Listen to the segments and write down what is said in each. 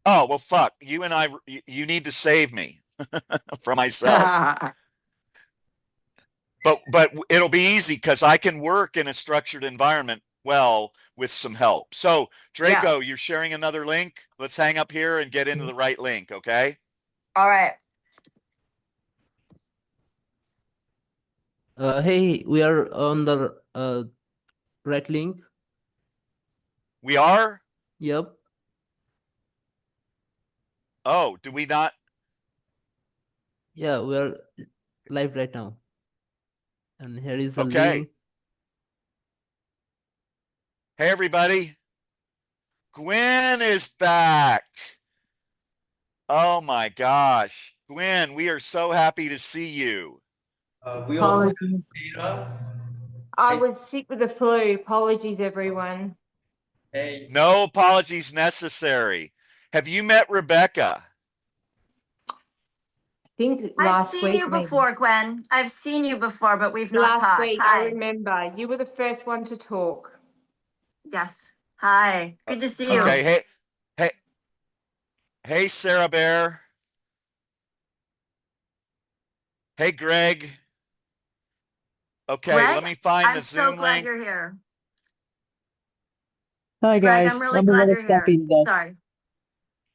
Oh, well, fuck. You and I, you need to save me from myself. But it'll be easy because I can work in a structured environment well with some help. So, Yeah. Draco, you're sharing another link. Let's hang up here and get into the right link, okay? All right. Hey, we are on the right link. We are? Yep. Oh, do we not? Yeah, we are live right now. And here is the Okay. link. Hey, everybody. Gwen is back. Oh my gosh. Gwen, we are so happy to see you. We also have Apologies. Sarah. I Hey, was sick with the flu. Apologies, everyone. hey, No apologies necessary. Have you met Rebecca? I think I've last seen week, you maybe. before, Gwen. I've seen you before, but we've not Last talked. week, I Hi. remember. You were the first one to talk. Yes. Hi. Good to see you. Okay. Hey, hey, Sarah Bear. Hey, Greg. Okay, Greg, let me find I'm the so Zoom glad link. you're here. Hi Greg, guys, I'm really I'm a glad little you're here. stuffy today. Sorry.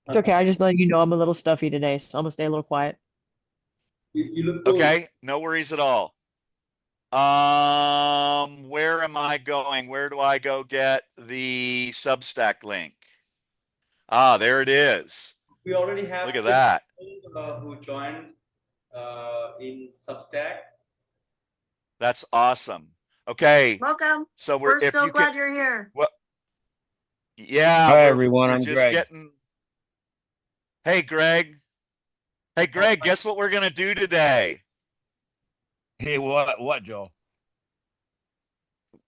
It's okay, I just letting you know I'm a little stuffy today, so I'm gonna stay a little quiet. you look cool. Okay, no worries at all. Where am I going? Where do I go get the Substack link? Ah, there it is. We already have Look at 50 that. people who joined in Substack. That's awesome. Okay, Welcome. so We're if so you can, glad you're here. well, yeah, Hi we're everyone, we're I'm just Greg. getting. Hey, Greg. Hey, Oh, Greg, guess what we're gonna do today? Hey, what, Joe?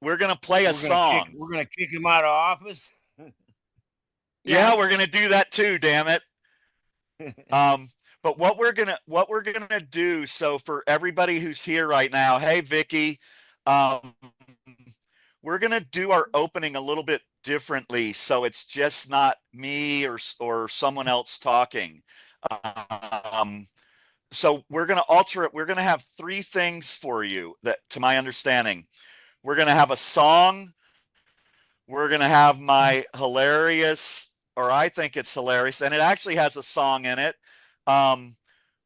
We're gonna play a song. We're gonna kick him out of office. Yeah, Yes. we're gonna do that too. Damn it. But what we're gonna do. So for everybody who's here right now, hey, Vicky, um, we're gonna do our opening a little bit differently, so it's just not me or someone else talking. Um, so we're gonna alter it. We're gonna have three things for you that, to my understanding, we're gonna have a song. We're gonna have my hilarious, or I think it's hilarious, and it actually has a song in it, um,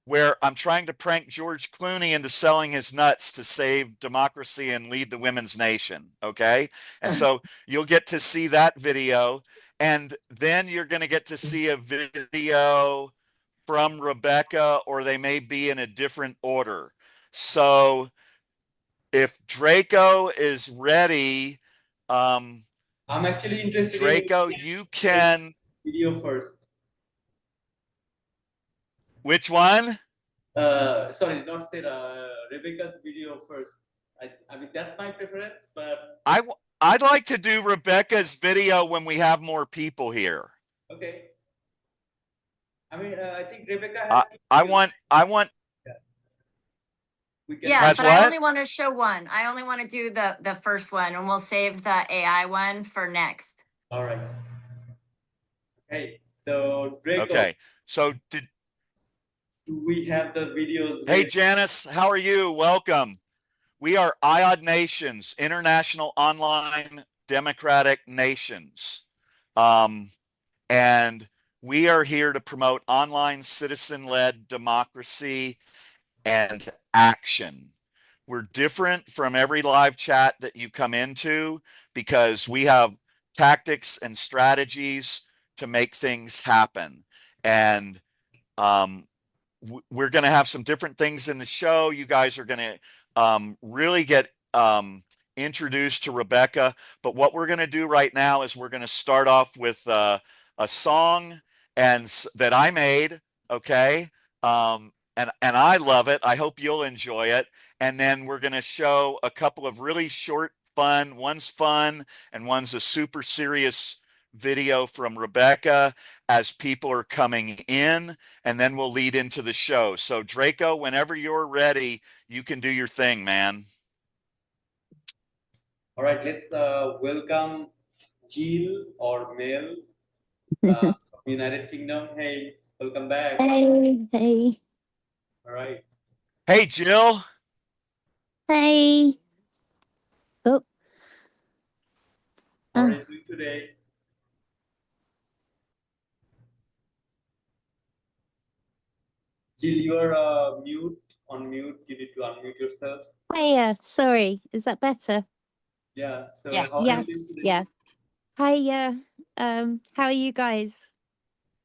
where I'm trying to prank George Clooney into selling his nuts to save democracy and lead the women's nation. Okay, and so you'll get to see that video, and then you're gonna get to see a video from Rebecca, or they may be in a different order. So if Draco is ready, um, I'm actually interested in Draco, you can. video first. Which one? Sorry, not Sarah. Rebecca's video first. I mean, that's my preference, but I I'd like to do Rebecca's video when we have more people here. okay. I mean, I think Rebecca has I two I videos. want We can Yeah, Has but I what? only want to show one. I only want to do the first one, and we'll save the AI one for next. All right. Okay, so Draco, Okay. So do we have the videos hey, ready? Janice, how are you? Welcome. We are IOD Nations, International Online Democratic Nations. And we are here to promote online citizen-led democracy and action. We're different from every live chat that you come into because we have tactics and strategies to make things happen. And we're going to have some different things in the show. You guys are going to really get introduced to Rebecca. But what we're going to do right now is we're going to start off with a song that I made. Okay. And I love it. I hope you'll enjoy it. And then we're going to show a couple of really short, fun. One's fun, and one's a super serious video from Rebecca as people are coming in, and then we'll lead into the show. So, Draco, whenever you're ready, you can do your thing, man. All right, let's welcome Jill or Mel from United Kingdom. Hey, welcome back. Hey, hey, All right. Hey, Jill. hey. Oh, How are uh, you doing today? Jill, you are mute. On mute. You need to unmute yourself. hiya. Sorry, is that better? Yeah. So Yes. how are you doing Yes, today? yeah. Hiya. How are you guys?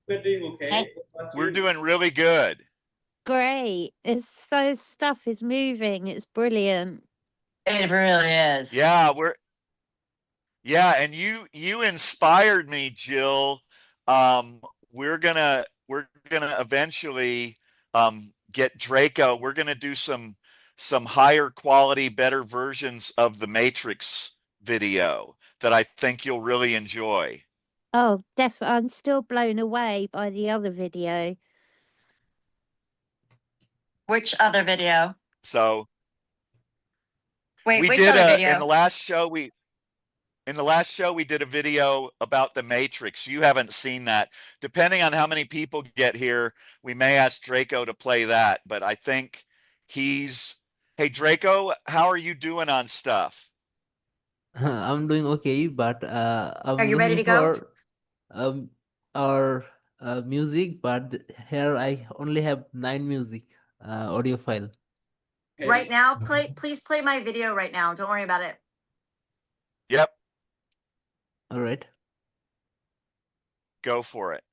We're doing okay. Hey. What about We're you? doing really good. Great. It's so stuff is moving. It's brilliant. It really is. Yeah, and you inspired me, Jill. Um, we're gonna eventually get Draco. We're gonna do some higher quality, better versions of the Matrix video that I think you'll really enjoy. Oh, I'm still blown away by the other video. Which other video? So Wait, we which did other in video? the last show we did a video about the Matrix. You haven't seen that. Depending on how many people get here, we may ask Draco to play that, but I think hey Draco, how are you doing on stuff? I'm doing okay, but Are I'm you ready looking to go? for our music, but here I only have 9 music audio file. Okay. Right now, please play my video right now. Don't worry about it. Yep, All right. go for it.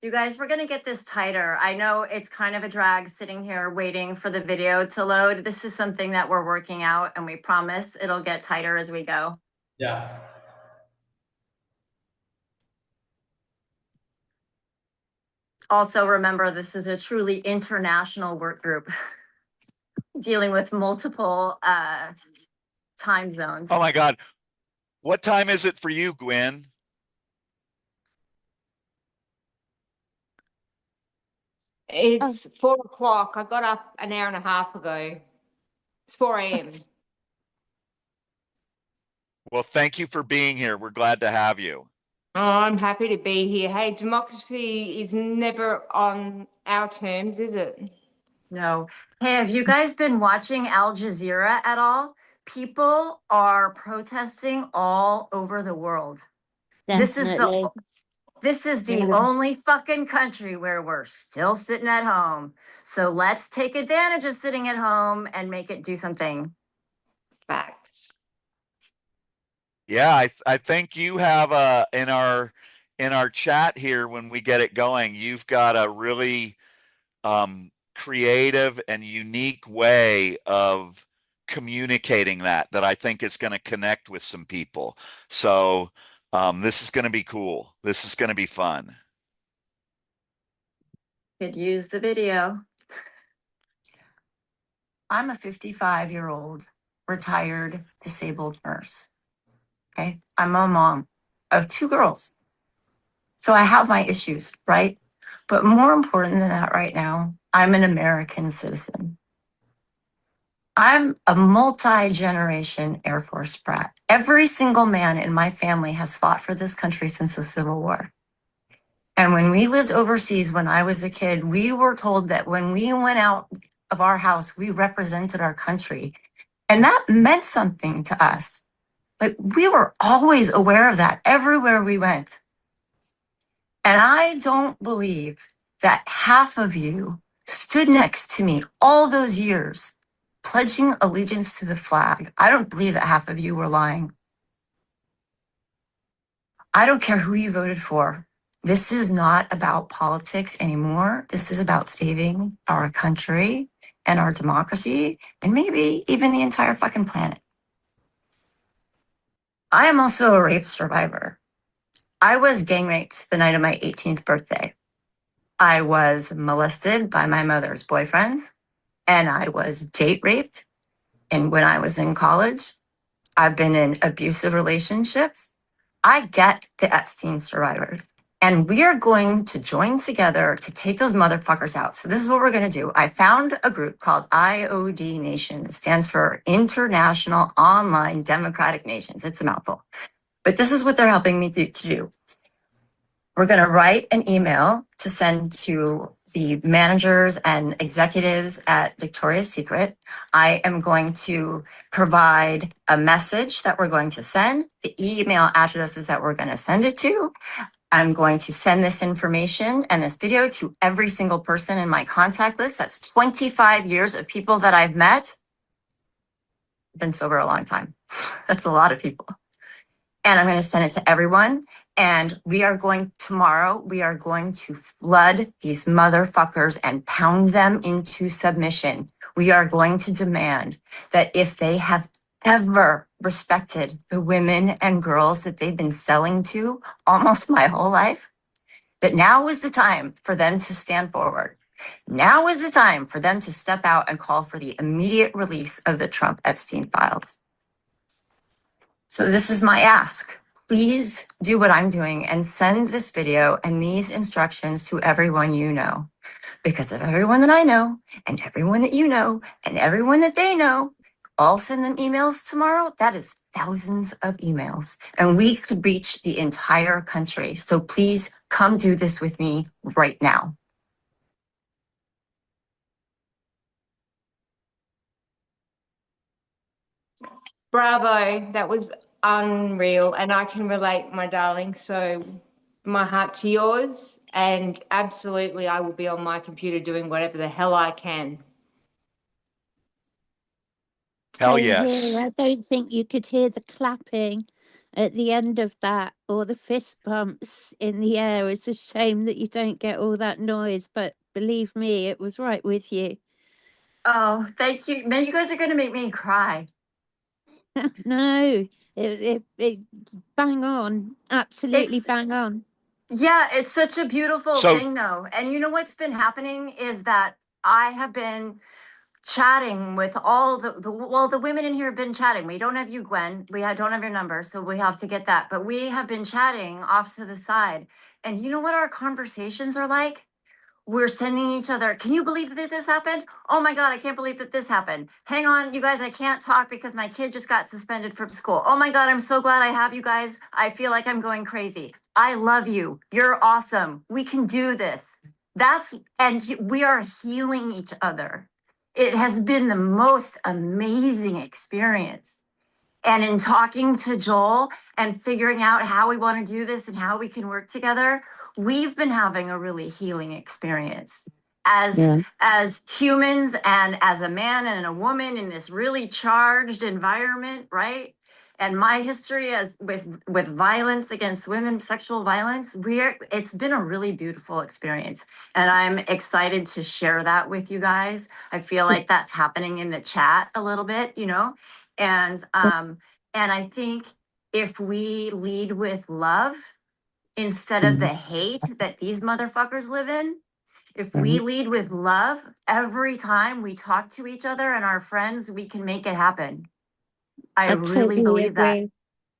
You guys, we're gonna get this tighter. I know it's kind of a drag sitting here waiting for the video to load. This is something that we're working out and we promise it'll get tighter as we go. Yeah. Also, remember, this is a truly international work group dealing with multiple time zones. Oh my God. What time is it for you, Gwen? It's 4 o'clock. I got up an hour and a half ago. It's 4 a.m. Well, thank you for being here. We're glad to have you. Oh, I'm happy to be here. Hey, democracy is never on our terms, is it? No. Hey, have you guys been watching Al Jazeera at all? People are protesting all over the world. Definitely. This is the Yeah. only fucking country where we're still sitting at home. So let's take advantage of sitting at home and make it do something. Facts. Yeah, I think you have in our chat here when we get it going, you've got a really creative and unique way of communicating that I think is going to connect with some people. So this is going to be cool. This is going to be fun. Could use the video. I'm a 55-year-old retired disabled nurse. Okay. I'm a mom of 2 girls. So I have my issues, right? But more important than that right now, I'm an American citizen. I'm a multi-generation Air Force brat. Every single man in my family has fought for this country since the Civil War. And when we lived overseas when I was a kid, we were told that when we went out of our house, we represented our country. And that meant something to us. Like we were always aware of that everywhere we went. And I don't believe that half of you stood next to me all those years pledging allegiance to the flag. I don't believe that half of you were lying. I don't care who you voted for. This is not about politics anymore. This is about saving our country and our democracy and maybe even the entire fucking planet. I am also a rape survivor. I was gang raped the night of my 18th birthday. I was molested by my mother's boyfriends, and I was date raped. And when I was in college, I've been in abusive relationships. I get the Epstein survivors. And we are going to join together to take those motherfuckers out. So this is what we're going to do. I found a group called IOD Nation. It stands for International Online Democratic Nations. It's a mouthful. But this is what they're helping me to do. We're going to write an email to send to the managers and executives at Victoria's Secret. I am going to provide a message that we're going to send, the email addresses that we're going to send it to. I'm going to send this information and this video to every single person in my contact list. That's 25 years of people that I've met. I've been sober a long time. That's a lot of people. And I'm going to send it to everyone. And tomorrow, we are going to flood these motherfuckers and pound them into submission. We are going to demand that if they have ever respected the women and girls that they've been selling to almost my whole life, that now is the time for them to stand forward. Now is the time for them to step out and call for the immediate release of the Trump Epstein files. So this is my ask. Please do what I'm doing and send this video and these instructions to everyone you know. Because if everyone that I know and everyone that you know and everyone that they know all send them emails tomorrow, that is thousands of emails. And we could reach the entire country. So please come do this with me right now. Bravo. That was unreal. And I can relate, my darling. So my heart to yours. And absolutely, I will be on my computer doing whatever the hell I can. Hell Same yes. here. I don't think you could hear the clapping at the end of that or the fist bumps in the air. It's a shame that you don't get all that noise, but believe me, it was right with you. Oh, thank you. Man, you guys are going to make me cry. No, it bang on, absolutely It's- bang on. Yeah, it's such a beautiful So- thing, though. And you know what's been happening is that I have been chatting with all the women in here have been chatting. We don't have you, Gwen. Don't have your number, so we have to get that. But we have been chatting off to the side. And you know what our conversations are like? We're sending each other, can you believe that this happened? Oh my God, I can't believe that this happened. Hang on, you guys, I can't talk because my kid just got suspended from school. Oh my God, I'm so glad I have you guys. I feel like I'm going crazy. I love you. You're awesome. We can do this. We are healing each other. It has been the most amazing experience. And in talking to Joel and figuring out how we want to do this and how we can work together, we've been having a really healing experience as humans and as a man and a woman in this really charged environment, right? And my history as with violence against women, sexual violence, it's been a really beautiful experience. And I'm excited to share that with you guys. I feel like that's happening in the chat a little bit, you know? And I think if we lead with love instead of the hate that these motherfuckers live in, if we lead with love every time we talk to each other and our friends, we can make it happen. I really totally believe that. agree.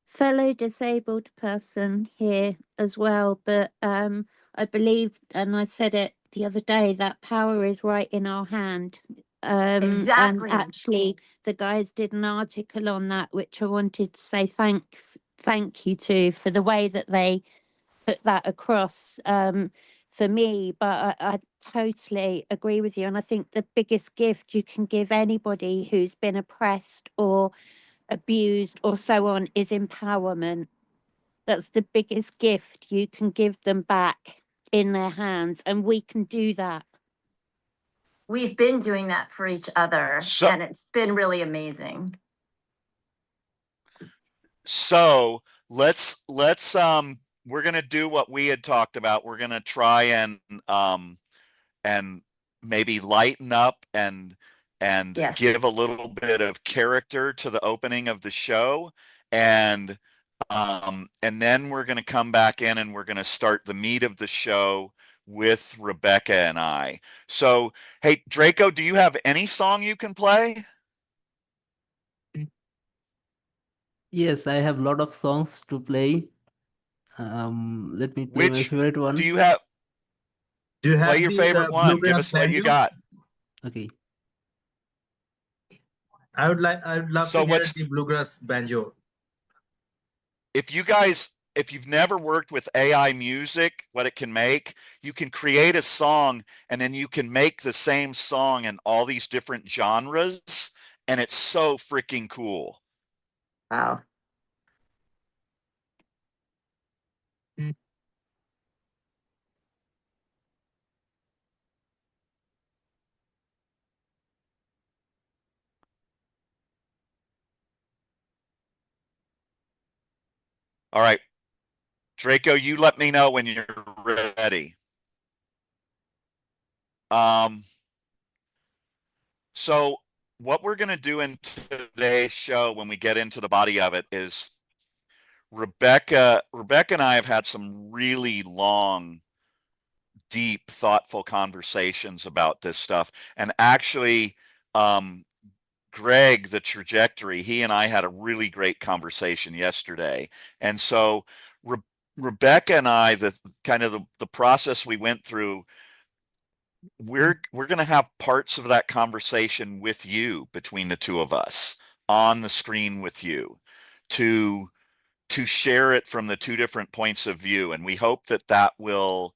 Fellow disabled person here as well, but I believe, and I said it the other day, that power is right in our hand. Exactly. And actually, the guys did an article on that, which I wanted to say thank you to for the way that they put that across for me. But I totally agree with you, and I think the biggest gift you can give anybody who's been oppressed or abused or so on is empowerment. That's the biggest gift you can give them back in their hands, and we can do that. We've been doing that for each other, So- and it's been really amazing. So let's we're gonna do what we had talked about. We're gonna try and maybe lighten up and Yes. give a little bit of character to the opening of the show, and then we're gonna come back in and we're gonna start the meat of the show with Rebecca and I. So hey, Draco, do you have any song you can play? Yes, I have a lot of songs to play. Let me play my Which favorite one. do you have? Do you have Play your the favorite one. Give bluegrass us what you banjo? got. Okay. I would love So to hear what's the bluegrass banjo. if you've never worked with AI music, what it can make, you can create a song and then you can make the same song in all these different genres, and it's so freaking cool. Wow. All right. Draco, you let me know when you're ready. So what we're going to do in today's show when we get into the body of it is Rebecca and I have had some really long, deep, thoughtful conversations about this stuff. And actually, Greg, the trajectory, he and I had a really great conversation yesterday. And so Rebecca and I, the kind of the process we went through, we're going to have parts of that conversation with you, between the two of us, on the screen with you, to share it from the two different points of view. And we hope that will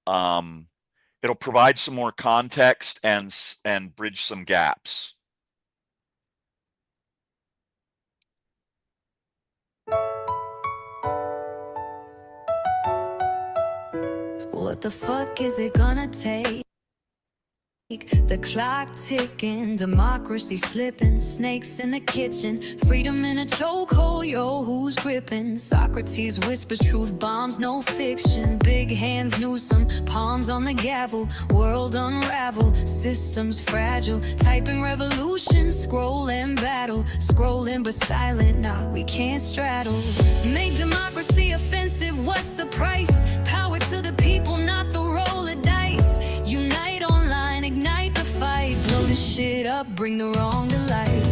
it'll provide some more context and bridge some gaps. What the fuck is it gonna take? The clock ticking, democracy slipping, snakes in the kitchen, freedom in a chokehold, yo, who's gripping? Socrates whispers truth bombs, no fiction. Big hands Newsom, palms on the gavel, world unravel, systems fragile, typing revolution, scroll and battle, scrolling but silent, nah, we can't straddle. Make democracy offensive, what's the price? Power to the people, not the roll of dice. Unite online, ignite the fight, blow the shit up, bring the wrong to light.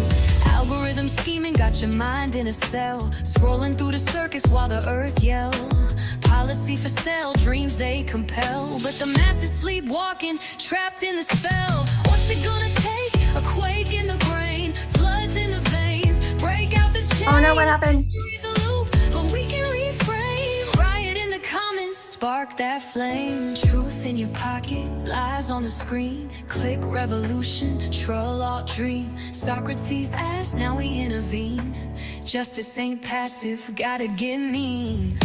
Algorithm scheming got your mind in a cell, scrolling through the circus while the earth yell. Policy for sale, dreams they compel, but the masses sleepwalking, trapped in the spell. What's it gonna take? A quake in the brain, floods in the veins, break out the chains. Oh no, what happened? But we can reframe, riot in the comments, spark that flame. Truth in your pocket, lies on the screen, click revolution, troll alt dream. Socrates asked, now we intervene. Justice ain't passive, gotta get mean.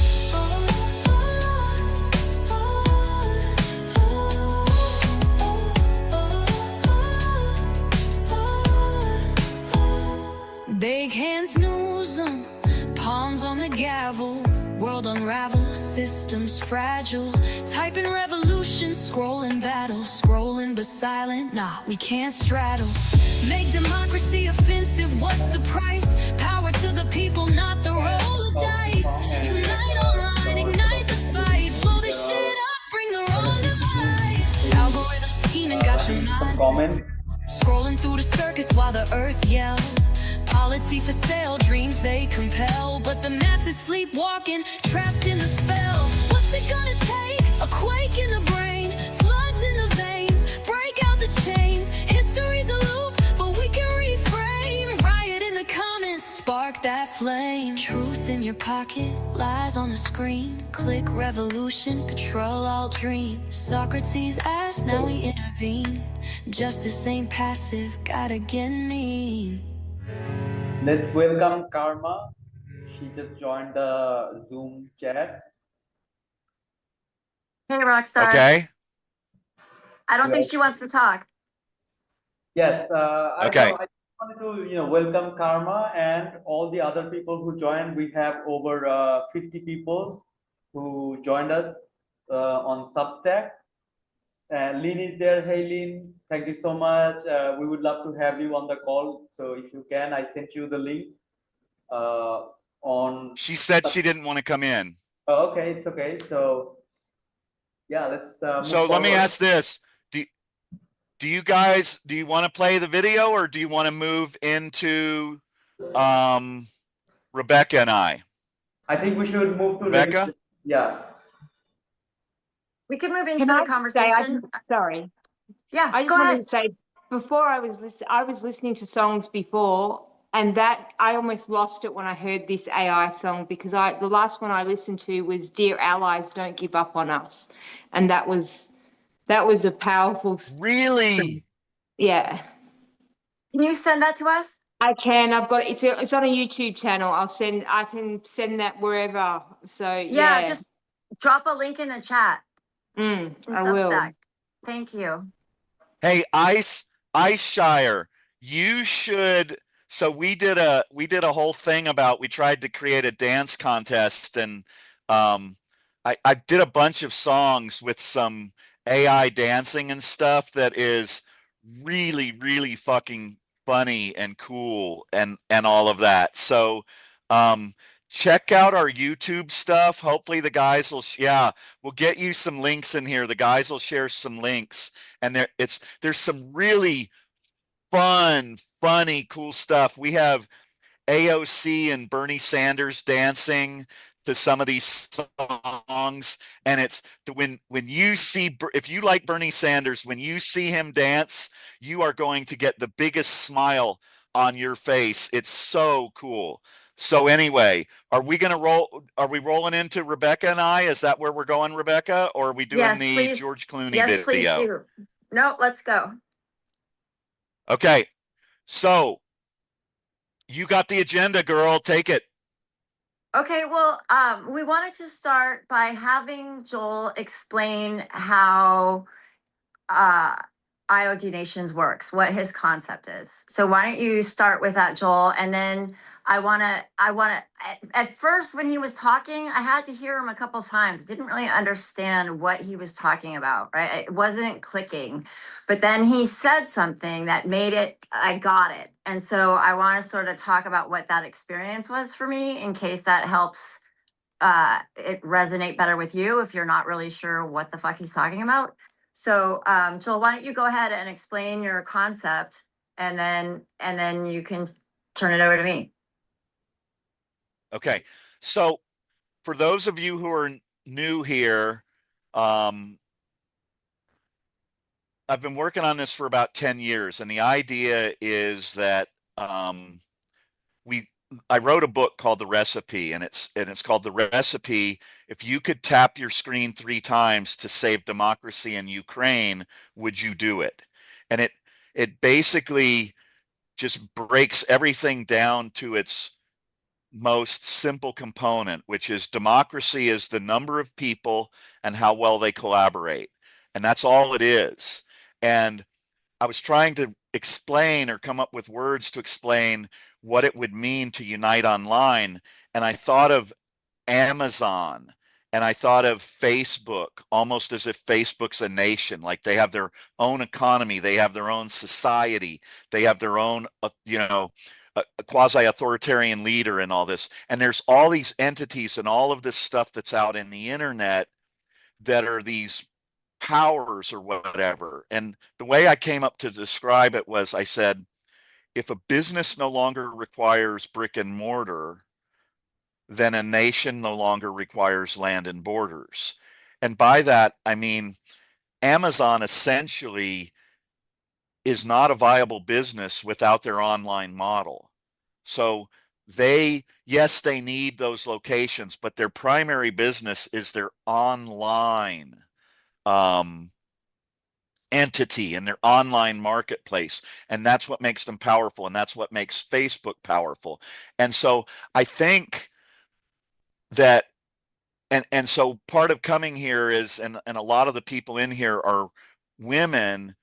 Big hands Newsom, palms on the gavel, world unravel, systems fragile, typing revolution, scrolling battle, scrolling but silent, nah, we can't straddle. Make democracy offensive, what's the price? Power to the people, not the roll of dice. Unite online, ignite the fight, blow the shit up, bring the wrong to light. Algorithm scheming got your Some comments. scrolling through the circus while the earth yells. Policy for sale, dreams they compel, but the masses sleepwalking, trapped in the spell. What's it gonna take? A quake in the brain, floods in the veins, break out the chains. History's a loop, but we can reframe. Riot in the comments, spark that flame. Truth in your pocket, lies on the screen, click revolution, control alt dream. Socrates asked, now we intervene. Justice ain't passive, gotta get mean. Let's welcome Karma. She just joined the Zoom chat. Hey, Rockstar. Okay. I don't think she wants to talk. Yes. Okay. I wanted to welcome Karma and all the other people who joined. We have over 50 people who joined us on Substack. Lynn is there. Hey, Lynn, thank you so much. We would love to have you on the call. So if you can, I sent you the link on. She said she didn't want to come in. Oh, okay, it's okay. So yeah, let's move So let me forward. ask this. Do you want to play the video, or do you want to move into Rebecca and I? I think we should move to Rebecca? Yeah. We can move into Can the I just say, conversation. sorry, Yeah, I just go wanted ahead. to say, before I was listening to songs before, and that I almost lost it when I heard this AI song, because the last one I listened to was "Dear Allies, Don't Give Up on Us," and that was a powerful Really? Yeah, Can you send that to us? I can. I've got it. It's on a YouTube channel. I can send that wherever. So Yeah, just drop a link in the chat in I will. Substack. Thank you. Hey, Ice Shire, you should. So we did a whole thing about, we tried to create a dance contest, and I did a bunch of songs with some AI dancing and stuff that is really, really fucking funny and cool and all of that. So check out our YouTube stuff. Hopefully the guys will we'll get you some links in here. The guys will share some links, and there's some really fun, funny, cool stuff. We have AOC and Bernie Sanders dancing to some of these songs, and it's when you see, if you like Bernie Sanders, when you see him dance, you are going to get the biggest smile on your face. It's so cool. So anyway, are we rolling into Rebecca and I? Is that where we're going, Rebecca? Or are we doing Yes, the please. George Clooney Yes, video? please do. No, let's go. Okay. So you got the agenda, girl. Take it. Okay, well, we wanted to start by having Joel explain how IoT Nations works, what his concept is. So why don't you start with that, Joel? And then at first when he was talking, I had to hear him a couple times. I didn't really understand what he was talking about, right? It wasn't clicking. But then he said something that made it, I got it. And so I want to sort of talk about what that experience was for me, in case that helps it resonate better with you if you're not really sure what the fuck he's talking about. So Joel, why don't you go ahead and explain your concept, and then you can turn it over to me. Okay. So for those of you who are new here, I've been working on this for about 10 years, and the idea is that I wrote a book called The Recipe, and it's called The Recipe. If you could tap your screen 3 times to save democracy in Ukraine, would you do it? And it basically just breaks everything down to its most simple component, which is democracy is the number of people and how well they collaborate. And that's all it is. And I was trying to explain, or come up with words to explain, what it would mean to unite online. And I thought of Amazon, and I thought of Facebook, almost as if Facebook's a nation. Like, they have their own economy, they have their own society, they have their own, a quasi-authoritarian leader and all this. And there's all these entities and all of this stuff that's out in the internet that are these powers or whatever. And the way I came up to describe it was, I said, if a business no longer requires brick and mortar, then a nation no longer requires land and borders. And by that, I mean, Amazon essentially is not a viable business without their online model. So yes, they need those locations, but their primary business is their online entity and their online marketplace. And that's what makes them powerful. And that's what makes Facebook powerful. And so I think that, and so part of coming here is, and a lot of the people in here are women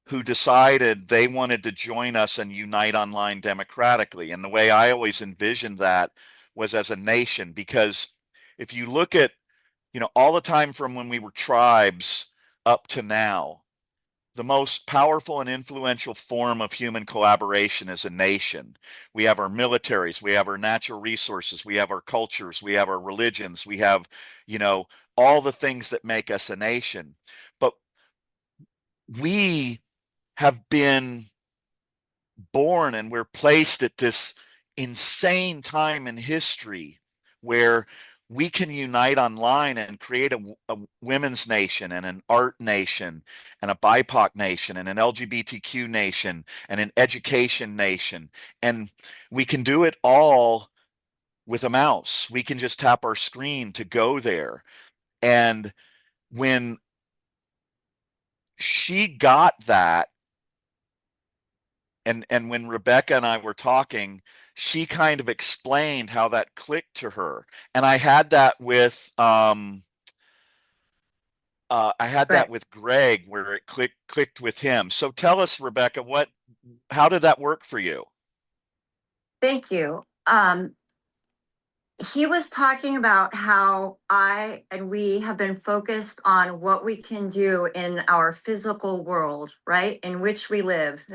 who decided they wanted to join us and unite online democratically. And the way I always envisioned that was as a nation, because if you look at, all the time from when we were tribes up to now, the most powerful and influential form of human collaboration is a nation. We have our militaries, we have our natural resources, we have our cultures, we have our religions, we have, all the things that make us a nation. But we have been born, and we're placed at this insane time in history where we can unite online and create a women's nation and an art nation and a BIPOC nation and an LGBTQ nation and an education nation. And we can do it all with a mouse. We can just tap our screen to go there. And when she got that, and when Rebecca and I were talking, she kind of explained how that clicked to her. And I had that with Greg, where it clicked with him. So tell us, Rebecca, how did that work for you? Thank you. He was talking about how I and we have been focused on what we can do in our physical world, right? In which we live,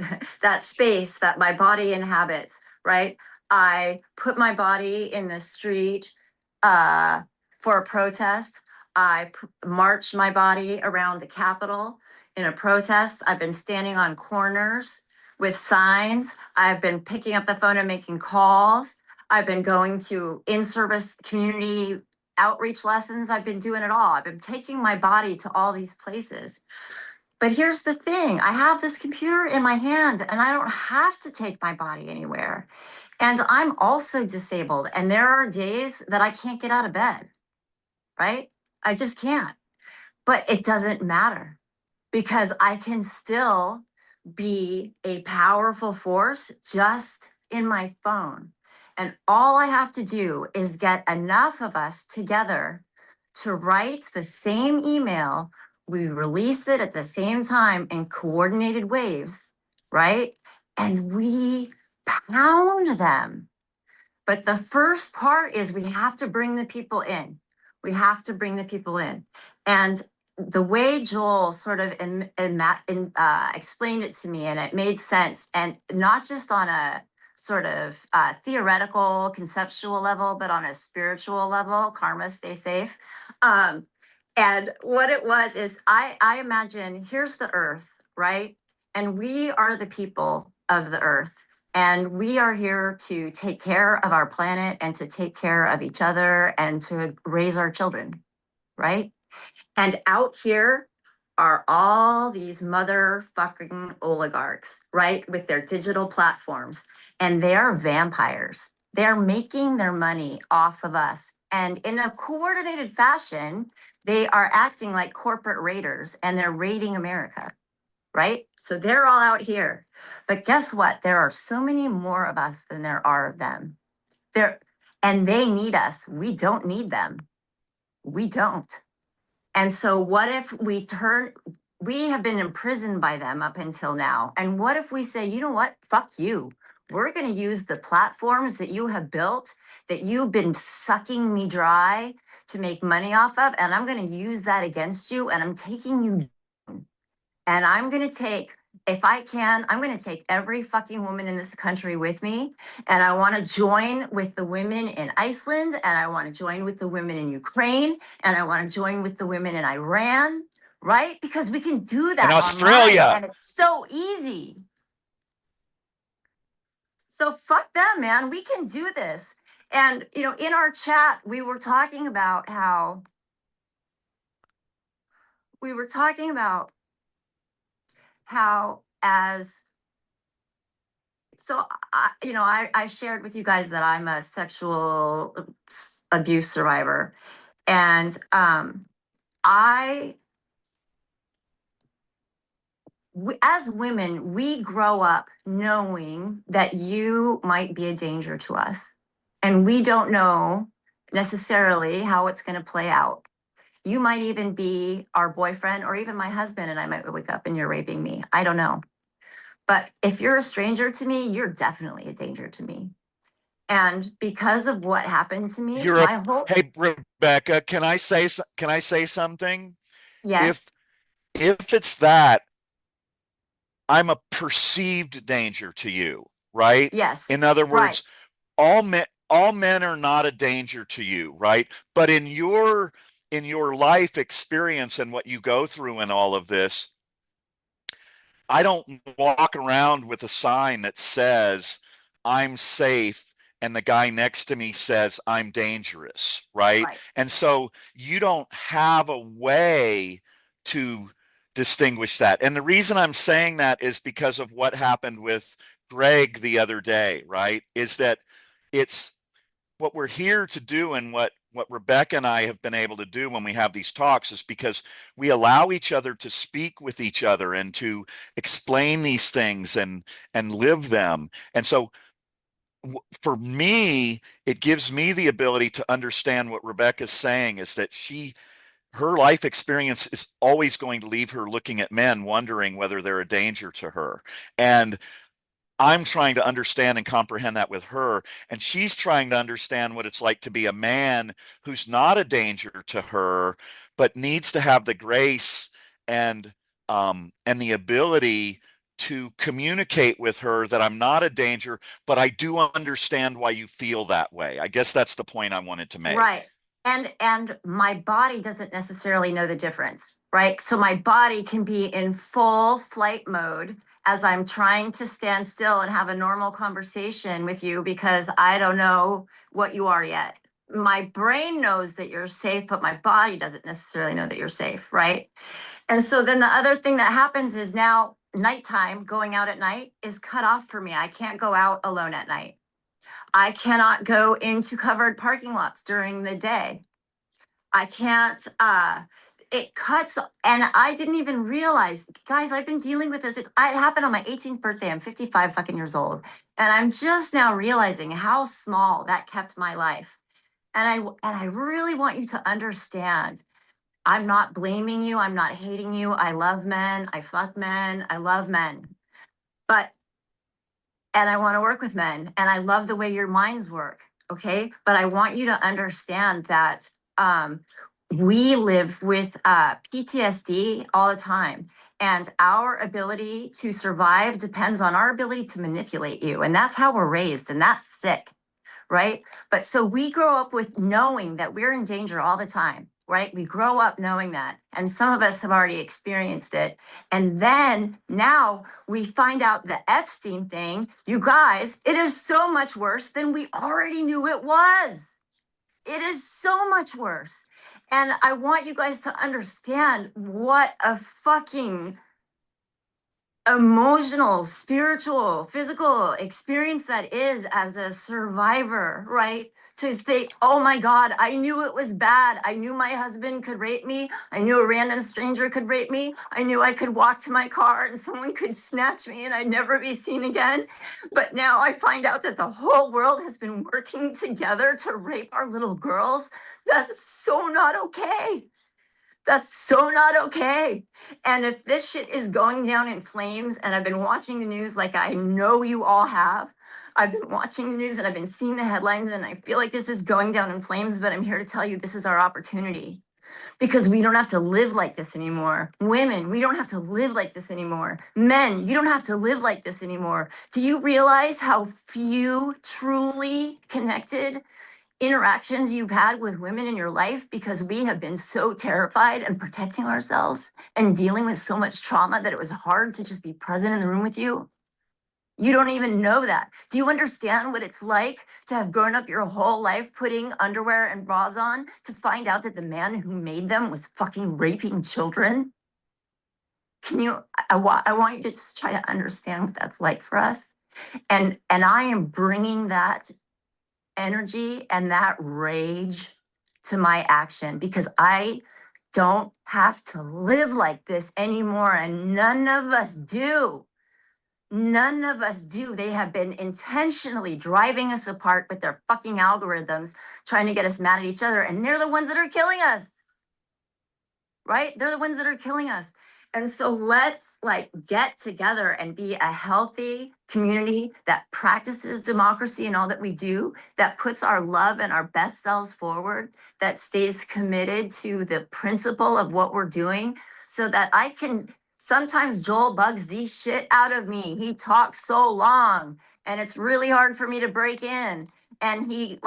that space that my body inhabits, right? I put my body in the street for a protest. I marched my body around the Capitol in a protest. I've been standing on corners with signs. I've been picking up the phone and making calls. I've been going to in-service community outreach lessons. I've been doing it all. I've been taking my body to all these places. But here's the thing. I have this computer in my hand and I don't have to take my body anywhere. And I'm also disabled. And there are days that I can't get out of bed, right? I just can't. But it doesn't matter because I can still be a powerful force just in my phone. And all I have to do is get enough of us together to write the same email. We release it at the same time in coordinated waves, right? And we pound them. But the first part is we have to bring the people in. We have to bring the people in. And the way Joel sort of explained it to me, and it made sense, and not just on a sort of theoretical, conceptual level, but on a spiritual level. Karma, stay safe. And what it was is I imagine here's the earth, right? And we are the people of the earth. And we are here to take care of our planet and to take care of each other and to raise our children, right? And out here are all these motherfucking oligarchs, right? With their digital platforms. And they are vampires. They're making their money off of us. And in a coordinated fashion, they are acting like corporate raiders and they're raiding America, right? So they're all out here. But guess what? There are so many more of us than there are of them. And they need us. We don't need them. We don't. And so what if we have been imprisoned by them up until now. And what if we say, you know what? Fuck you. We're going to use the platforms that you have built, that you've been sucking me dry to make money off of. And I'm going to use that against you. And I'm taking you down. And I'm going to take, if I can, I'm going to take every fucking woman in this country with me. And I want to join with the women in Iceland. And I want to join with the women in Ukraine. And I want to join with the women in Iran, right? Because we can do that in Australia. online, and it's so easy. So fuck them, man. We can do this. And, you know, in our chat, we were talking about how as so I shared with you guys that I'm a sexual abuse survivor, and as women, we grow up knowing that you might be a danger to us, and we don't know necessarily how it's going to play out. You might even be our boyfriend or even my husband, and I might wake up and you're raping me. I don't know. But if you're a stranger to me, you're definitely a danger to me. And because of what happened to me, Hey, Rebecca, can I say something? Yes. If it's that, I'm a perceived danger to you, right? Yes. In other words, right. all men are not a danger to you, right? But in your life experience and what you go through in all of this, I don't walk around with a sign that says I'm safe and the guy next to me says, I'm dangerous, right? Right. And so you don't have a way to distinguish that. And the reason I'm saying that is because of what happened with Greg the other day, right? Is that it's what we're here to do, and what Rebecca and I have been able to do when we have these talks is because we allow each other to speak with each other and to explain these things and live them. And so for me, it gives me the ability to understand what Rebecca's saying, is that her life experience is always going to leave her looking at men, wondering whether they're a danger to her. And I'm trying to understand and comprehend that with her, and she's trying to understand what it's like to be a man who's not a danger to her, but needs to have the grace and the ability to communicate with her that I'm not a danger, but I do understand why you feel that way. I guess that's the point I wanted to make. Right. And my body doesn't necessarily know the difference, right? So my body can be in full flight mode as I'm trying to stand still and have a normal conversation with you because I don't know what you are yet. My brain knows that you're safe, but my body doesn't necessarily know that you're safe, right? And so then the other thing that happens is now nighttime, going out at night, is cut off for me. I can't go out alone at night. I cannot go into covered parking lots during the day. I can't, it cuts, and I didn't even realize, guys, I've been dealing with this. It happened on my 18th birthday. I'm 55 fucking years old. And I'm just now realizing how small that kept my life. And I really want you to understand, I'm not blaming you. I'm not hating you. I love men. I fuck men. I love men. And I want to work with men, and I love the way your minds work, okay? But I want you to understand that we live with PTSD all the time, and our ability to survive depends on our ability to manipulate you, and that's how we're raised, and that's sick, right? But so we grow up with knowing that we're in danger all the time, right? We grow up knowing that, and some of us have already experienced it. And then now we find out the Epstein thing. You guys, it is so much worse than we already knew it was. It is so much worse. And I want you guys to understand what a fucking emotional, spiritual, physical experience that is as a survivor, right? To think, oh my God, I knew it was bad. I knew my husband could rape me. I knew a random stranger could rape me. I knew I could walk to my car and someone could snatch me and I'd never be seen again. But now I find out that the whole world has been working together to rape our little girls. That's so not okay. That's so not okay. And if this shit is going down in flames, and I've been watching the news like I know you all have, I've been watching the news and I've been seeing the headlines, and I feel like this is going down in flames, but I'm here to tell you this is our opportunity, because we don't have to live like this anymore. Women, we don't have to live like this anymore. Men, you don't have to live like this anymore. Do you realize how few truly connected interactions you've had with women in your life, because we have been so terrified and protecting ourselves and dealing with so much trauma that it was hard to just be present in the room with you? You don't even know that. Do you understand what it's like to have grown up your whole life putting underwear and bras on to find out that the man who made them was fucking raping children? I want you to just try to understand what that's like for us. And I am bringing that energy and that rage to my action, because I don't have to live like this anymore, and none of us do. None of us do. They have been intentionally driving us apart with their fucking algorithms, trying to get us mad at each other, and they're the ones that are killing us, right? They're the ones that are killing us. And so let's get together and be a healthy community that practices democracy in all that we do, that puts our love and our best selves forward, that stays committed to the principle of what we're doing, so that I can, sometimes Joel bugs the shit out of me. He talks so long and it's really hard for me to break in. and he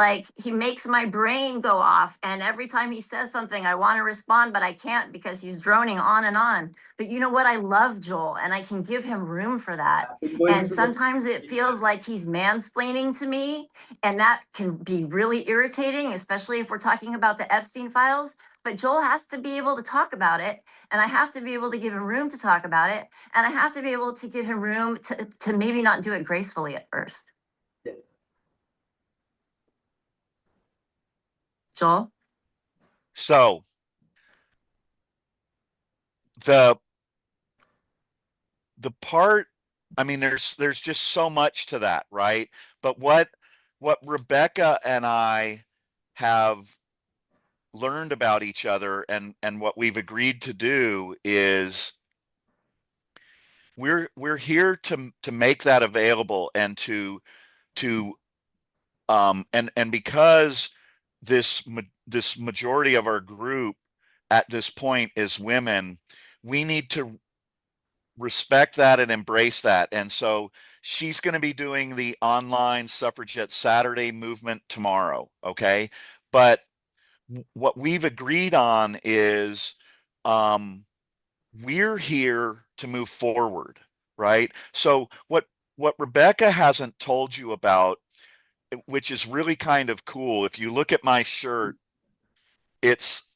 makes my brain go off. And every time he says something, I want to respond, but I can't because he's droning on and on. But you know what? I love Joel, and I can give him room for that. And sometimes it feels like he's mansplaining to me, and that can be really irritating, especially if we're talking about the Epstein files. But Joel has to be able to talk about it, and I have to be able to give him room to talk about it, and I have to be able to give him room to maybe not do it gracefully at first. Joel? So the part, I mean, there's just so much to that, right? But what Rebecca and I have learned about each other and what we've agreed to do is we're here to make that available and to and because this majority of our group at this point is women, we need to respect that and embrace that. And so she's going to be doing the online Suffragette Saturday movement tomorrow. Okay. But what we've agreed on is we're here to move forward, right? So what Rebecca hasn't told you about, which is really kind of cool, if you look at my shirt, it's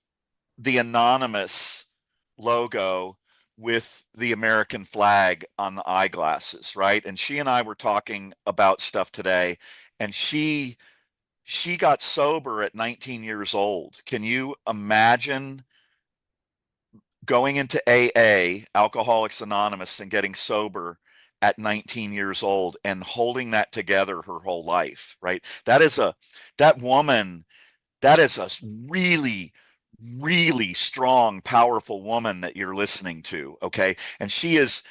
the Anonymous logo with the American flag on the eyeglasses, right? And she and I were talking about stuff today, and she got sober at 19 years old. Can you imagine going into AA, Alcoholics Anonymous, and getting sober at 19 years old and holding that together her whole life, right? That woman, that is a really, really strong, powerful woman that you're listening to. Okay. And she has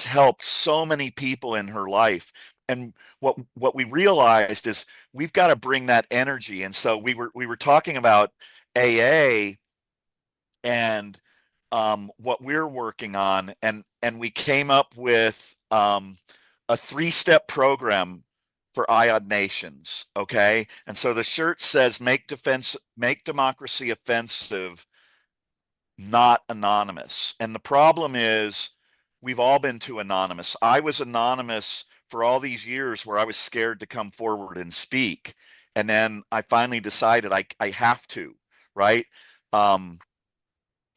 helped so many people in her life. And what we realized is we've got to bring that energy. And so we were talking about AA and what we're working on, and we came up with a 3-step program for IOD nations. Okay. And so the shirt says, make democracy offensive, not anonymous. And the problem is we've all been too anonymous. I was anonymous for all these years where I was scared to come forward and speak. And then I finally decided I have to, right?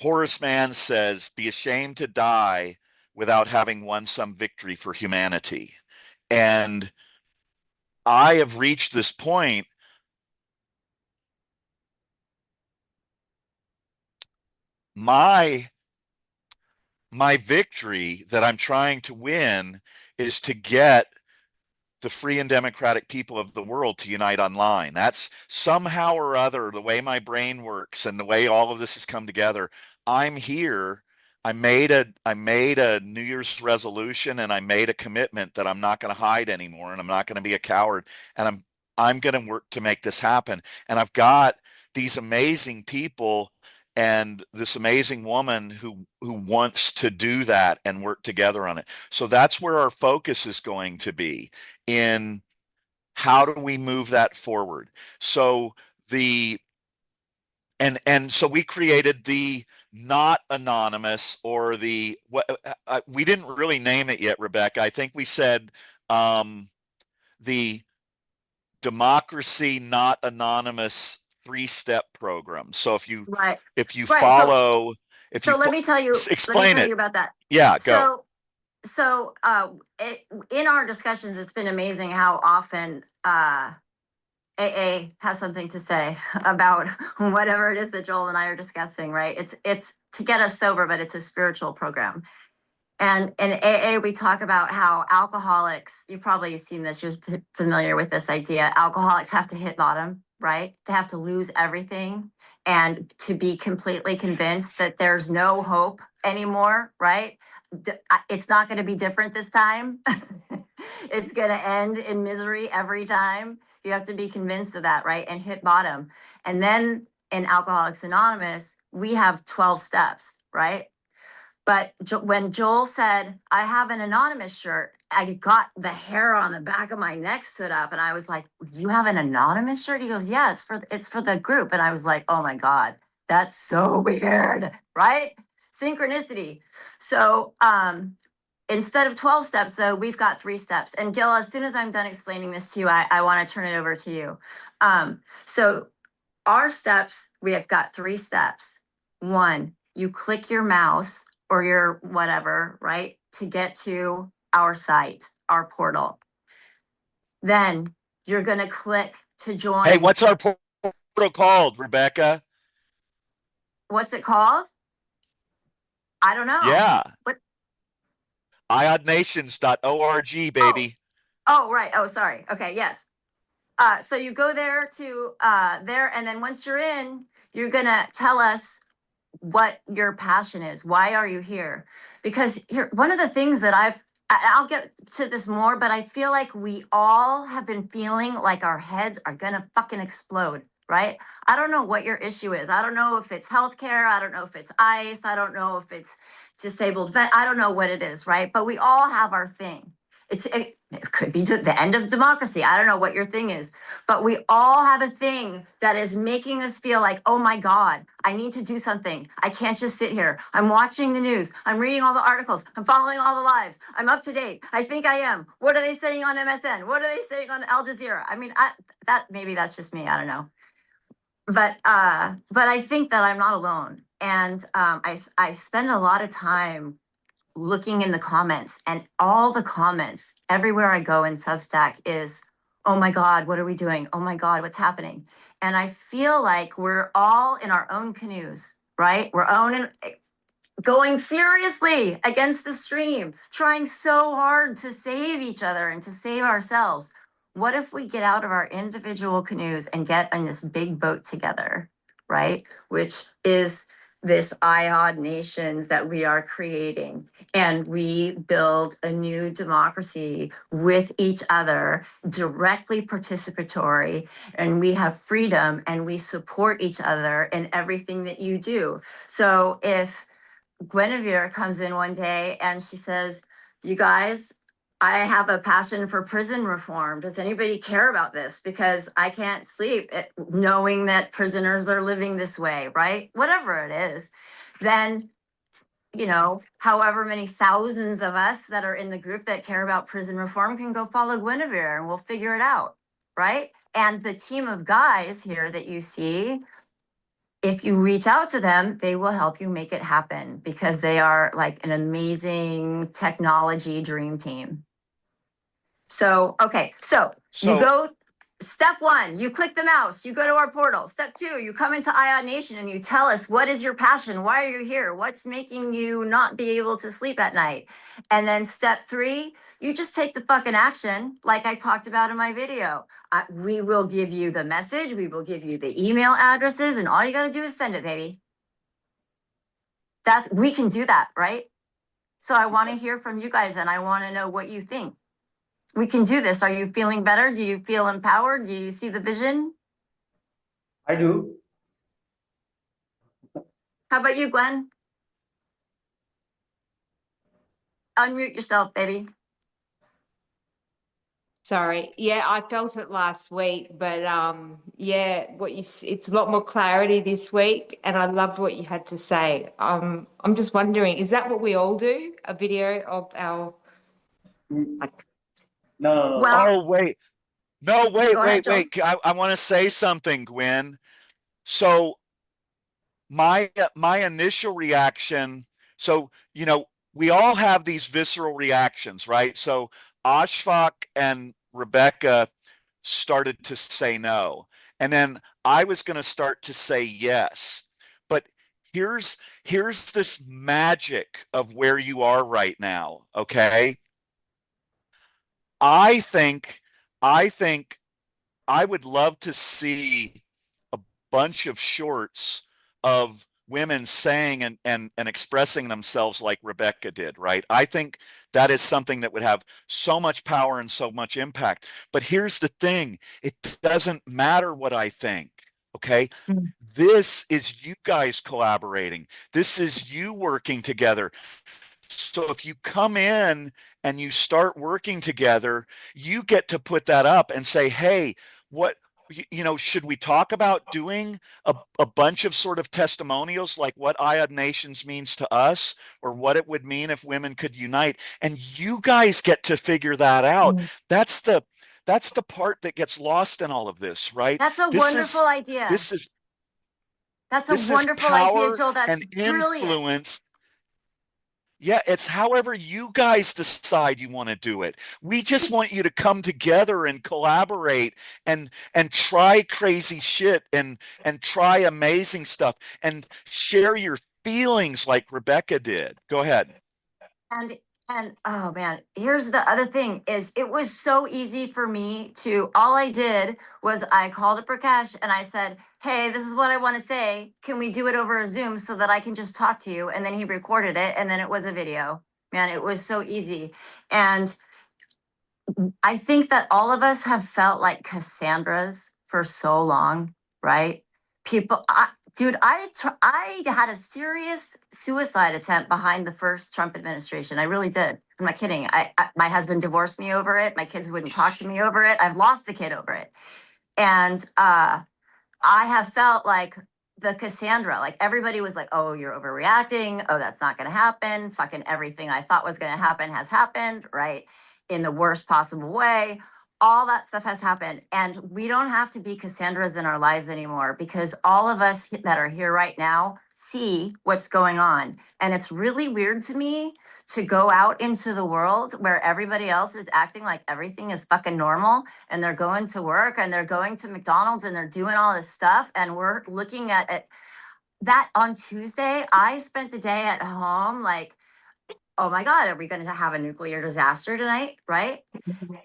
Horace Mann says, be ashamed to die without having won some victory for humanity. And I have reached this point. My victory that I'm trying to win is to get the free and democratic people of the world to unite online. That's somehow or other the way my brain works and the way all of this has come together. I'm here. I made a New Year's resolution, and I made a commitment that I'm not going to hide anymore, and I'm not going to be a coward, and I'm going to work to make this happen. And I've got these amazing people and this amazing woman who wants to do that and work together on it. So that's where our focus is going to be, in how do we move that forward. So so we created the not anonymous, or the we didn't really name it yet, Rebecca. I think we said the democracy not anonymous 3-step program. So if you follow, let me tell you, explain it about that. Yeah, go. So in our discussions, it's been amazing how often AA has something to say about whatever it is that Joel and I are discussing, right? It's to get us sober, but it's a spiritual program. And in AA, we talk about how alcoholics, you've probably seen this, you're familiar with this idea. Alcoholics have to hit bottom, right? They have to lose everything and to be completely convinced that there's no hope anymore, right? It's not going to be different this time. It's going to end in misery every time. You have to be convinced of that, right? And hit bottom. And then in Alcoholics Anonymous, we have 12 steps, right? But when Joel said, I have an anonymous shirt, I got the hair on the back of my neck stood up, and I was like, "You have an anonymous shirt?" He goes, "Yeah, it's for the group." And I was like, "Oh my God, that's so weird, right? Synchronicity." So instead of 12 steps, though, we've got 3 steps. And Gil, as soon as I'm done explaining this to you, I want to turn it over to you. So our steps, we have got 3 steps. 1, you click your mouse or your whatever, right, to get to our site, our portal. Then you're going to click to join. Hey, what's our portal called, Rebecca? What's it called? I don't know. Yeah. What? iodnations.org, baby. Oh, right. Oh, sorry. Okay. Yes. So you go there to there, and then once you're in, you're going to tell us what your passion is. Why are you here? Because here, one of the things that I'll get to this more, but I feel like we all have been feeling like our heads are gonna fucking explode, right? I don't know what your issue is. I don't know if it's healthcare. I don't know if it's ICE. I don't know if it's disabled vet. I don't know what it is, right? But we all have our thing. It could be the end of democracy. I don't know what your thing is, but we all have a thing that is making us feel like, oh my God, I need to do something. I can't just sit here. I'm watching the news. I'm reading all the articles. I'm following all the lives. I'm up to date. I think I am. What are they saying on MSN? What are they saying on Al Jazeera? I mean, maybe that's just me. I don't know. But I think that I'm not alone. And I spend a lot of time looking in the comments, and all the comments everywhere I go in Substack is, oh my God, what are we doing? Oh my God, what's happening? And I feel like we're all in our own canoes, right? Going furiously against the stream, trying so hard to save each other and to save ourselves. What if we get out of our individual canoes and get in this big boat together, right? Which is this IOD nations that we are creating, and we build a new democracy with each other, directly participatory, and we have freedom, and we support each other in everything that you do. So if Guinevere comes in one day and she says, you guys, I have a passion for prison reform. Does anybody care about this? Because I can't sleep knowing that prisoners are living this way, right? Whatever it is, then, you know, however many thousands of us that are in the group that care about prison reform can go follow Guinevere and we'll figure it out, right? And the team of guys here that you see, if you reach out to them, they will help you make it happen because they are like an amazing technology dream team. So, okay, so you go, step 1, you click the mouse, you go to our portal. Step 2, you come into IOD Nation and you tell us, what is your passion? Why are you here? What's making you not be able to sleep at night? And then step 3, you just take the fucking action like I talked about in my video. We will give you the message, we will give you the email addresses, and all you got to do is send it, baby. We can do that, right? So I want to hear from you guys and I want to know what you think. We can do this. Are you feeling better? Do you feel empowered? Do you see the vision? I do. How about you, Gwen? Unmute yourself, baby. Sorry. Yeah, I felt it last week, but yeah, it's a lot more clarity this week, and I loved what you had to say. I'm just wondering, is that what we all do? A video of our No. Well, Oh, wait. No, wait. Go ahead, Joel. I want to say something, Gwen. So my initial reaction, so, you know, we all have these visceral reactions, right? So Ashfaq and Rebecca started to say no. And then I was going to start to say yes. But here's this magic of where you are right now, okay? I think I would love to see a bunch of shorts of women saying and expressing themselves like Rebecca did, right? I think that is something that would have so much power and so much impact. But here's the thing, it doesn't matter what I think, okay? This is you guys collaborating. This is you working together. So if you come in and you start working together, you get to put that up and say, hey, what, should we talk about doing a bunch of sort of testimonials like what Iod Nations means to us or what it would mean if women could unite? And you guys get to figure that out. That's the part that gets lost in all of this, right? That's a wonderful idea. That's a wonderful idea, Joel. That's brilliant. Influence. Yeah, it's however you guys decide you want to do it. We just want you to come together and collaborate and try crazy shit and try amazing stuff and share your feelings like Rebecca did. Go ahead. And oh man, here's the other thing is it was so easy for me to, all I did was I called up Rakesh and I said, hey, this is what I want to say. Can we do it over a Zoom so that I can just talk to you? And then he recorded it and then it was a video. Man, it was so easy. And I think that all of us have felt like Cassandras for so long, right? Dude, I had a serious suicide attempt behind the first Trump administration. I really did. I'm not kidding. My husband divorced me over it. My kids wouldn't talk to me over it. I've lost a kid over it. And I have felt like the Cassandra, like everybody was like, oh, you're overreacting. Oh, that's not going to happen. Fucking everything I thought was going to happen has happened, right? In the worst possible way. All that stuff has happened. And we don't have to be Cassandras in our lives anymore because all of us that are here right now see what's going on. And it's really weird to me to go out into the world where everybody else is acting like everything is fucking normal and they're going to work and they're going to McDonald's and they're doing all this stuff. And we're looking at it. That on Tuesday, I spent the day at home like, oh my God, are we going to have a nuclear disaster tonight? Right?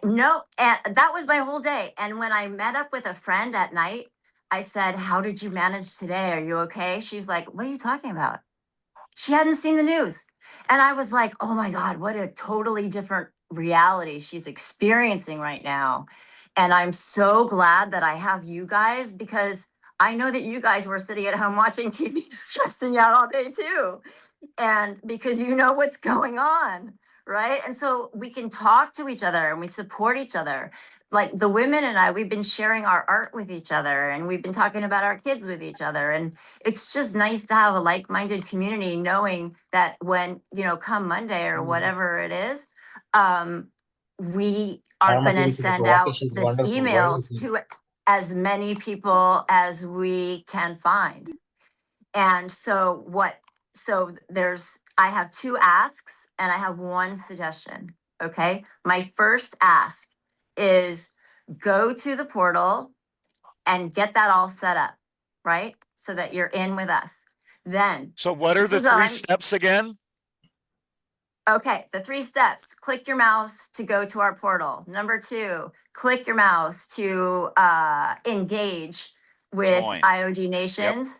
No. And that was my whole day. And when I met up with a friend at night, I said, how did you manage today? Are you okay? She was like, what are you talking about? She hadn't seen the news. And I was like, oh my God, what a totally different reality she's experiencing right now. And I'm so glad that I have you guys because I know that you guys were sitting at home watching TV, stressing out all day too. And because you know what's going on, right? And so we can talk to each other and we support each other. Like the women and I, we've been sharing our art with each other and we've been talking about our kids with each other. And it's just nice to have a like-minded community knowing that when, come Monday or whatever it is, we are going to send out this emails to as many people as we can find. And so I have 2 asks and I have 1 suggestion. Okay. My first ask is go to the portal and get that all set up, right? So that you're in with us. Then. So what are the 3 steps again? Okay, the 3 steps. Click your mouse to go to our portal. Number 2, click your mouse to engage with IOD Nations.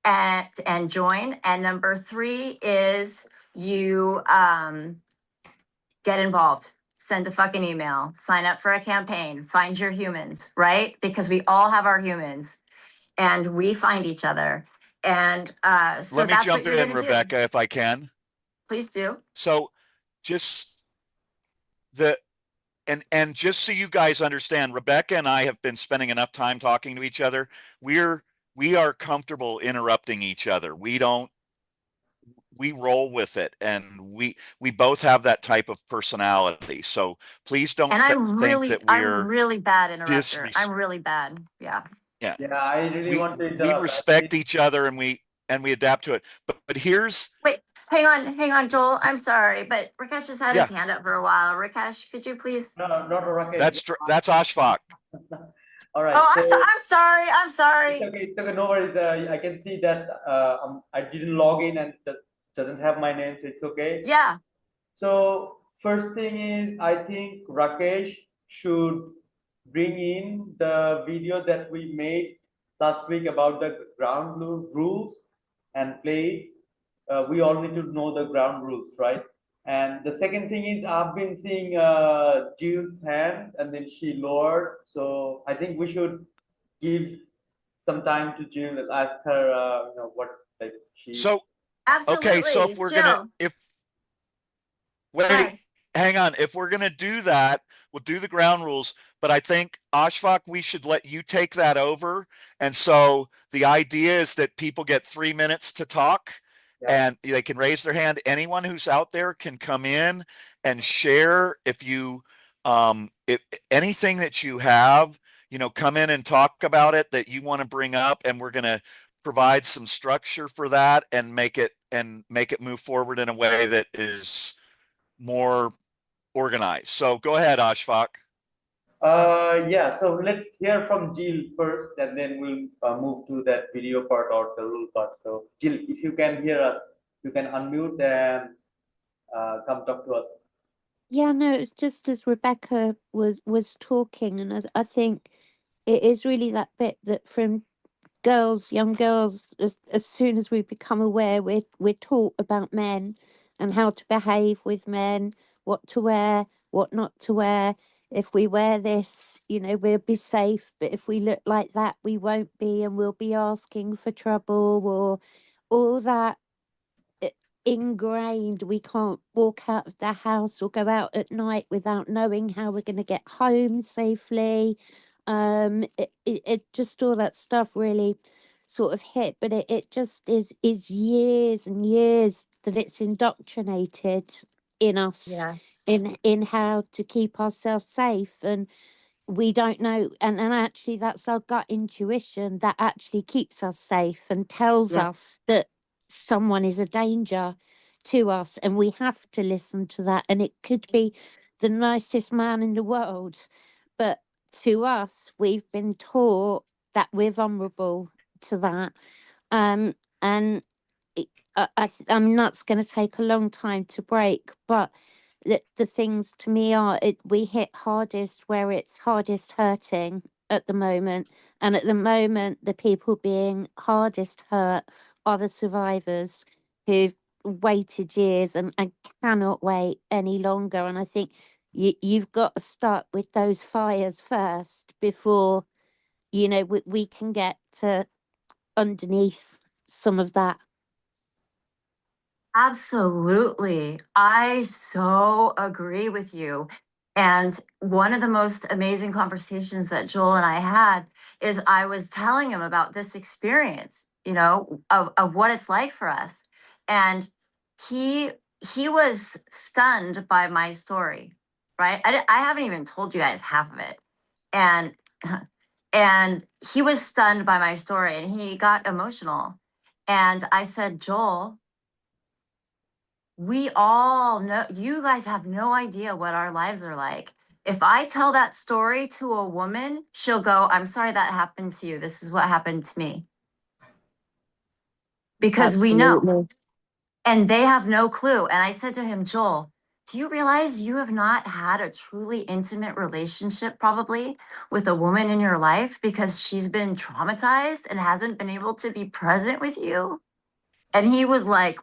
And join. And number 3 is you get involved. Send a fucking email. Sign up for a campaign. Find your humans, right? Because we all have our humans, and we find each other. And so let me jump in, Rebecca, if I can. Please do. So, just and just so you guys understand, Rebecca and I have been spending enough time talking to each other. We are comfortable interrupting each other. We roll with it, and we both have that type of personality. So please don't think that we're I'm really bad interrupter. I'm really bad. Yeah. Yeah. Yeah, I really want to we respect each other and we adapt to it. But here's wait, hang on, Joel. I'm sorry, but Rakesh has had his hand up for a while. Rakesh, could you please? No, not Rakesh. That's Ashfaq. All right. Oh, I'm sorry. It's okay. No worries. I can see that I didn't log in and that doesn't have my name, so it's okay. Yeah. So first thing is, I think Rakesh should bring in the video that we made last week about the ground rules and play. We all need to know the ground rules, right? And the second thing is, I've been seeing Jill's hand and then she lowered. So I think we should give some time to Jill and ask her, what like she. So absolutely. Okay, so if we're Jill. gonna Wait, Hi. hang on. If we're gonna do that, we'll do the ground rules, but I think Ashfaq, we should let you take that over. And so the idea is that people get 3 minutes to talk and they can raise their hand. Anyone who's out there can come in and share if anything that you have, come in and talk about it that you want to bring up, and we're gonna provide some structure for that and make it move forward in a way that is more organized. So go ahead, Ashfaq. Yeah, so let's hear from Jill first, and then we'll move to that video part or the rule part. So Jill, if you can hear us, you can unmute and come talk to us. Yeah, no, it's just as Rebecca was talking, and I think it is really that bit that from young girls, as soon as we become aware, we're taught about men and how to behave with men, what to wear, what not to wear. If we wear this, we'll be safe, but if we look like that, we won't be, and we'll be asking for trouble, or all that ingrained. We can't walk out of the house or go out at night without knowing how we're going to get home safely. It just, all that stuff really sort of hit, but it just is years and years that it's indoctrinated in us, Yes. in how to keep ourselves safe. And we don't know, and actually that's our gut intuition that actually keeps us safe and tells Yeah. us that someone is a danger to us, and we have to listen to that. And it could be the nicest man in the world, but to us, we've been taught that we're vulnerable to that. And I mean, that's going to take a long time to break, but the things to me are, we hit hardest where it's hardest hurting at the moment. And at the moment, the people being hardest hurt are the survivors who've waited years and cannot wait any longer. And I think you've got to start with those fires first before, we can get to underneath some of that. Absolutely. I so agree with you. And one of the most amazing conversations that Joel and I had is I was telling him about this experience, of what it's like for us. And he was stunned by my story, right? I haven't even told you guys half of it. And and he was stunned by my story and he got emotional. And I said, Joel, we all know, you guys have no idea what our lives are like. If I tell that story to a woman, she'll go, I'm sorry that happened to you. This is what happened to me. Because we know. Absolutely. And they have no clue. And I said to him, Joel, do you realize you have not had a truly intimate relationship probably with a woman in your life because she's been traumatized and hasn't been able to be present with you? And he was like,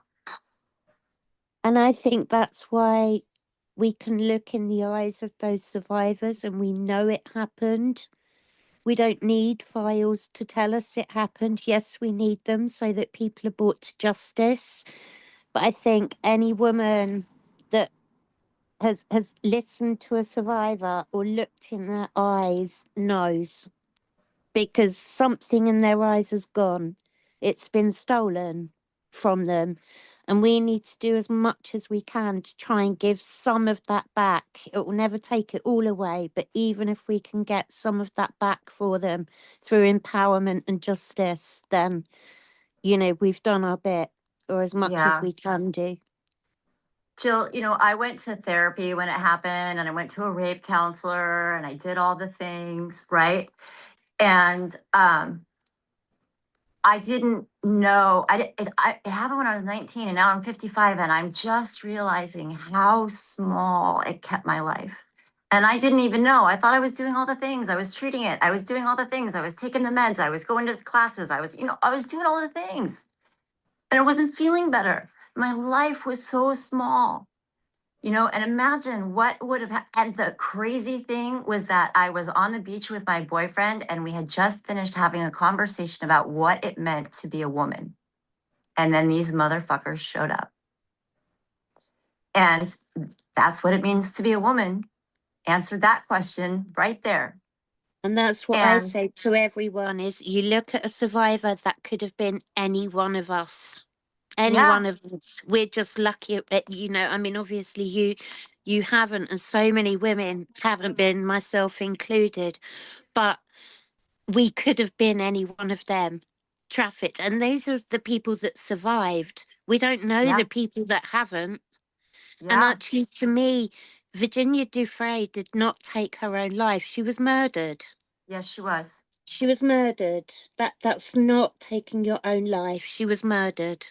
and I think that's why we can look in the eyes of those survivors and we know it happened. We don't need files to tell us it happened. Yes, we need them so that people are brought to justice. But I think any woman that has listened to a survivor or looked in their eyes knows, because something in their eyes has gone. It's been stolen from them. And we need to do as much as we can to try and give some of that back. It will never take it all away, but even if we can get some of that back for them through empowerment and justice, then, we've done our bit, or as much yeah. as we can do. Jill, I went to therapy when it happened and I went to a rape counselor and I did all the things, right? And I didn't know, it happened when I was 19 and now I'm 55 and I'm just realizing how small it kept my life. And I didn't even know. I thought I was doing all the things. I was treating it. I was doing all the things. I was taking the meds. I was going to the classes. I was doing all the things. And I wasn't feeling better. My life was so small. And imagine what would have and the crazy thing was that I was on the beach with my boyfriend and we had just finished having a conversation about what it meant to be a woman. And then these motherfuckers showed up. And that's what it means to be a woman. Answered that question right there. And that's what I And say to everyone is you look at a survivor that could have been any one of us. Any Yeah. one of us. We're just lucky you know, I mean, obviously you haven't, and so many women haven't been, myself included, but we could have been any one of them trafficked. And those are the people that survived. We don't know Yeah. the people that haven't. And Yeah. actually, to me, Virginia Dufresne did not take her own life. She was murdered. Yes, she was. She was murdered. That's not taking your own life. She was murdered.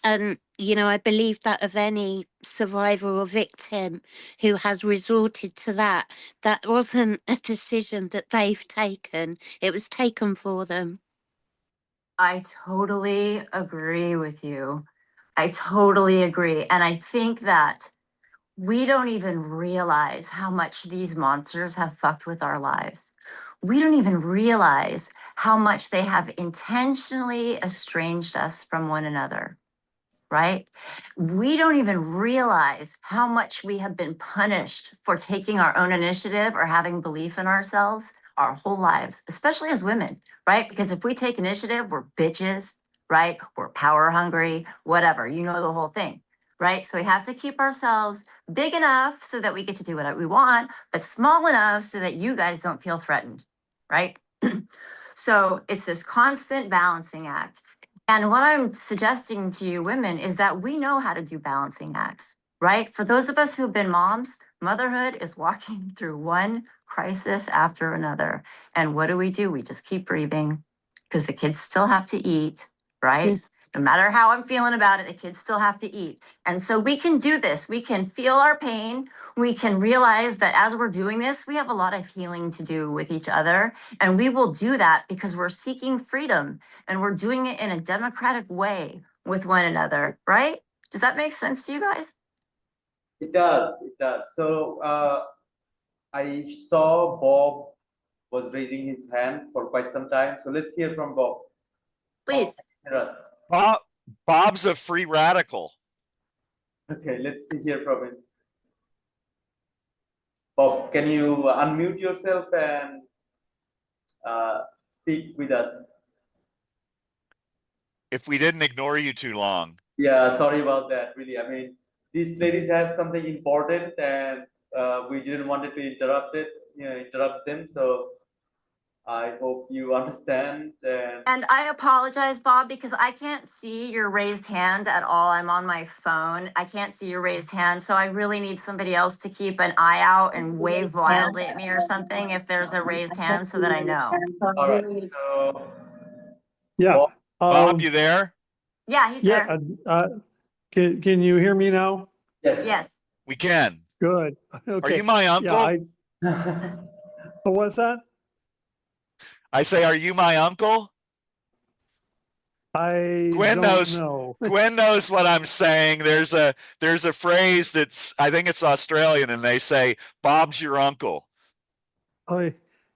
And, you know, I believe that of any survivor or victim who has resorted to that wasn't a decision that they've taken. It was taken for them. I totally agree with you. I totally agree. And I think that we don't even realize how much these monsters have fucked with our lives. We don't even realize how much they have intentionally estranged us from one another, right? We don't even realize how much we have been punished for taking our own initiative or having belief in ourselves our whole lives, especially as women, right? Because if we take initiative, we're bitches, right? We're power hungry, whatever, you know the whole thing, right? So we have to keep ourselves big enough so that we get to do what we want, but small enough so that you guys don't feel threatened, right? So it's this constant balancing act. And what I'm suggesting to you women is that we know how to do balancing acts, right? For those of us who've been moms, motherhood is walking through one crisis after another. And what do? We just keep breathing because the kids still have to eat, right? No matter how I'm feeling about it, the kids still have to eat. And so we can do this. We can feel our pain. We can realize that as we're doing this, we have a lot of healing to do with each other. And we will do that because we're seeking freedom and we're doing it in a democratic way with one another, right? Does that make sense to you guys? It does. It does. So I saw Bob was raising his hand for quite some time. So let's hear from Bob. Please. Bob's a free radical. Okay, let's hear from him. Bob, can you unmute yourself and speak with us? If we didn't ignore you too long. Yeah, sorry about that. Really, I mean, these ladies have something important, and we didn't want to interrupt them. So I hope you understand. And I apologize, Bob, because I can't see your raised hand at all. I'm on my phone. I can't see your raised hand. So I really need somebody else to keep an eye out and wave wildly at me or something if there's a raised hand so that I know. All right. So yeah. Bob, you there? Yeah, he's there. Can you hear me now? Yes. Yes. We can. Good. Okay. Are you my uncle? Yeah, what's that? I say, are you my uncle? Gwen knows. know. Gwen knows what I'm saying. There's a phrase that's, I think it's Australian, and they say, Bob's your uncle.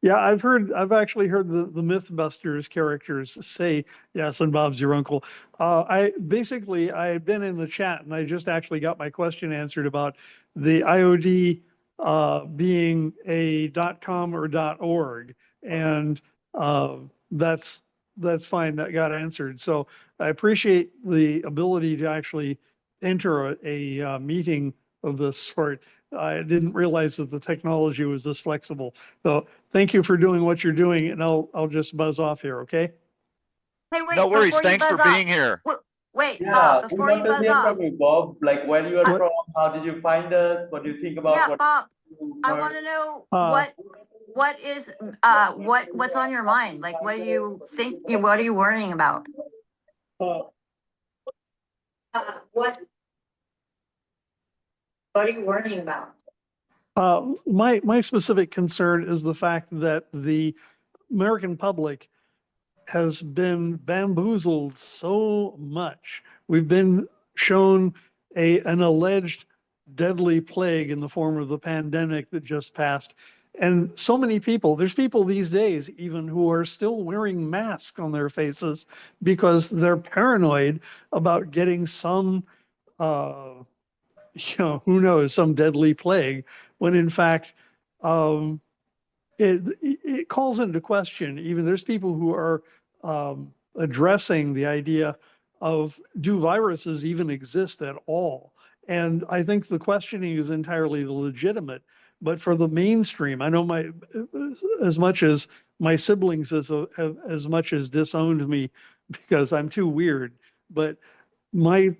Yeah, I've actually heard the Mythbusters characters say, yes, and Bob's your uncle. I've been in the chat and I just actually got my question answered about the IOD being a .com or .org. And that's fine. That got answered. So I appreciate the ability to actually enter a meeting of this sort. I didn't realize that the technology was this flexible. So thank you for doing what you're doing, and I'll just buzz off here, okay? Hey, wait, No worries. before you Thanks for buzz off- being here. Wait, Yeah, we before you want to buzz hear off. from you, Bob. Like where you are What? from, how did you find us? What do you think about Yeah, what Bob, you I heard? want to know Uh, what's on your mind? Like, what do you think? What are you worrying about? What are you worrying about? My specific concern is the fact that the American public has been bamboozled so much. We've been shown an alleged deadly plague in the form of the pandemic that just passed. And so many people, there's people these days even who are still wearing masks on their faces because they're paranoid about getting some who knows, some deadly plague, when in fact, it calls into question, even there's people who are addressing the idea of, do viruses even exist at all? And I think the questioning is entirely legitimate. But for the mainstream, I know as much as my siblings have as much as disowned me because I'm too weird, but my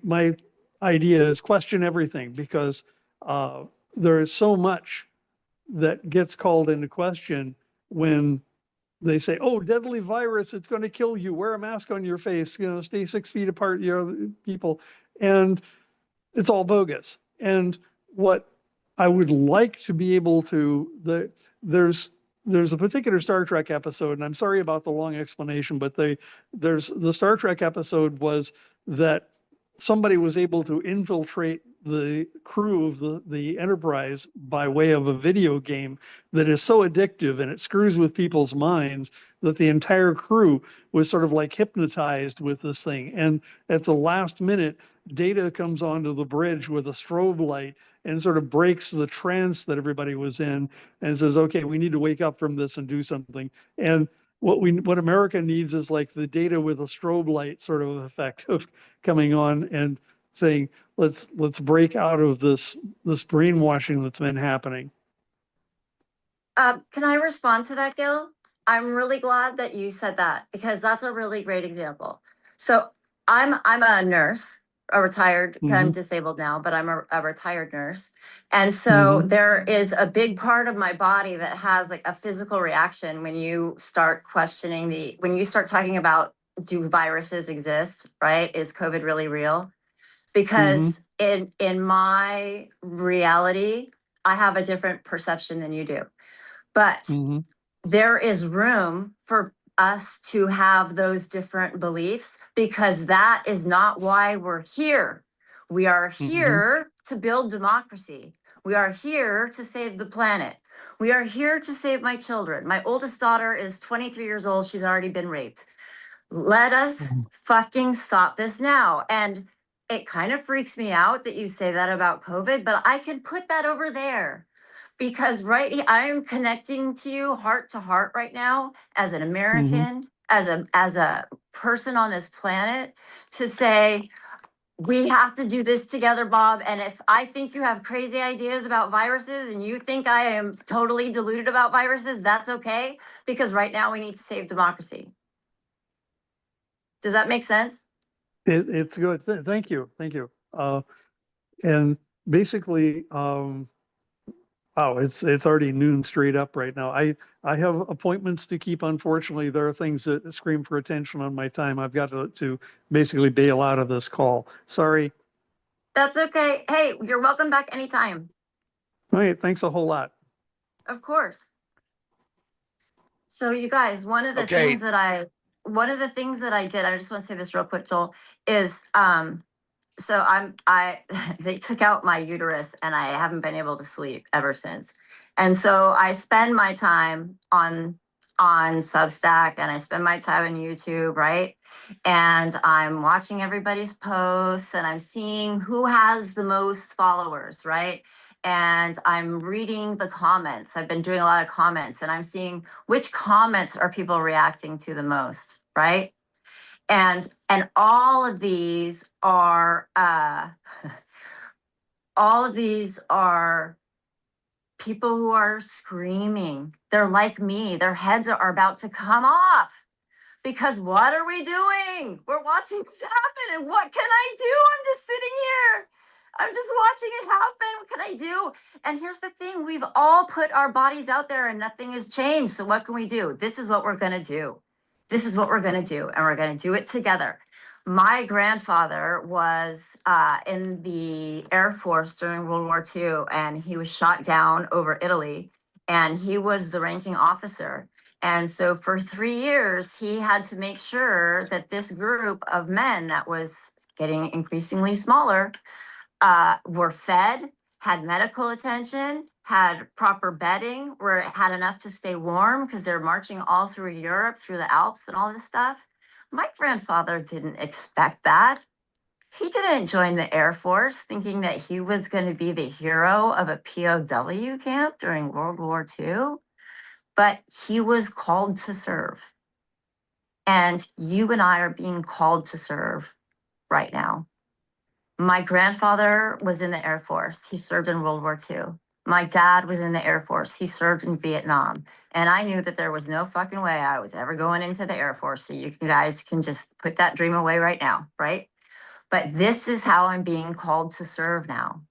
idea is question everything, because there is so much that gets called into question when they say, oh, deadly virus, it's going to kill you, wear a mask on your face, stay 6 feet apart, people. And it's all bogus. And what I would like to be able to, there's a particular Star Trek episode, and I'm sorry about the long explanation, but there's the Star Trek episode was that somebody was able to infiltrate the crew of the Enterprise by way of a video game that is so addictive and it screws with people's minds that the entire crew was sort of like hypnotized with this thing. And at the last minute, Data comes onto the bridge with a strobe light and sort of breaks the trance that everybody was in and says, okay, we need to wake up from this and do something. And what America needs is like the Data with a strobe light sort of effect of coming on and saying, let's break out of this brainwashing that's been happening. Can I respond to that, Gil? I'm really glad that you said that, because that's a really great example. So I'm a nurse, a retired, I'm disabled now, but I'm a retired nurse. And so there is a big part of my body that has like a physical reaction when you start questioning when you start talking about, do viruses exist, right? Is COVID really real? Because in my reality, I have a different perception than you do. But there is room for us to have those different beliefs, because that is not why we're here. We are here to build democracy. We are here to save the planet. We are here to save my children. My oldest daughter is 23 years old. She's already been raped. Let us fucking stop this now. And it kind of freaks me out that you say that about COVID, but I can put that over there. Because I am connecting to you heart to heart right now as an American, as a person on this planet, to say, we have to do this together, Bob. And if I think you have crazy ideas about viruses and you think I am totally deluded about viruses, that's okay, because right now we need to save democracy. Does that make sense? It's good. Thank you. And basically, wow, it's already noon straight up right now. I have appointments to keep. Unfortunately, there are things that scream for attention on my time. I've got to basically bail out of this call. Sorry. That's okay. Hey, you're welcome back anytime. All right, thanks a whole lot. Of course. So you guys, one of the things that I did, I just want to say this real quick, Joel, is so they took out my uterus and I haven't been able to sleep ever since. And so I spend my time on Substack and I spend my time on YouTube, right? And I'm watching everybody's posts and I'm seeing who has the most followers, right? And I'm reading the comments. I've been doing a lot of comments and I'm seeing which comments are people reacting to the most, right? And all of these are people who are screaming. They're like me. Their heads are about to come off, because what are we doing? We're watching this happen, and what can I do? I'm just sitting here. I'm just watching it happen. What can I do? And here's the thing. We've all put our bodies out there and nothing has changed. So what can we do? This is what we're going to do. This is what we're going to do, and we're going to do it together. My grandfather was in the Air Force during World War II, and he was shot down over Italy, and he was the ranking officer. And so for 3 years, he had to make sure that this group of men that was getting increasingly smaller were fed, had medical attention, had proper bedding, had enough to stay warm, because they're marching all through Europe, through the Alps and all this stuff. My grandfather didn't expect that. He didn't join the Air Force thinking that he was going to be the hero of a POW camp during World War II, but he was called to serve. And you and I are being called to serve right now. My grandfather was in the Air Force. He served in World War II. My dad was in the Air Force. He served in Vietnam. And I knew that there was no fucking way I was ever going into the Air Force. So you guys can just put that dream away right now, right? But this is how I'm being called to serve now.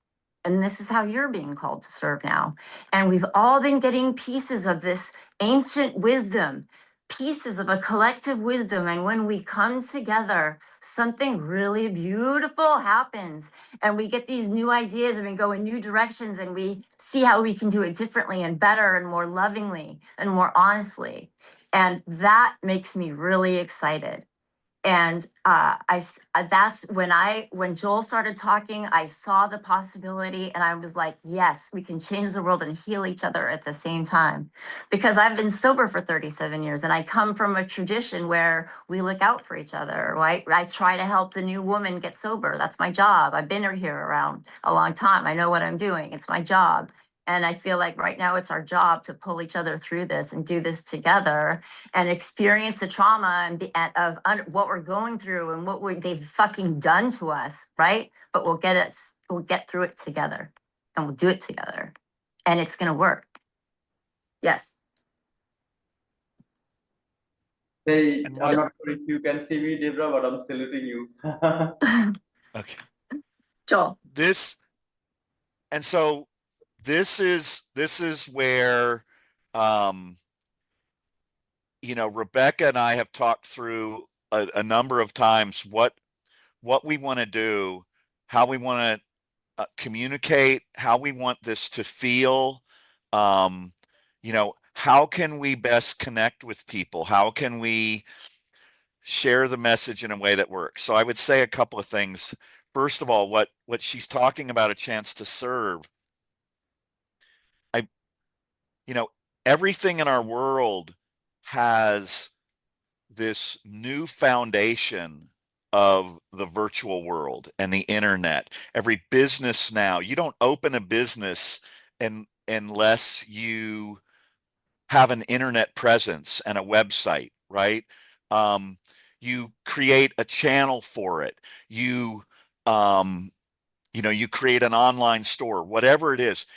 And this is how you're being called to serve now. And we've all been getting pieces of this ancient wisdom, pieces of a collective wisdom. And when we come together, something really beautiful happens. And we get these new ideas and we go in new directions and we see how we can do it differently and better and more lovingly and more honestly. And that makes me really excited. And that's when Joel started talking, I saw the possibility and I was like, yes, we can change the world and heal each other at the same time. Because I've been sober for 37 years and I come from a tradition where we look out for each other, right? I try to help the new woman get sober. That's my job. I've been here around a long time. I know what I'm doing. It's my job. And I feel like right now it's our job to pull each other through this and do this together and experience the trauma of what we're going through and what they've fucking done to us, right? But we'll get through it together and we'll do it together and it's going to work. Yes. Hey, I'm not sure if you can see me, Deborah, but I'm saluting you. Okay. Joel. This is where, Rebecca and I have talked through a number of times what we want to do, how we want to communicate, how we want this to feel. How can we best connect with people? How can we share the message in a way that works? So I would say a couple of things. First of all, what she's talking about, a chance to serve. Everything in our world has this new foundation of the virtual world and the internet. Every business now, you don't open a business unless you have an internet presence and a website, right? You create a channel for it. You create an online store, whatever it is.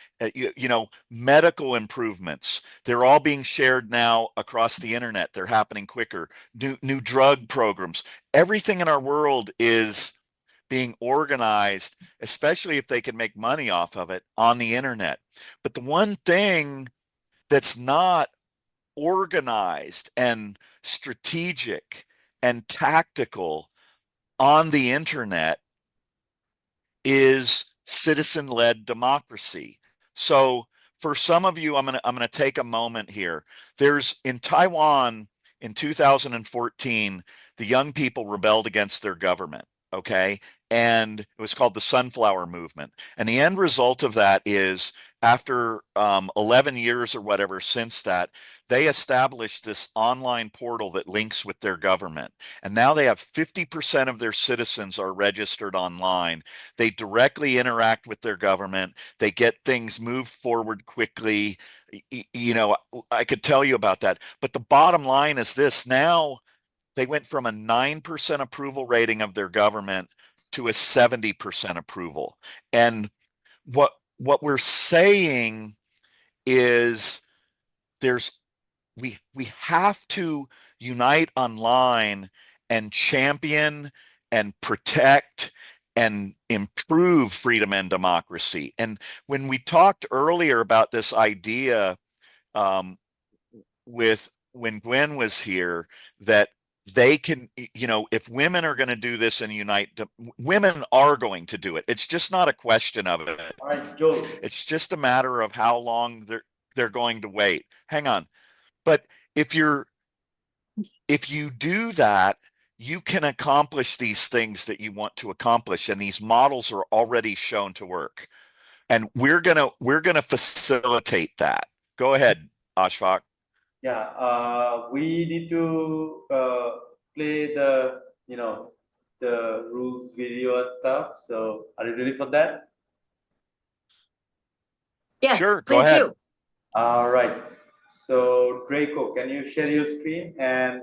Medical improvements, they're all being shared now across the internet. They're happening quicker. New drug programs. Everything in our world is being organized, especially if they can make money off of it, on the internet. But the one thing that's not organized and strategic and tactical on the internet is citizen-led democracy. So for some of you, I'm gonna take a moment here. There's in Taiwan in 2014, the young people rebelled against their government. Okay. And it was called the Sunflower Movement. And the end result of that is after 11 years or whatever since that, they established this online portal that links with their government. And now they have 50% of their citizens are registered online. They directly interact with their government. They get things moved forward quickly. I could tell you about that. But the bottom line is this: now they went from a 9% approval rating of their government to a 70% approval. And what we're saying is we have to unite online and champion and protect and improve freedom and democracy. And when we talked earlier about this idea when Gwen was here, that they can, if women are going to do this and unite, women are going to do it. It's just not a question of it. All right, Joel. It's just a matter of how long they're going to wait. Hang on. But if you do that, you can accomplish these things that you want to accomplish. And these models are already shown to work. And we're gonna facilitate that. Go ahead, Ashfaq. Yeah, we need to play the, the rules video and stuff. So are you ready for that? Yes, Sure, go please ahead. do. All right. So Draco, can you share your screen and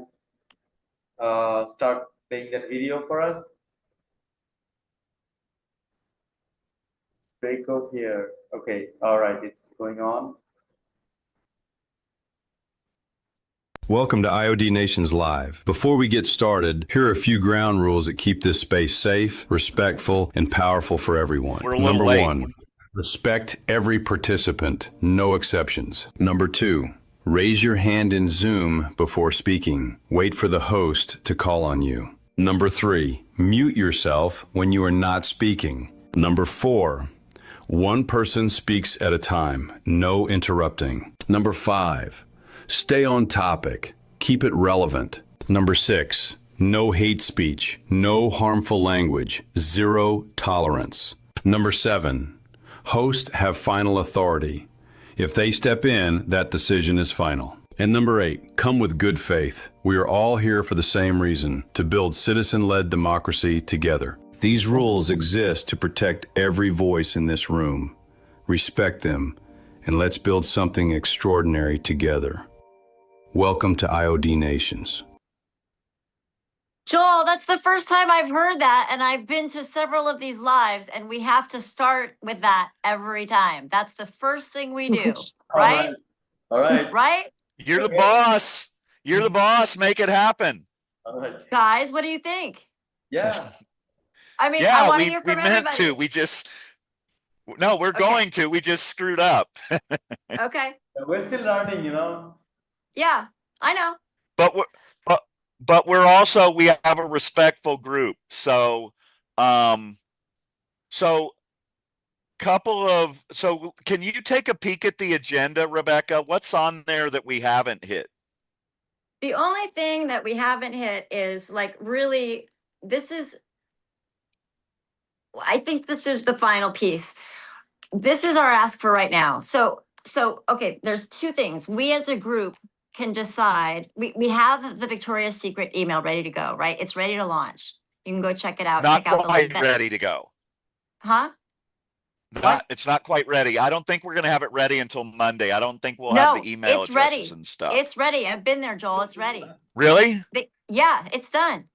start playing that video for us? Draco here. Okay. All right. It's going on. Welcome to IOD Nations Live. Before we get started, here are a few ground rules that keep this space safe, respectful, and powerful for everyone. We're a little Number late. 1, respect every participant, no exceptions. Number 2, raise your hand in Zoom before speaking. Wait for the host to call on you. Number 3, mute yourself when you are not speaking. Number 4, one person speaks at a time, no interrupting. Number 5, stay on topic. Keep it relevant. Number 6, no hate speech, no harmful language, 0 tolerance. Number 7, hosts have final authority. If they step in, that decision is final. And number 8, come with good faith. We are all here for the same reason, to build citizen-led democracy together. These rules exist to protect every voice in this room. Respect them, and let's build something extraordinary together. Welcome to IOD Nations. Joel, that's the first time I've heard that, and I've been to several of these lives, and we have to start with that every time. That's the first thing we do, right? All right. Right? You're the boss. You're the boss. Make it happen. All right. Guys, what do you think? Yeah. I mean, I Yeah, want to we hear from meant everybody. to. No, we're Okay. going to. We just screwed up. Okay. We're still learning, you know. Yeah, I know. But we're also, we have a respectful group. So can you take a peek at the agenda, Rebecca? What's on there that we haven't hit? The only thing that we haven't hit is like really, I think this is the final piece. This is our ask for right now. So okay, there's 2 things. We as a group can decide. We have the Victoria's Secret email ready to go, right? It's ready to launch. You can go check it out. Not check out the link. quite ready to go. Huh? It's not quite ready. I don't think we're going to have it ready until Monday. I don't think we'll No, have the email it's ready. addresses and stuff. It's ready. I've been there, Joel. It's ready. Really? Yeah, it's done.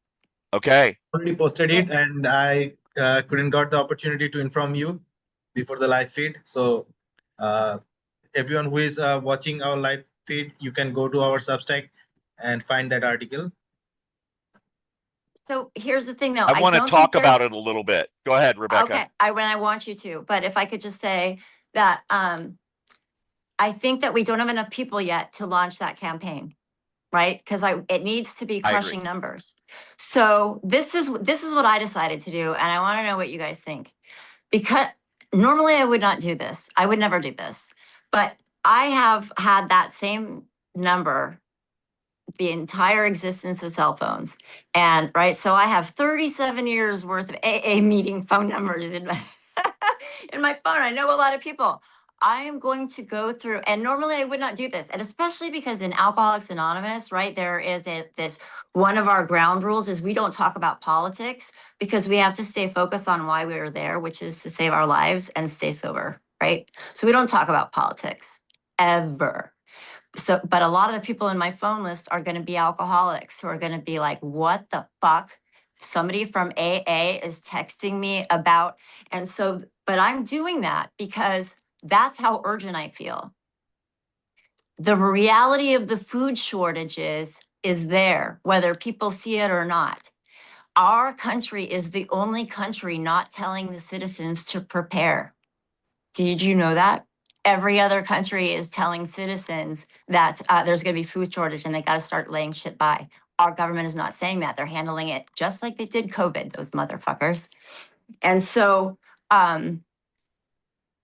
Okay. Already posted it, and I couldn't got the opportunity to inform you before the live feed. So everyone who is watching our live feed, you can go to our Substack and find that article. So here's the thing, though. I want to don't talk think about there's- it a little bit. Go ahead, Rebecca. Okay, I want you to, but if I could just say that I think that we don't have enough people yet to launch that campaign, right? Because it needs to be I agree. crushing numbers. So this is what I decided to do, and I want to know what you guys think. Because normally I would not do this. I would never do this. But I have had that same number the entire existence of cell phones. And right, so I have 37 years worth of AA meeting phone numbers in my in my phone. I know a lot of people. I am going to go through, and normally I would not do this, and especially because in Alcoholics Anonymous, right, there is this one of our ground rules is we don't talk about politics because we have to stay focused on why we are there, which is to save our lives and stay sober, right? So we don't talk about politics ever. So, but a lot of the people in my phone list are going to be alcoholics who are going to be like, what the fuck? Somebody from AA is texting me about, and so, but I'm doing that because that's how urgent I feel. The reality of the food shortages is there, whether people see it or not. Our country is the only country not telling the citizens to prepare. Did you know that? Every other country is telling citizens that there's going to be food shortage and they got to start laying shit by. Our government is not saying that. They're handling it just like they did COVID, those motherfuckers. And so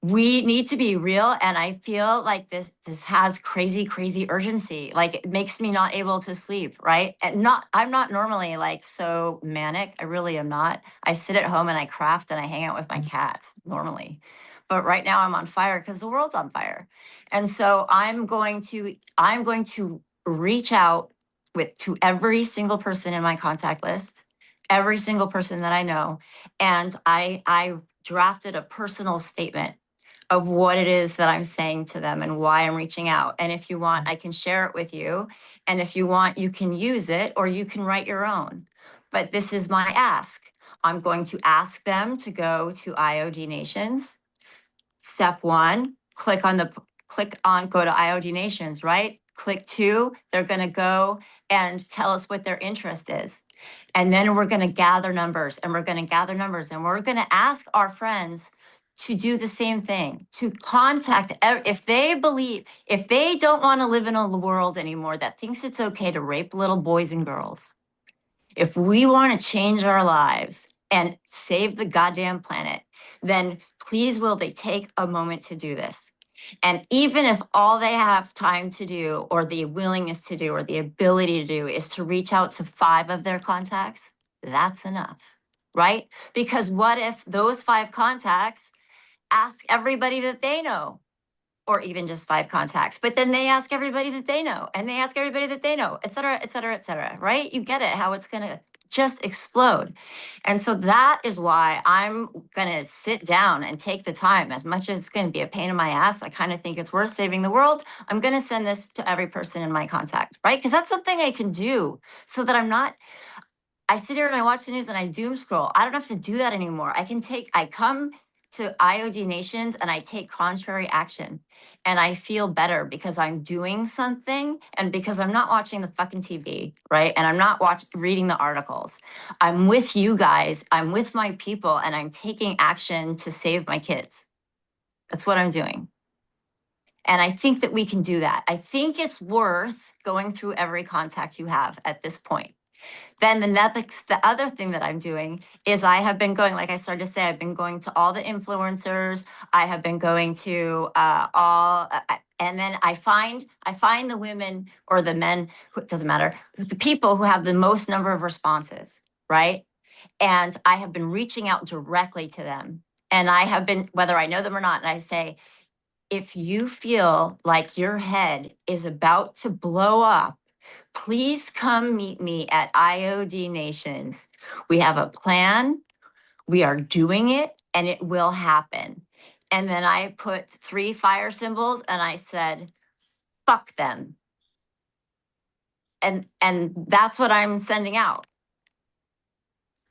we need to be real. And I feel like this has crazy urgency. Like it makes me not able to sleep, right? And I'm not normally like so manic. I really am not. I sit at home and I craft and I hang out with my cats normally. But right now I'm on fire because the world's on fire. And so I'm going to reach out to every single person in my contact list every single person that I know. And I drafted a personal statement of what it is that I'm saying to them and why I'm reaching out. And if you want, I can share it with you. And if you want, you can use it or you can write your own. But this is my ask. I'm going to ask them to go to IOD Nations. Step one, click on go to IOD Nations, right? Click 2, they're going to go and tell us what their interest is. And then we're going to gather numbers and we're going to gather numbers and we're going to ask our friends to do the same thing, to contact, if they don't want to live in a world anymore that thinks it's okay to rape little boys and girls, if we want to change our lives and save the goddamn planet, then please will they take a moment to do this. And even if all they have time to do or the willingness to do or the ability to do is to reach out to 5 of their contacts, that's enough, right? Because what if those 5 contacts ask everybody that they know, or even just 5 contacts, but then they ask everybody that they know, and they ask everybody that they know, et cetera, et cetera, et cetera, right? You get it, how it's gonna just explode. And so that is why I'm gonna sit down and take the time, as much as it's gonna be a pain in my ass, I kind of think it's worth saving the world. I'm gonna send this to every person in my contact, right? Because that's something I can do so that I sit here and I watch the news and I doom scroll. I don't have to do that anymore. I come to IOD Nations and I take contrary action and I feel better because I'm doing something and because I'm not watching the fucking TV, right? And I'm not reading the articles. I'm with you guys, I'm with my people, and I'm taking action to save my kids. That's what I'm doing. And I think that we can do that. I think it's worth going through every contact you have at this point. Then the other thing that I'm doing is I have been going, like I started to say, I've been going to all the influencers. I have been going to and then I find the women or the men, it doesn't matter, the people who have the most number of responses, right? And I have been reaching out directly to them. And I have been, whether I know them or not, and I say, if you feel like your head is about to blow up, please come meet me at IOD Nations. We have a plan, we are doing it, and it will happen. And then I put 3 fire symbols and I said, fuck them. And that's what I'm sending out.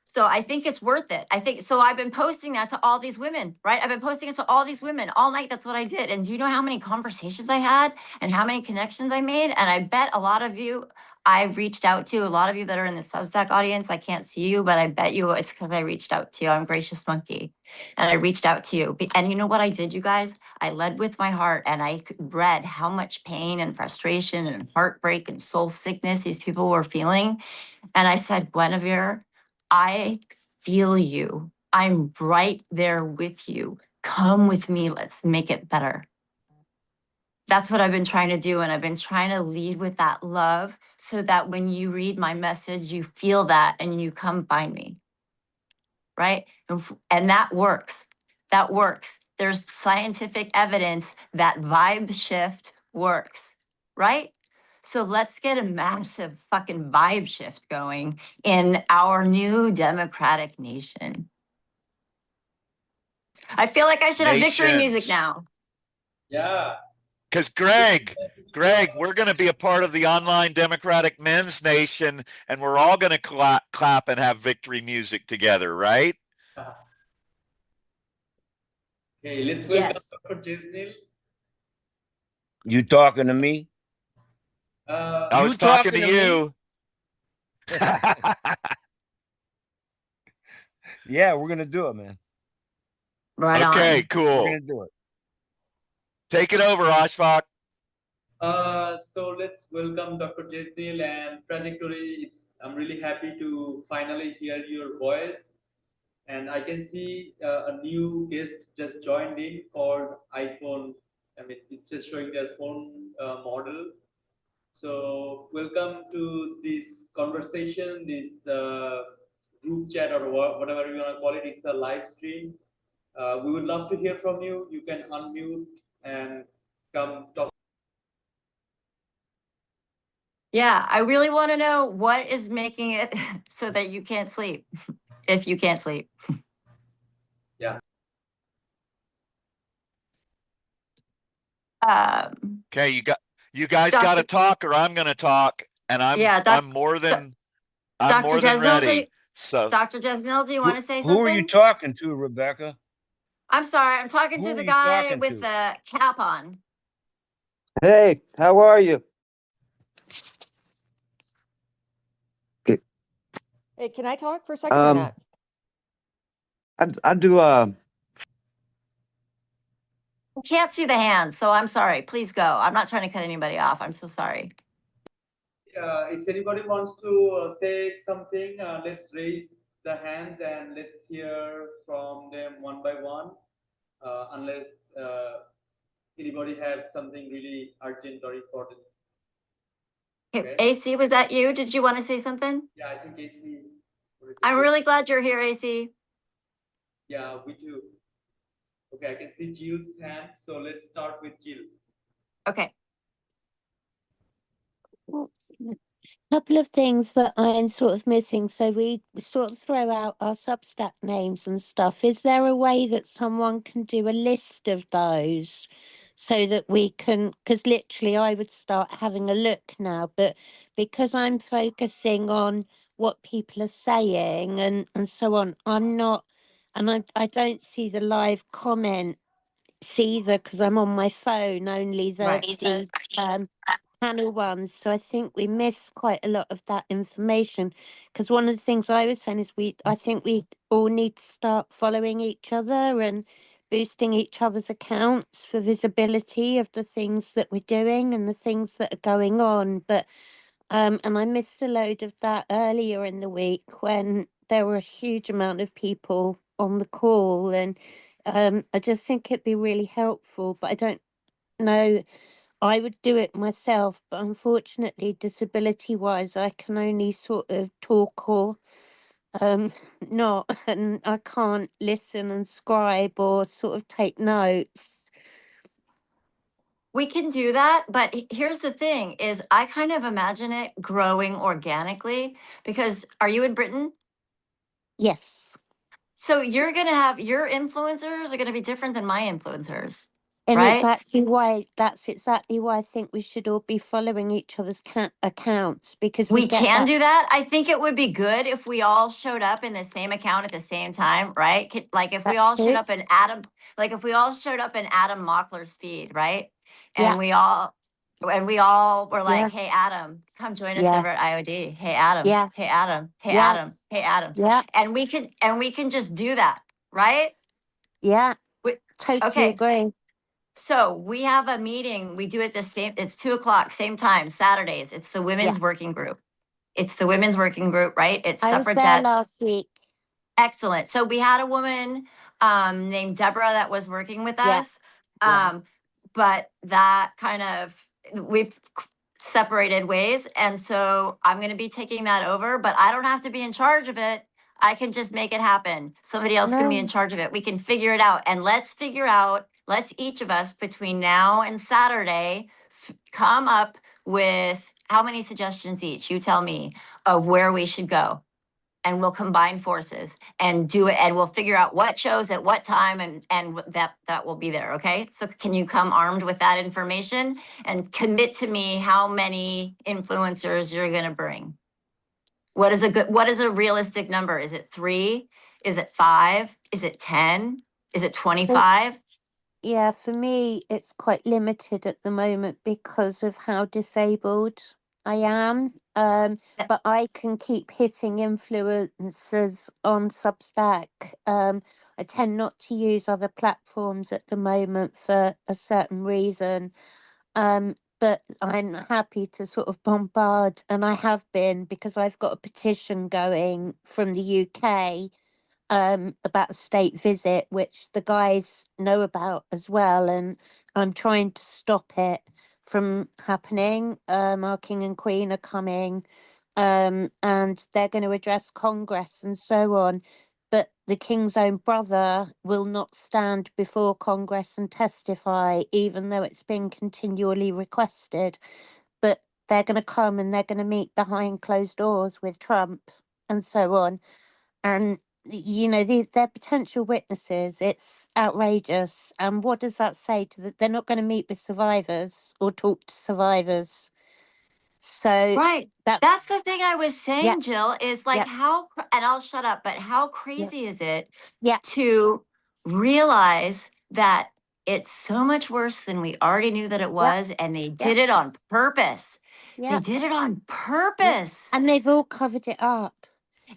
So I think it's worth it. So I've been posting that to all these women, right? I've been posting it to all these women all night. That's what I did. And do you know how many conversations I had and how many connections I made? And I bet a lot of you I've reached out to, a lot of you that are in the Substack audience, I can't see you, but I bet you it's because I reached out to you. I'm Gracious Monkey. And I reached out to you. And you know what I did, you guys? I led with my heart and I read how much pain and frustration and heartbreak and soul sickness these people were feeling. And I said, Guinevere, I feel you. I'm right there with you. Come with me. Let's make it better. That's what I've been trying to do. And I've been trying to lead with that love so that when you read my message, you feel that and you come find me. Right? And that works. That works. There's scientific evidence that vibe shift works. Right? So let's get a massive fucking vibe shift going in our new democratic nation. I feel like I should have victory music now. Yeah. Because Greg, we're going to be a part of the online Democratic Men's Nation, and we're all going to clap and have victory music together, right? Okay, let's welcome Dr. Jesnil. You talking to me? I was talking to you. Yeah, we're gonna do it, man. Right on. Okay, cool. We're gonna do it. Take it over, Ashfaq. So let's welcome Dr. Jesnil and Trajectory. I'm really happy to finally hear your voice. And I can see a new guest just joined in called iPhone. I mean, it's just showing their phone model. So welcome to this conversation, this group chat or whatever you want to call it. It's a live stream. We would love to hear from you. You can unmute and come talk. Yeah, I really want to know what is making it so that you can't sleep, if you can't sleep. Yeah. Okay, you guys got to Dr. talk, or I'm going to talk, and Yeah, I'm more than Dr. Jesnil, ready. So Dr. Jesnil, do you want to say Who are you something? talking to, Rebecca? I'm sorry, I'm talking Who to are the you guy talking with to? the cap on. Hey, how are you? Hey, can I talk for a second or not? I do I can't see the hands, so I'm sorry. Please go. I'm not trying to cut anybody off. I'm so sorry. If anybody wants to say something, let's raise the hands and let's hear from them one by one. Unless anybody have something really urgent or important. Okay. AC, was that you? Did you want to say something? Yeah, I think AC. I'm really glad you're here, AC. Yeah, we do. Okay, I can see Jill's hand. So let's start with Jill. Okay. Well, couple of things that I'm sort of missing. So we sort of throw out our Substack names and stuff. Is there a way that someone can do a list of those so that we can, because literally I would start having a look now, but because I'm focusing on what people are saying and so on, I'm not, and I don't see the live comments either because I'm on my phone, only the panel ones. So I think we miss quite a lot of that information. Because one of the things I was saying is I think we all need to start following each other and boosting each other's accounts for visibility of the things that we're doing and the things that are going on. But and I missed a load of that earlier in the week when there were a huge amount of people on the call, and I just think it'd be really helpful. But I don't know. I would do it myself, but unfortunately, disability wise, I can only sort of talk or not, and I can't listen and scribe or sort of take notes. We can do that, but here's the thing is I kind of imagine it growing organically because are you in Britain? Yes. So you're going to have your influencers are going to be different than my influencers. And right? that's exactly why I think we should all be following each other's accounts because We get can that. do that. I think it would be good if we all showed up in the same account at the same time, right? Like if we That all showed too. up in Adam, like if we all showed up in Adam Mockler's feed, right? Yeah. And we all were like, Yeah. "Hey Adam, come join us Yeah. over at IOD. Hey Adam, Yeah. hey Adam, hey Yeah. Adam, hey Adam." Yeah. And we can just do that, right? Yeah. We- Totally okay. agree. So we have a meeting. We do it the same. It's 2:00, same time, Saturdays. It's the women's working group. It's the women's working group, right? It's I was there suffragettes. last week. Excellent. So we had a woman named Deborah that was working with Yeah. us. Yeah. But that kind of we've separated ways. And so I'm going to be taking that over, but I don't have to be in charge of it. I can just make it happen. Somebody else can be in No. charge of it. We can figure it out. And let's each of us between now and Saturday come up with how many suggestions each, you tell me, of where we should go. And we'll combine forces and do it, and we'll figure out what shows at what time, and that will be there. Okay, so can you come armed with that information and commit to me how many influencers you're going to bring? What is a realistic number? Is it 3? Is it 5? Is it 10? Is it 25? Yeah, for me, it's quite limited at the moment because of how disabled I am. But I can keep hitting influencers on Substack. I tend not to use other platforms at the moment for a certain reason. But I'm happy to sort of bombard, and I have been because I've got a petition going from the UK about a state visit, which the guys know about as well, and I'm trying to stop it from happening. Our king and queen are coming, and they're going to address Congress and so on. But the king's own brother will not stand before Congress and testify, even though it's been continually requested. But they're going to come and they're going to meet behind closed doors with Trump and so on. And, you know, they're potential witnesses. It's outrageous. And what does that say to they're not going to meet with survivors or talk to survivors. So Right. That's the thing I was saying, yeah. Jill, is like Yeah. and I'll shut up, but how crazy is it Yeah. to realize that it's so much worse than we already knew that it was, and they did it on purpose. Yeah. They did it on purpose. And they've all covered it up.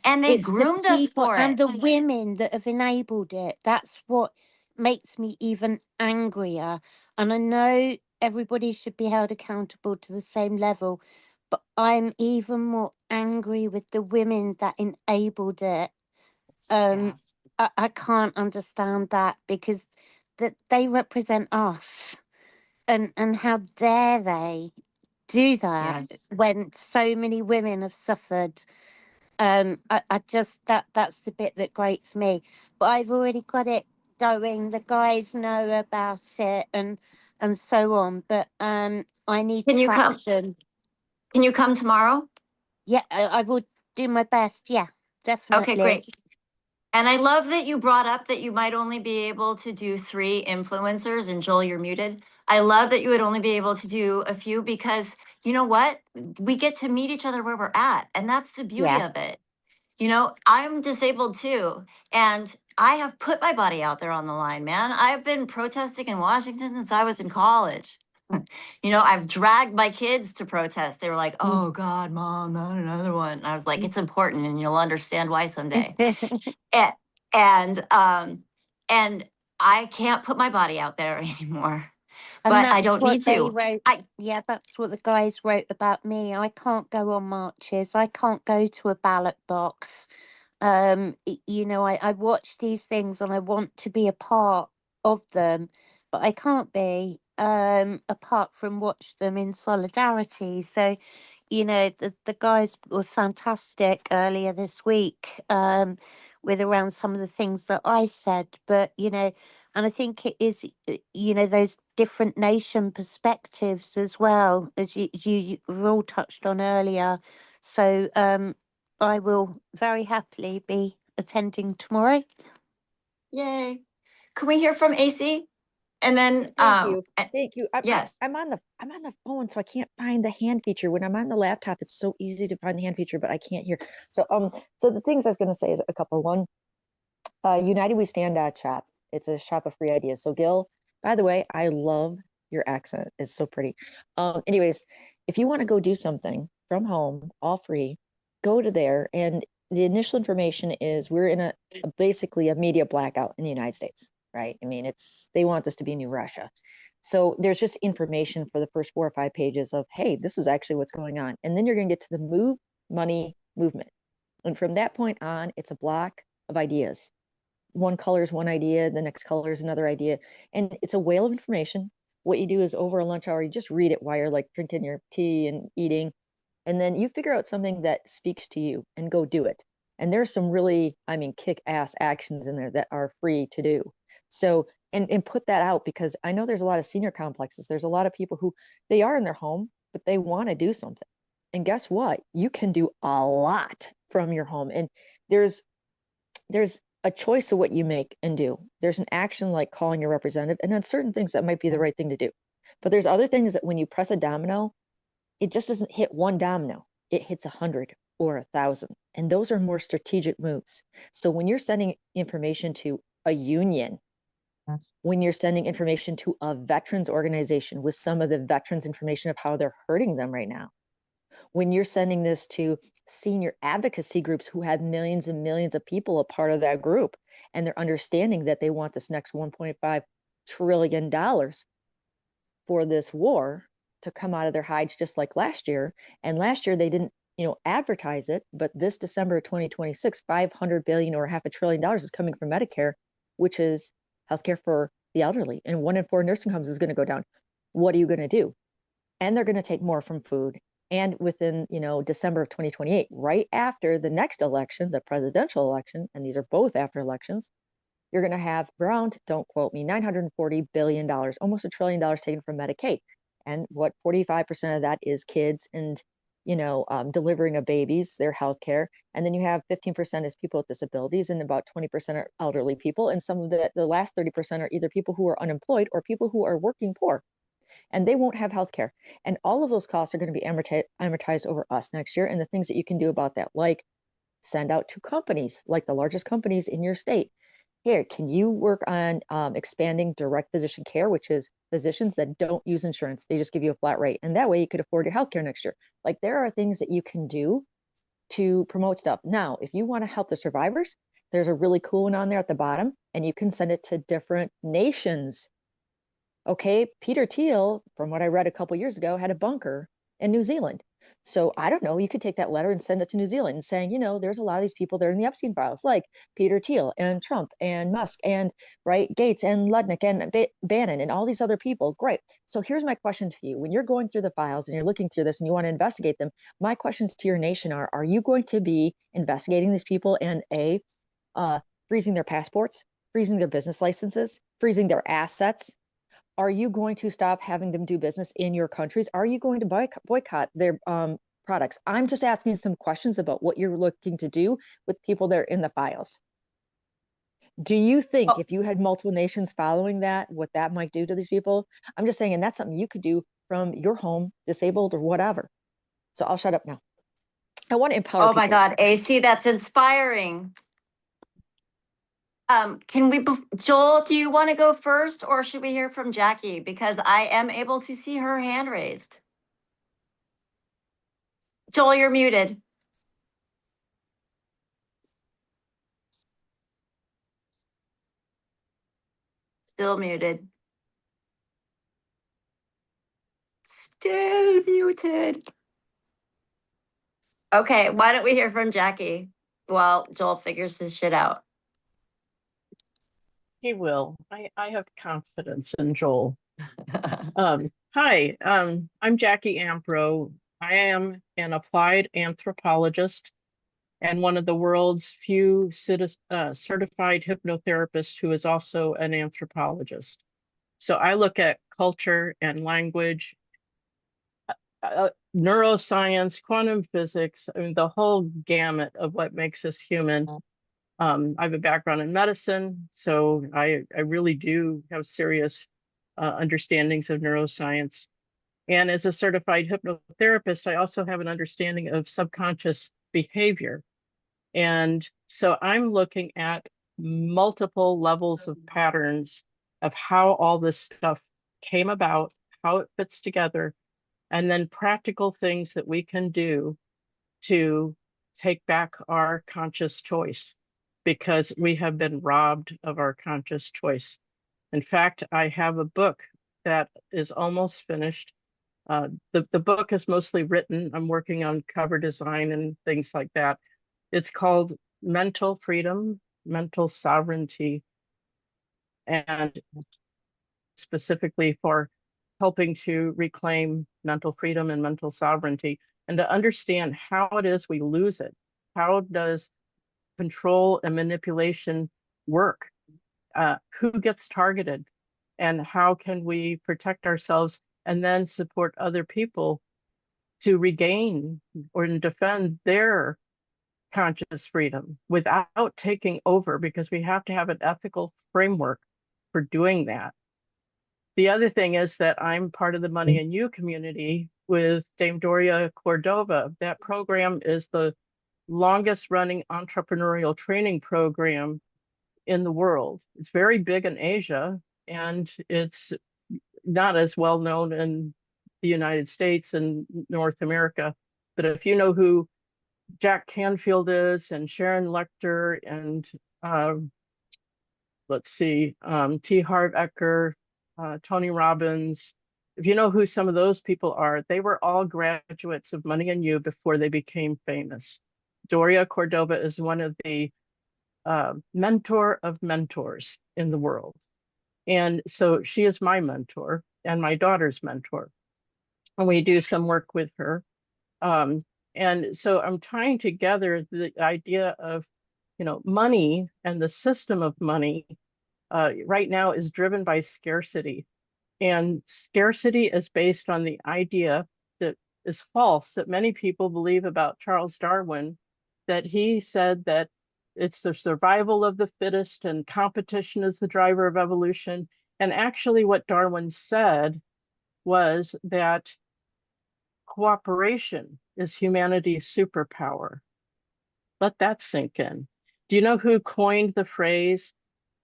And they It's the groomed us people for and it. the women that have enabled it. That's what makes me even angrier. And I know everybody should be held accountable to the same level, but I'm even more angry with the women that enabled it. I can't understand that because that they represent us, and how dare they do that when so many women have suffered. I just that's the bit that grates me. But I've already got it going. The guys know about it and so on. But I need Can you come? traction. Can you come tomorrow? Yeah, I will do my best. Yeah, definitely. Okay, great. And I love that you brought up that you might only be able to do 3 influencers, and Joel, you're muted. I love that you would only be able to do a few because you know what? We get to meet each other where we're at. And that's the beauty Yeah. of it. You know, I'm disabled too. And I have put my body out there on the line, man. I've been protesting in Washington since I was in college. You know, I've dragged my kids to protest. They were like, oh God, mom, not another one. And I was like, it's important and you'll understand why someday. A- and I can't put my body out there anymore. And But I that's don't what need they to. wrote. Yeah, that's what the guys wrote about me. I can't go on marches. I can't go to a ballot box. You know, I watch these things and I want to be a part of them, but I can't be apart from watch them in solidarity. So, you know, the guys were fantastic earlier this week with around some of the things that I said, but you know, and I think it is, you know, those different nation perspectives as well as you've all touched on earlier. So I will very happily be attending tomorrow. Yay. Can we hear from AC? And then Thank you. yes. I'm on the phone, so I can't find the hand feature. When I'm on the laptop, it's so easy to find the hand feature, but I can't hear. So so the things I was gonna say is a couple. One, United We Stand shop. It's a shop of free ideas. So Gil, by the way, I love your accent. It's so pretty. Anyways, if you want to go do something from home, all free, go to there. And the initial information is we're in basically a media blackout in the United States, right? I mean, they want this to be new Russia. So there's just information for the first 4 or 5 pages of, hey, this is actually what's going on. And then you're going to get to the Move Money movement. And from that point on, it's a block of ideas. One color is one idea, the next color is another idea. And it's a whale of information. What you do is over a lunch hour, you just read it while you're like drinking your tea and eating. And then you figure out something that speaks to you and go do it. And there's some really, I mean, kick-ass actions in there that are free to do. So, and put that out, because I know there's a lot of senior complexes. There's a lot of people who they are in their home, but they want to do something. And guess what? You can do a lot from your home. And there's a choice of what you make and do. There's an action like calling your representative, and then certain things that might be the right thing to do. But there's other things that when you press a domino, it just doesn't hit one domino. It hits 100 or 1,000. And those are more strategic moves. So when you're sending information to a union, when you're sending information to a veterans organization with some of the veterans information of how they're hurting them right now, when you're sending this to senior advocacy groups who have millions and millions of people a part of that group, and they're understanding that they want this next $1.5 trillion for this war to come out of their hides, just like last year. And last year they didn't, advertise it, but this December of 2026, $500 billion or $500 billion is coming from Medicare, which is healthcare for the elderly. And 1 in 4 nursing homes is going to go down. What are you going to do? And they're going to take more from food. And within, December of 2028, right after the next election, the presidential election, and these are both after elections, you're going to have around, don't quote me, $940 billion, almost $1 trillion taken from Medicaid. and what 45% of that is kids and, delivering of babies, their healthcare. And then you have 15% is people with disabilities, and about 20% are elderly people. And some of the last 30% are either people who are unemployed or people who are working poor, and they won't have healthcare. And all of those costs are going to be amortized over us next year. And the things that you can do about that, like send out to companies, like the largest companies in your state. Here, can you work on expanding direct physician care, which is physicians that don't use insurance? They just give you a flat rate. And that way you could afford your healthcare next year. Like, there are things that you can do to promote stuff. Now, if you want to help the survivors, there's a really cool one on there at the bottom, and you can send it to different nations. Okay, Peter Thiel, from what I read a couple years ago, had a bunker in New Zealand. So I don't know, you could take that letter and send it to New Zealand and saying, there's a lot of these people there in the Epstein files, like Peter Thiel and Trump and Musk and Gates and Ludnick and Bannon and all these other people. Great. So here's my question to you. When you're going through the files and you're looking through this and you want to investigate them, my questions to your nation are you going to be investigating these people and freezing their passports, freezing their business licenses, freezing their assets? Are you going to stop having them do business in your countries? Are you going to boycott their products? I'm just asking some questions about what you're looking to do with people that are in the files. Do you think if you had multiple nations following that, what that might do to these people? I'm just saying, and that's something you could do from your home, disabled or whatever. So I'll shut up now. I want to empower people. Oh my God, AC, that's inspiring. Joel, do you want to go first, or should we hear from Jackie? Because I am able to see her hand raised. Joel, you're muted. Still muted. Still muted. Okay, why don't we hear from Jackie while Joel figures his shit out? He will. I have confidence in Joel. Hi, I'm Jackie Ampro. I am an applied anthropologist and one of the world's few certified hypnotherapists who is also an anthropologist. So I look at culture and language, neuroscience, quantum physics, I mean, the whole gamut of what makes us human. I have a background in medicine, so I really do have serious understandings of neuroscience. And as a certified hypnotherapist, I also have an understanding of subconscious behavior. And so I'm looking at multiple levels of patterns of how all this stuff came about, how it fits together, and then practical things that we can do to take back our conscious choice, because we have been robbed of our conscious choice. In fact, I have a book that is almost finished. The book is mostly written. I'm working on cover design and things like that. It's called Mental Freedom, Mental Sovereignty, and specifically for helping to reclaim mental freedom and mental sovereignty, and to understand how it is we lose it. How does control and manipulation work? Who gets targeted? And how can we protect ourselves and then support other people to regain or defend their conscious freedom without taking over? Because we have to have an ethical framework for doing that. The other thing is that I'm part of the Money and You community with Dame Doria Cordova. That program is the longest running entrepreneurial training program in the world. It's very big in Asia, and it's not as well known in the United States and North America. But if you know who Jack Canfield is, and Sharon Lechter, and T. Harv Eker, Tony Robbins, if you know who some of those people are, they were all graduates of Money and You before they became famous. Doria Cordova is one of the mentor of mentors in the world. And so she is my mentor and my daughter's mentor. And we do some work with her. And so I'm tying together the idea of, money and the system of money right now is driven by scarcity. And scarcity is based on the idea that is false that many people believe about Charles Darwin, that he said that it's the survival of the fittest and competition is the driver of evolution. And actually what Darwin said was that cooperation is humanity's superpower. Let that sink in. Do you know who coined the phrase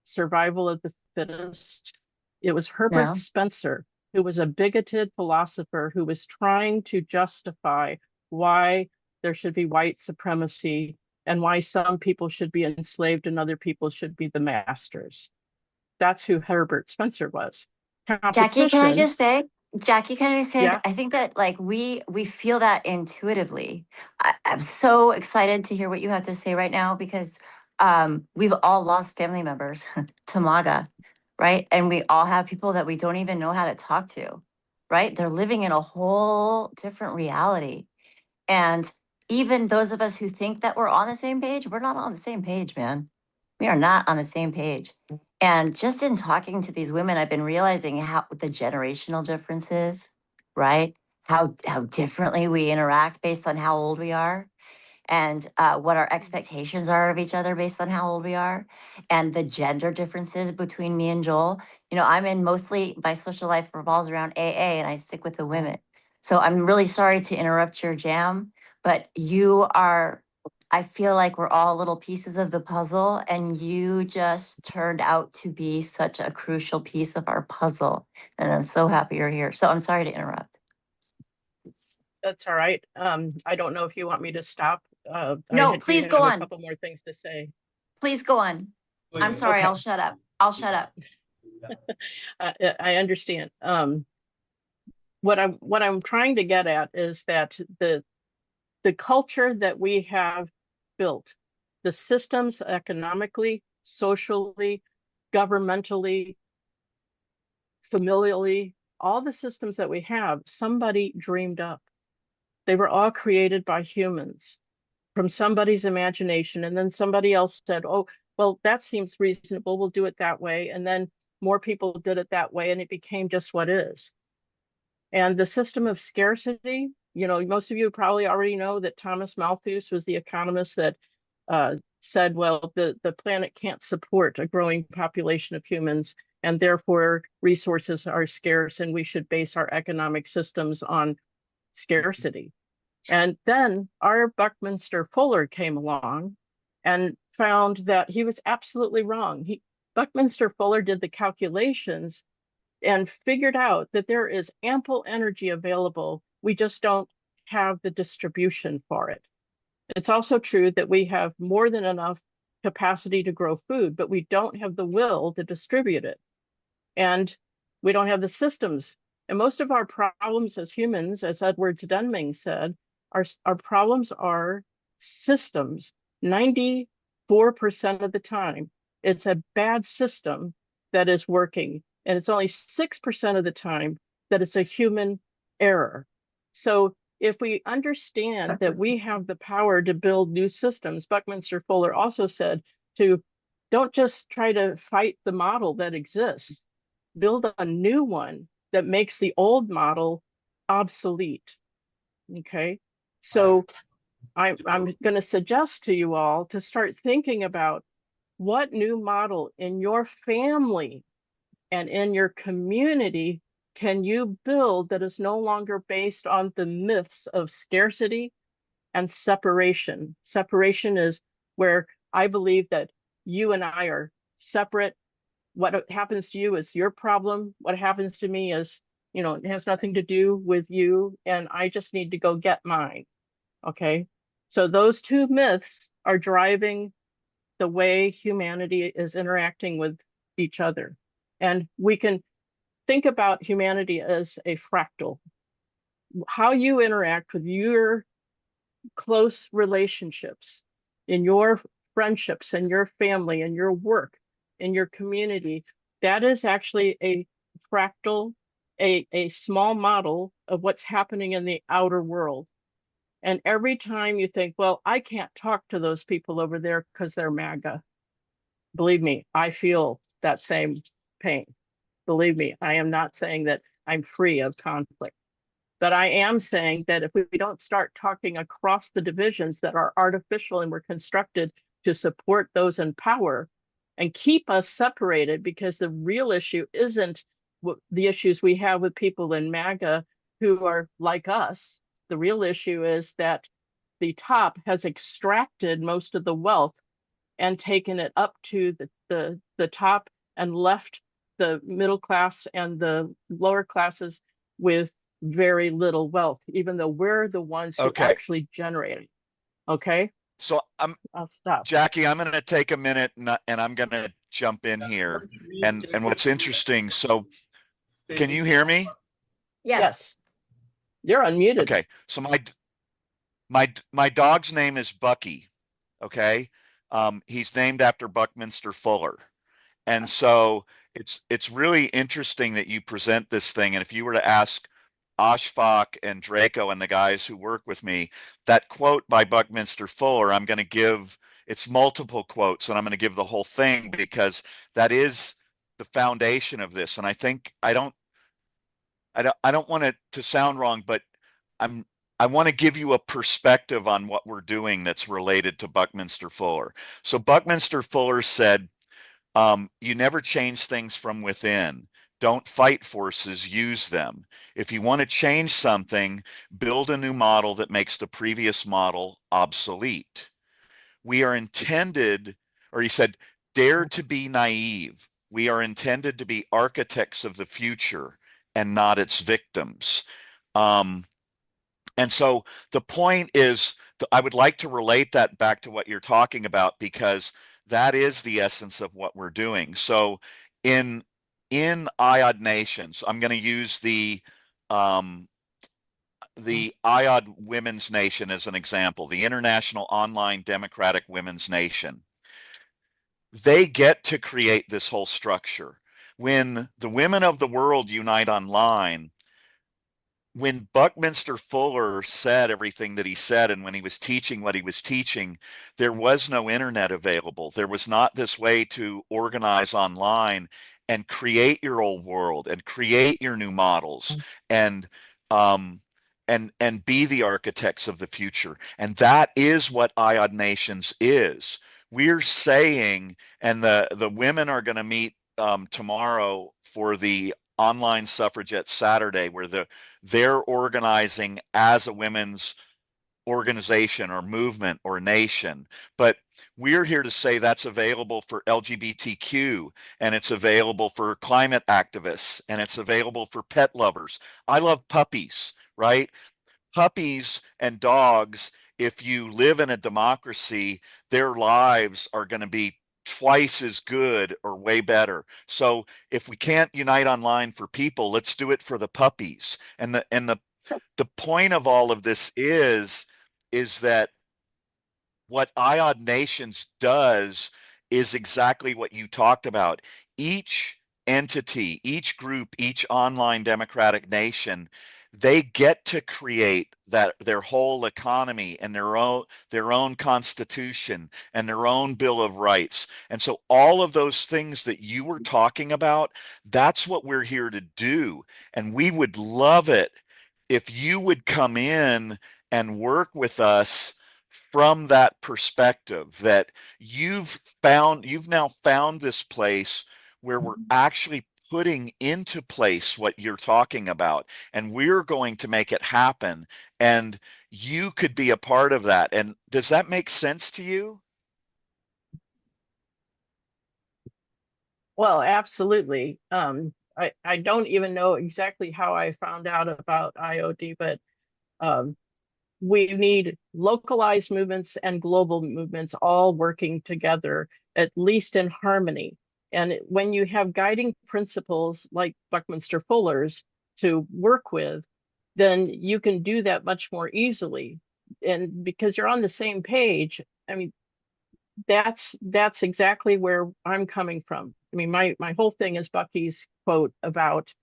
survival of the fittest? It was Herbert No. Spencer, who was a bigoted philosopher who was trying to justify why there should be white supremacy and why some people should be enslaved and other people should be the masters. That's who Herbert Spencer was. Jackie, can I Competition, just say, Jackie, can I just say, yeah, I think that like we feel that intuitively. I'm so excited to hear what you have to say right now because we've all lost family members to MAGA, right? And we all have people that we don't even know how to talk to, right? They're living in a whole different reality. And even those of us who think that we're on the same page, we're not on the same page, man. We are not on the same page. And just in talking to these women, I've been realizing how the generational differences, right? How differently we interact based on how old we are, and what our expectations are of each other based on how old we are, and the gender differences between me and Joel. You know, I'm in mostly my social life revolves around AA, and I stick with the women. So I'm really sorry to interrupt your jam, but you are. I feel like we're all little pieces of the puzzle, and you just turned out to be such a crucial piece of our puzzle. And I'm so happy you're here. So I'm sorry to interrupt. that's all right. I don't know if you want me to stop. No, I do please have go a on. couple more things to say. Please go on. I'm sorry. Okay. I'll shut up. I'll shut up. I understand. What I'm trying to get at is that the culture that we have built, the systems economically, socially, governmentally, familially, all the systems that we have, somebody dreamed up. They were all created by humans from somebody's imagination. And then somebody else said, oh, well, that seems reasonable. We'll do it that way. And then more people did it that way. And it became just what is. And the system of scarcity, you know, most of you probably already know that Thomas Malthus was the economist that said, well, the planet can't support a growing population of humans, and therefore resources are scarce, and we should base our economic systems on scarcity. And then our Buckminster Fuller came along and found that he was absolutely wrong. Buckminster Fuller did the calculations and figured out that there is ample energy available. We just don't have the distribution for it. It's also true that we have more than enough capacity to grow food, but we don't have the will to distribute it. And we don't have the systems. And most of our problems as humans, as Edwards Deming said, our problems are systems. 94% of the time, it's a bad system that is working. And it's only 6% of the time that it's a human error. So if we understand that we have the power to build new systems, Buckminster Fuller also said to don't just try to fight the model that exists, build a new one that makes the old model obsolete. Okay, so I'm going to suggest to you all to start thinking about what new model in your family and in your community can you build that is no longer based on the myths of scarcity and separation. Separation is where I believe that you and I are separate. What happens to you is your problem. What happens to me is, you know, it has nothing to do with you, and I just need to go get mine. Okay, so those two myths are driving the way humanity is interacting with each other. And we can think about humanity as a fractal. How you interact with your close relationships, in your friendships, and your family, and your work, in your community, that is actually a fractal, a small model of what's happening in the outer world. And every time you think, well, I can't talk to those people over there because they're MAGA. Believe me, I feel that same pain. Believe me, I am not saying that I'm free of conflict. But I am saying that if we don't start talking across the divisions that are artificial and were constructed to support those in power and keep us separated, because the real issue isn't the issues we have with people in MAGA who are like us. The real issue is that the top has extracted most of the wealth and taken it up to the top and left the middle class and the lower classes with very little wealth, even though we're the ones who Okay. actually generate it. Okay. So I'll stop. Jackie, I'm going to take a minute and I'm going to jump in here. And what's interesting, so can you hear me? Yes. You're unmuted. Okay. So my dog's name is Bucky. Okay. He's named after Buckminster Fuller. And so it's really interesting that you present this thing. And if you were to ask Ashfaq and Draco and the guys who work with me, that quote by Buckminster Fuller, I'm going to give, it's multiple quotes, and I'm going to give the whole thing because that is the foundation of this. And I think I don't want it to sound wrong, but I want to give you a perspective on what we're doing that's related to Buckminster Fuller. So Buckminster Fuller said, you never change things from within. Don't fight forces, use them. If you want to change something, build a new model that makes the previous model obsolete. We are intended, or he said, dare to be naive. We are intended to be architects of the future and not its victims. And so the point is, I would like to relate that back to what you're talking about, because that is the essence of what we're doing. So in IOD Nations, I'm going to use the IOD Women's Nation as an example, the International Online Democratic Women's Nation. They get to create this whole structure. When the women of the world unite online, when Buckminster Fuller said everything that he said, and when he was teaching what he was teaching, there was no internet available. There was not this way to organize online and create your old world and create your new models and be the architects of the future. And that is what IOD Nations is. We're saying, and the women are going to meet tomorrow for the Online Suffragette Saturday, where they're organizing as a women's organization or movement or nation. But we're here to say that's available for LGBTQ, and it's available for climate activists, and it's available for pet lovers. I love puppies, right? Puppies and dogs, if you live in a democracy, their lives are going to be twice as good or way better. So if we can't unite online for people, let's do it for the puppies. And the point of all of this is that what IOD Nations does is exactly what you talked about. Each entity, each group, each online democratic nation, they get to create their whole economy and their own constitution and their own Bill of Rights. And so all of those things that you were talking about, that's what we're here to do. And we would love it if you would come in and work with us from that perspective, that you've now found this place where we're actually putting into place what you're talking about, and we're going to make it happen, and you could be a part of that. And does that make sense to you? Well, absolutely. I don't even know exactly how I found out about IOD, but we need localized movements and global movements all working together, at least in harmony. And when you have guiding principles like Buckminster Fuller's to work with, then you can do that much more easily. And because you're on the same page, I mean, that's exactly where I'm coming from. I mean, my whole thing is Bucky's quote about,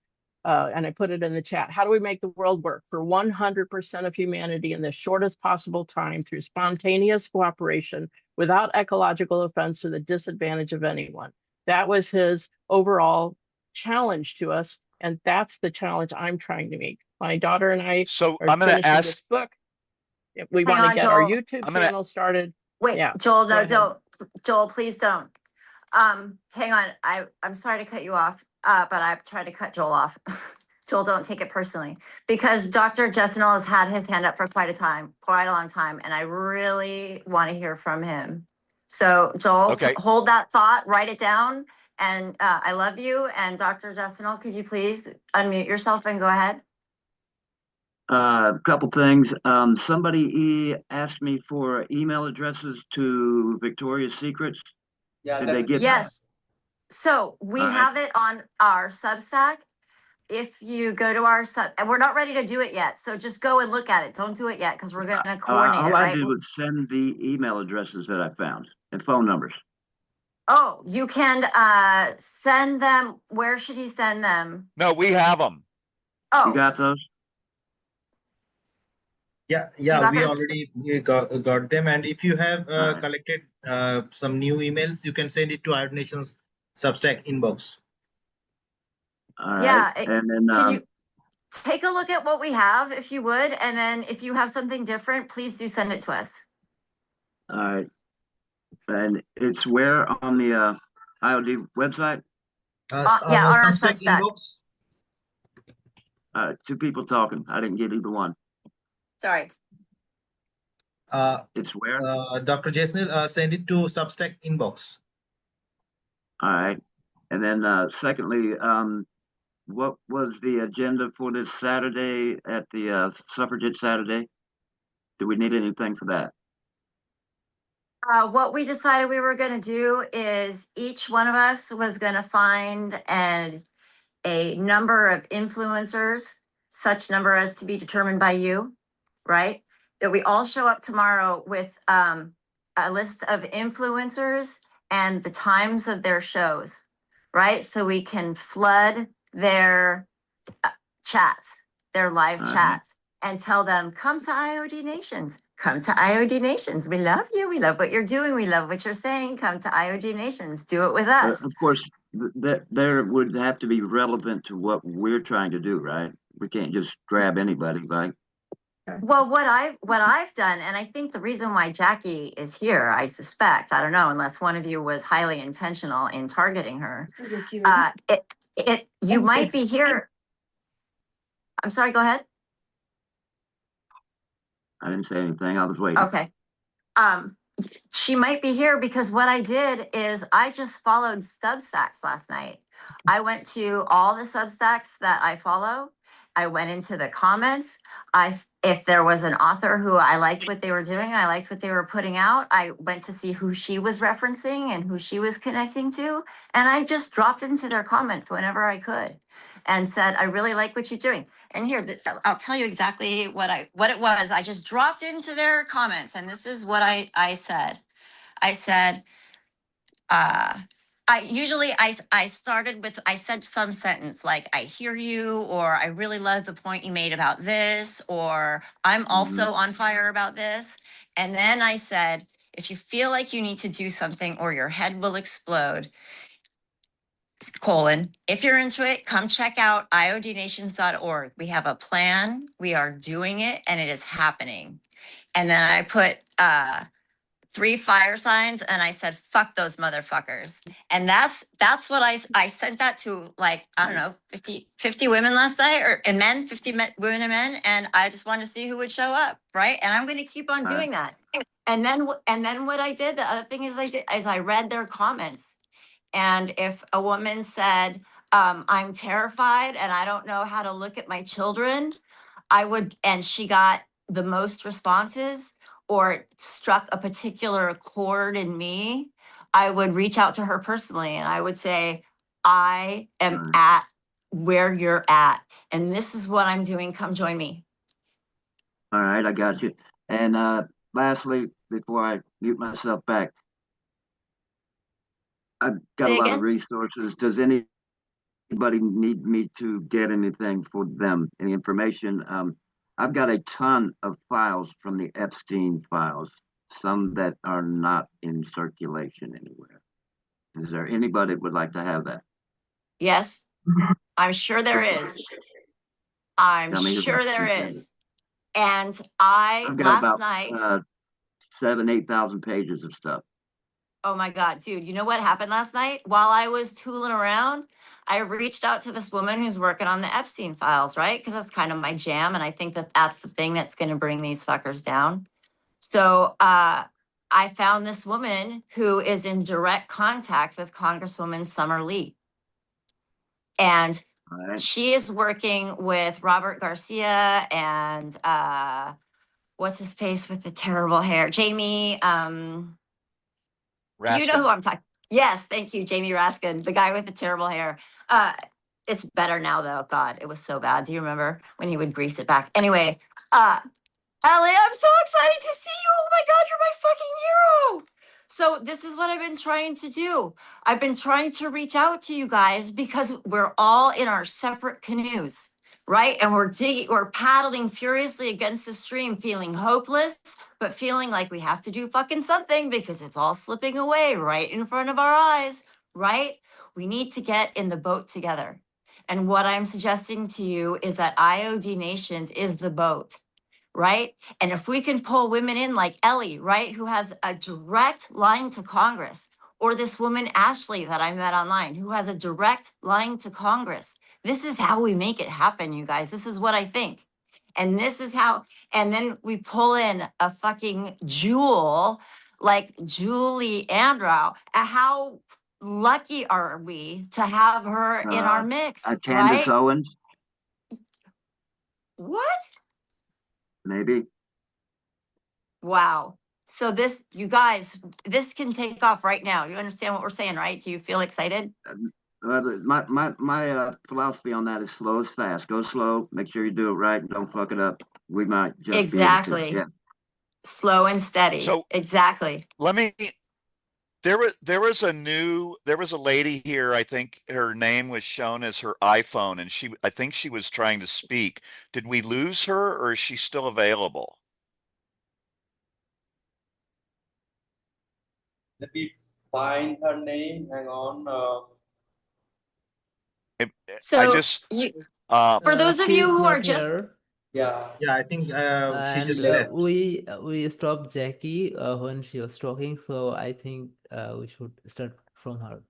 and I put it in the chat, how do we make the world work for 100% of humanity in the shortest possible time through spontaneous cooperation without ecological offense or the disadvantage of anyone? That was his overall challenge to us, and that's the challenge I'm trying to meet. My daughter and I So are I'm going to finishing ask, this book. We Hang want to on, get our Joel. YouTube I'm gonna- channel started. Wait, Yeah, Joel, go no, ahead. don't. Joel, please don't. Hang on. I'm sorry to cut you off, but I've tried to cut Joel off. Joel, don't take it personally, because Dr. Jessenel has had his hand up for quite a long time, and I really want to hear from him. So Joel, Okay. hold that thought, write it down, and I love you. And Dr. Jessenel, could you please unmute yourself and go ahead? A couple things. Somebody asked me for email addresses to Victoria's Secrets. Yeah, Did they that's get that? Yes. So we All right. have it on our Substack. If you go to our and we're not ready to do it yet, so just go and look at it. Don't do it yet because we're going to coordinate it, All I right? did was send the email addresses that I found and phone numbers. Oh, you can send them. Where should he send them? no, we have them. Oh, You got those? Yeah, got we those? already got them. And if you have Alright. collected some new emails, you can send it to Iod Nation's Substack inbox. All right. Yeah, And then can you take a look at what we have, if you would, and then if you have something different, please do send it to us. all right. And it's where on the IOD website? Yeah, on our Substack. inbox. Two people talking. I didn't get either one. Sorry. It's where? Dr. Jessenel, send it to Substack inbox. All right. And then secondly, what was the agenda for this Saturday at the Suffragette Saturday? Do we need anything for that? What we decided we were going to do is each one of us was going to find a number of influencers, such number as to be determined by you, right? That we all show up tomorrow with a list of influencers and the times of their shows, right? So we can flood their chats, their live chats, and tell them, come to IOD Nations. Come to IOD Nations. We love you. We love what you're doing. We love what you're saying. Come to IOD Nations. Do it with us. Of course, there would have to be relevant to what we're trying to do, right? We can't just grab anybody, right? Well, what I've done, and I think the reason why Jackie is here, I suspect, I don't know, unless one of you was highly intentional in targeting her. You might be here. I'm sorry, go ahead. I didn't say anything. I was waiting. Okay. She might be here because what I did is I just followed Substacks last night. I went to all the Substacks that I follow. I went into the comments. If there was an author who I liked what they were doing, I liked what they were putting out, I went to see who she was referencing and who she was connecting to. And I just dropped into their comments whenever I could and said, I really like what you're doing. And here, I'll tell you exactly what it was. I just dropped into their comments and this is what I said. I said, I started with, I said some sentence like, I hear you, or I really love the point you made about this, or I'm also on fire about this. And then I said, if you feel like you need to do something or your head will explode, if you're into it, come check out iodnations.org. We have a plan, we are doing it, and it is happening. And then I put 3 fire signs and I said, fuck those motherfuckers. And that's what I sent that to, like, I don't know, 50 women last night, and men, 50 women and men. And I just wanted to see who would show up. Right. And I'm going to keep on doing that. And then what I did, the other thing is I read their comments. And if a woman said, I'm terrified and I don't know how to look at my children, and she got the most responses, or it struck a particular chord in me, I would reach out to her personally and I would say, I am at where you're at, and this is what I'm doing. Come join me. All right, I got you. And lastly, before I mute myself back, I've got a lot of resources. Does anybody need me to get anything for them? Any information? I've got a ton of files from the Epstein files, some that are not in circulation anywhere. Is there anybody that would like to have that? Yes. I'm sure there is. I'm Tell me sure who there sent it. is. And I I've got last about night, 8,000 pages of stuff. oh my God, dude, you know what happened last night? While I was tooling around, I reached out to this woman who's working on the Epstein files, right? Because that's kind of my jam. And I think that that's the thing that's going to bring these fuckers down. So I found this woman who is in direct contact with Congresswoman Summer Lee. And All right. she is working with Robert Garcia and what's his face with the terrible hair? Jamie, you know who I'm talking. Yes, thank you, Jamie Raskin, the guy with the terrible hair. It's better now though. God, it was so bad. Do you remember when he would grease it back? Anyway, Ellie, I'm so excited to see you. Oh my God, you're my fucking hero. So this is what I've been trying to do. I've been trying to reach out to you guys because we're all in our separate canoes, right? And we're paddling furiously against the stream, feeling hopeless, but feeling like we have to do fucking something because it's all slipping away right in front of our eyes, right? We need to get in the boat together. And what I'm suggesting to you is that IOD Nations is the boat, right? And if we can pull women in like Ellie, right, who has a direct line to Congress, or this woman, Ashley, that I met online, who has a direct line to Congress, this is how we make it happen, you guys. This is what I think. And this is how, and then we pull in a fucking jewel like Julie Andrew. How lucky are we to have her in our mix, Candace right? Owens, What? maybe. Wow. So this, you guys, this can take off right now. You understand what we're saying, right? Do you feel excited? My philosophy on that is slow is fast. Go slow. Make sure you do it right and don't fuck it up. We might just Exactly. be able to. Yeah. Slow and steady. So exactly. There was a lady here, I think her name was shown as her iPhone, and I think she was trying to speak. Did we lose her, or is she still available? Let me find her name. Hang on. So for those of you She's who are not just here. Yeah. Yeah, I think she And just left. we stopped Jackie when she was talking, so I think we should start from her.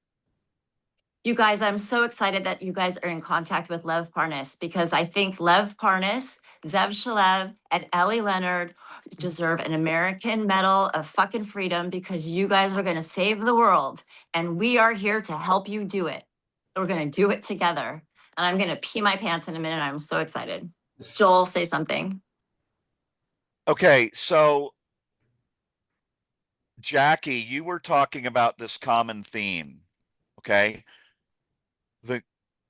You guys, I'm so excited that you guys are in contact with Lev Parnas because I think Lev Parnas, Zev Shalev, and Ellie Leonard deserve an American Medal of fucking freedom because you guys are going to save the world and we are here to help you do it. We're going to do it together. And I'm going to pee my pants in a minute. I'm so excited. Joel, say something. Okay, so Jackie, you were talking about this common theme, okay?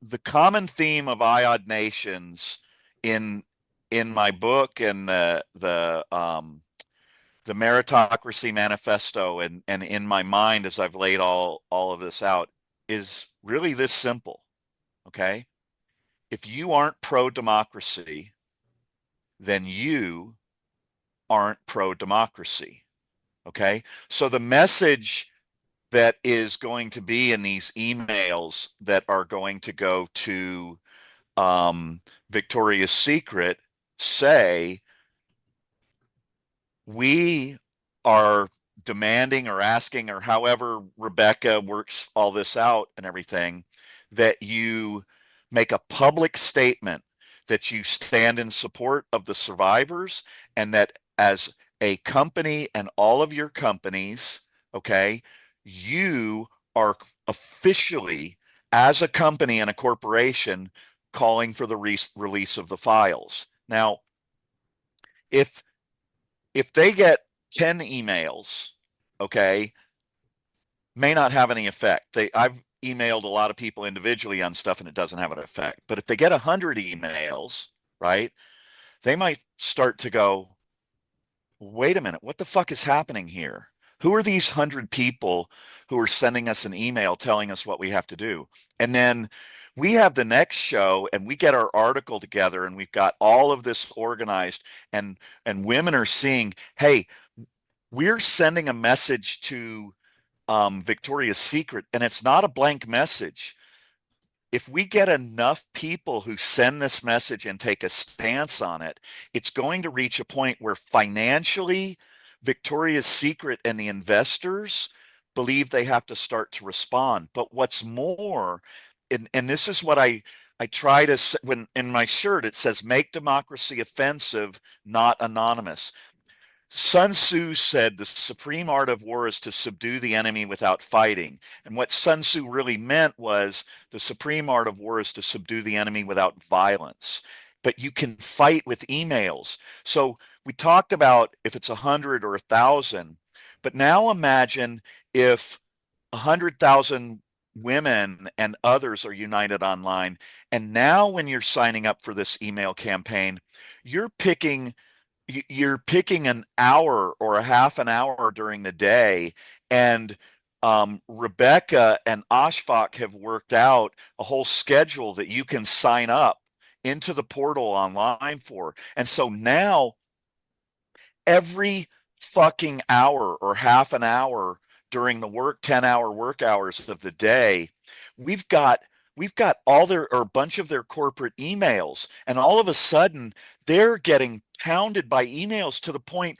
The common theme of IOD Nations in my book and the Meritocracy Manifesto and in my mind as I've laid all of this out is really this simple, okay? If you aren't pro-democracy, then you aren't pro-democracy, okay? So the message that is going to be in these emails that are going to go to Victoria's Secret say, we are demanding or asking, or however Rebecca works all this out and everything, that you make a public statement that you stand in support of the survivors, and that as a company and all of your companies, okay, you are officially, as a company and a corporation, calling for the release of the files. Now, if they get 10 emails, okay, may not have any effect. I've emailed a lot of people individually on stuff and it doesn't have an effect. But if they get 100 emails, right, they might start to go, wait a minute, what the fuck is happening here? Who are these 100 people who are sending us an email telling us what we have to do? And then we have the next show and we get our article together and we've got all of this organized, and women are seeing, hey, we're sending a message to Victoria's Secret, and it's not a blank message. if we get enough people who send this message and take a stance on it, it's going to reach a point where financially Victoria's Secret and the investors believe they have to start to respond. But what's more, and this is what I try to, when in my shirt, it says, make democracy offensive, not anonymous. Sun Tzu said the supreme art of war is to subdue the enemy without fighting. And what Sun Tzu really meant was the supreme art of war is to subdue the enemy without violence. But you can fight with emails. So we talked about if it's 100 or 1,000, but now imagine if 100,000 women and others are united online. And now when you're signing up for this email campaign, you're picking an hour or a half an hour during the day. And Rebecca and Ashfaq have worked out a whole schedule that you can sign up into the portal online for. And so now every fucking hour or half an hour during the 10-hour work hours of the day, we've got all their, or a bunch of their corporate emails, and all of a sudden they're getting pounded by emails to the point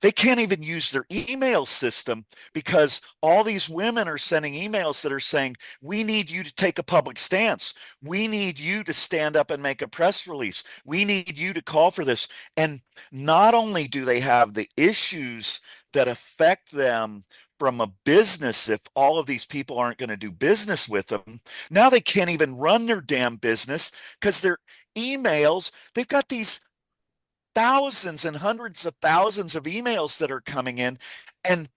they can't even use their email system, because all these women are sending emails that are saying, we need you to take a public stance. We need you to stand up and make a press release. We need you to call for this. And not only do they have the issues that affect them from a business, if all of these people aren't going to do business with them, now they can't even run their damn business because their emails, they've got these thousands and hundreds of thousands of emails that are coming in. And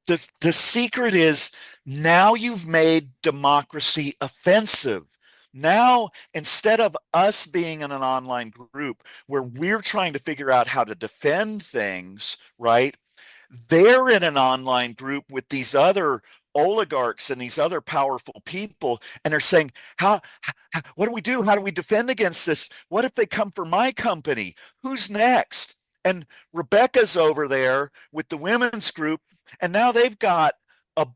the secret is, now you've made democracy offensive. Now, instead of us being in an online group where we're trying to figure out how to defend things, right? They're in an online group with these other oligarchs and these other powerful people, and they're saying, what do we do? How do we defend against this? What if they come for my company? Who's next? And Rebecca's over there with the women's group, and now they've got a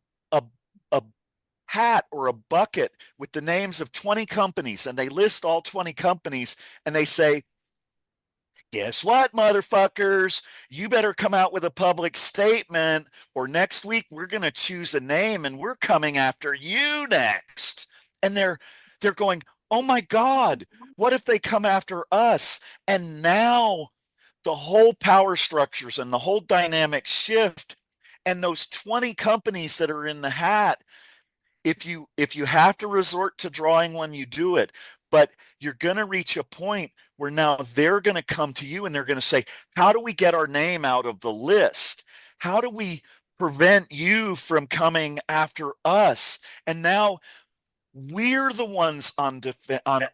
hat or a bucket with the names of 20 companies, and they list all 20 companies, and they say, guess what, motherfuckers? You better come out with a public statement, or next week we're going to choose a name and we're coming after you next. And they're going, oh my God, what if they come after us? And now the whole power structures and the whole dynamic shift, and those 20 companies that are in the hat, if you have to resort to drawing one, you do it. But you're going to reach a point where now they're going to come to you and they're going to say, how do we get our name out of the list? How do we prevent you from coming after us? And now we're the ones on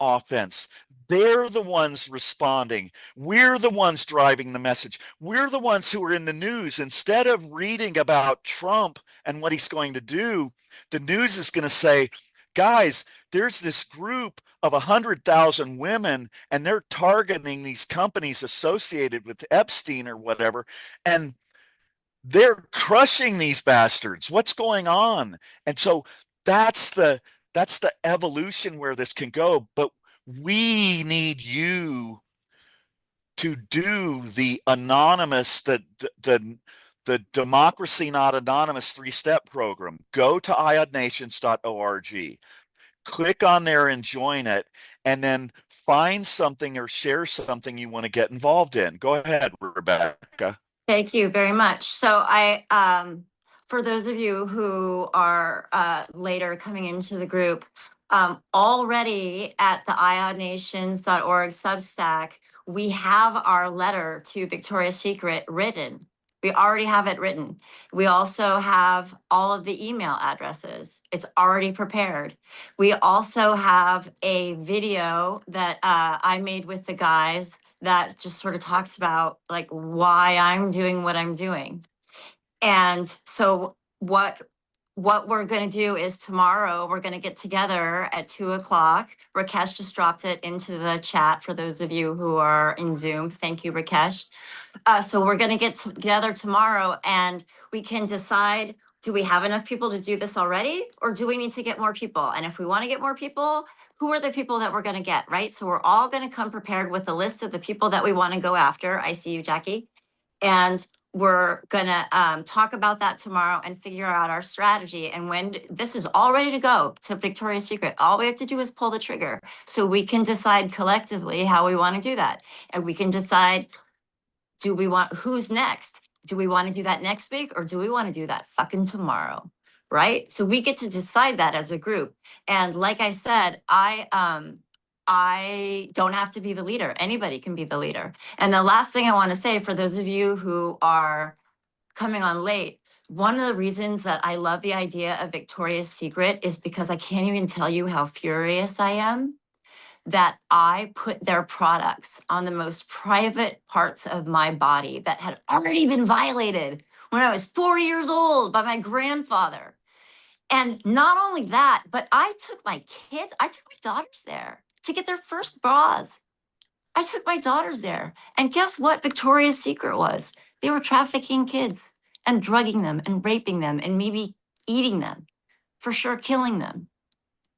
offense. They're the ones responding. We're the ones driving the message. We're the ones who are in the news. Instead of reading about Trump and what he's going to do, the news is going to say, guys, there's this group of 100,000 women, and they're targeting these companies associated with Epstein or whatever, and they're crushing these bastards. What's going on? And so that's the evolution where this can go. But we need you to do the anonymous, the Democracy Not Anonymous 3-step program. Go to iodnations.org. Click on there and join it, and then find something or share something you want to get involved in. Go ahead, Rebecca. Thank you very much. So for those of you who are later coming into the group, already at the iodnations.org Substack, we have our letter to Victoria's Secret written. We already have it written. We also have all of the email addresses. It's already prepared. We also have a video that I made with the guys that just sort of talks about like why I'm doing what I'm doing. And so what we're going to do is tomorrow we're going to get together at 2:00. Rakesh just dropped it into the chat for those of you who are in Zoom. Thank you, Rakesh. So we're going to get together tomorrow, and we can decide do we have enough people to do this already? Or do we need to get more people? And if we want to get more people, who are the people that we're going to get, right? So we're all going to come prepared with a list of the people that we want to go after. I see you, Jackie. And we're going to talk about that tomorrow and figure out our strategy. And when this is all ready to go to Victoria's Secret, all we have to do is pull the trigger so we can decide collectively how we want to do that. And we can decide, do we want, who's next? Do we want to do that next week or do we want to do that fucking tomorrow? Right? So we get to decide that as a group. And like I said, I don't have to be the leader. Anybody can be the leader. And the last thing I want to say for those of you who are coming on late, one of the reasons that I love the idea of Victoria's Secret is because I can't even tell you how furious I am that I put their products on the most private parts of my body that had already been violated when I was 4 years old by my grandfather. And not only that, but I took my daughters there to get their first bras. I took my daughters there. And guess what Victoria's Secret was? They were trafficking kids and drugging them and raping them and maybe eating them, for sure killing them.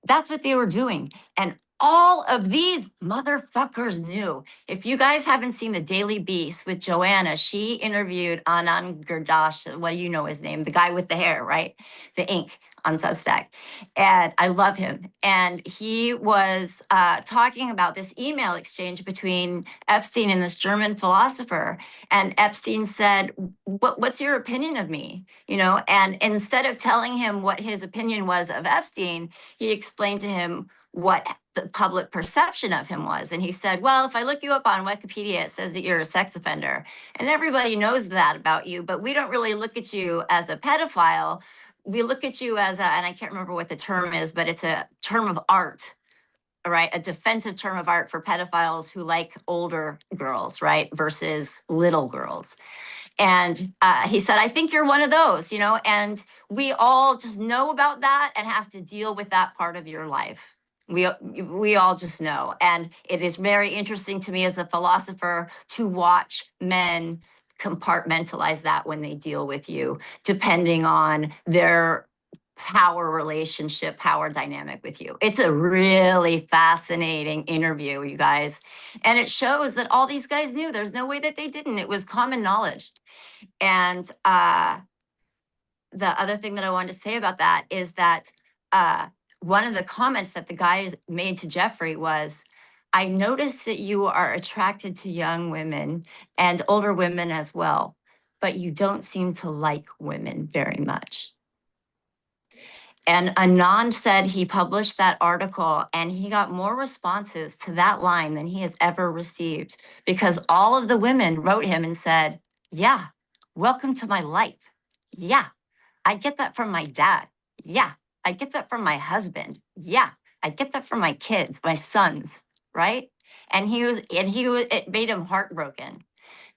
That's what they were doing. And all of these motherfuckers knew. If you guys haven't seen The Daily Beast with Joanna, she interviewed Anand Gurdash, what do you know his name? The guy with the hair, right? The ink on Substack. And I love him. And he was talking about this email exchange between Epstein and this German philosopher. And Epstein said, what's your opinion of me? You know, and instead of telling him what his opinion was of Epstein, he explained to him what the public perception of him was. And he said, well, if I look you up on Wikipedia, it says that you're a sex offender. And everybody knows that about you, but we don't really look at you as a pedophile. We look at you as and I can't remember what the term is, but it's a term of art, right? A defensive term of art for pedophiles who like older girls, right? Versus little girls. And he said, I think you're one of those, you know, and we all just know about that and have to deal with that part of your life. We all just know. And it is very interesting to me as a philosopher to watch men compartmentalize that when they deal with you, depending on their power relationship, power dynamic with you. It's a really fascinating interview, you guys. And it shows that all these guys knew. There's no way that they didn't. It was common knowledge. And the other thing that I wanted to say about that is that one of the comments that the guys made to Jeffrey was, I noticed that you are attracted to young women and older women as well, but you don't seem to like women very much. And Anand said he published that article and he got more responses to that line than he has ever received because all of the women wrote him and said, yeah, welcome to my life. Yeah, I get that from my dad. Yeah, I get that from my husband. Yeah, I get that from my kids, my sons, right? And it made him heartbroken.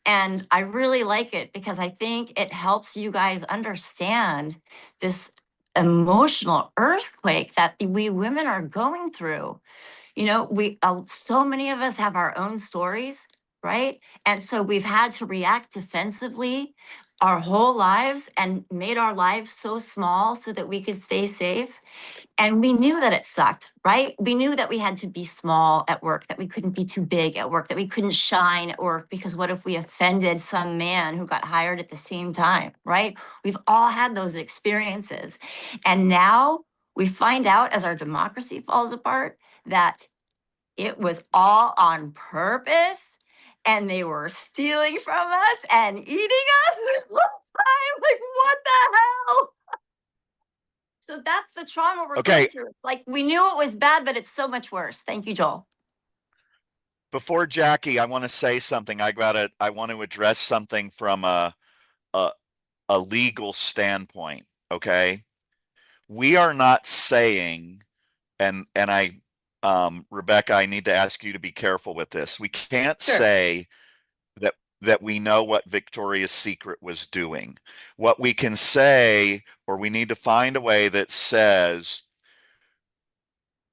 And I really like it because I think it helps you guys understand this emotional earthquake that we women are going through. You know, so many of us have our own stories, right? And so we've had to react defensively our whole lives and made our lives so small so that we could stay safe. And we knew that it sucked, right? We knew that we had to be small at work, that we couldn't be too big at work, that we couldn't shine at work, because what if we offended some man who got hired at the same time, right? We've all had those experiences. And now we find out as our democracy falls apart that it was all on purpose and they were stealing from us and eating us one time. Like, what the hell? So that's the trauma we're going through. It's like we knew it was bad, but it's so much worse. Thank you, Joel. Before Jackie, I want to say something. I want to address something from a legal standpoint. Okay, we are not saying, and Rebecca, I need to ask you to be careful with this. We can't say that we know what Victoria's Secret was doing. What we can say, or we need to find a way that says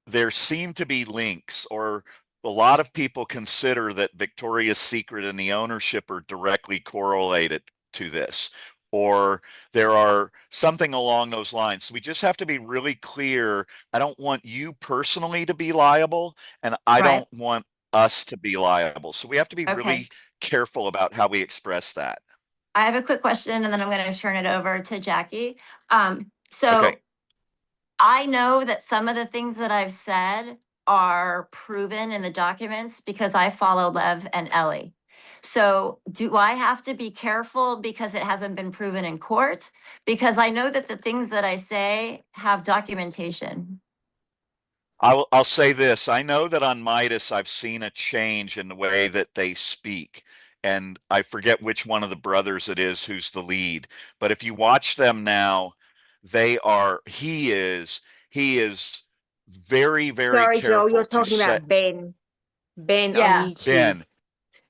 there seem to be links, or a lot of people consider that Victoria's Secret and the ownership are directly correlated to this. or there are something along those lines. So we just have to be really clear. I don't want you personally to be liable, and I Right. don't want us to be liable. So we have to be Okay. really careful about how we express that. I have a quick question and then I'm going to turn it over to Jackie. So Okay. I know that some of the things that I've said are proven in the documents because I follow Lev and Ellie. So do I have to be careful because it hasn't been proven in court? Because I know that the things that I say have documentation. I'll say this. I know that on Midas, I've seen a change in the way that they speak. And I forget which one of the brothers it is who's the lead. But if you watch them now, he is very, very Sorry, Joel, you're careful to talking set about Ben. Ben on Yeah. YouTube. Ben.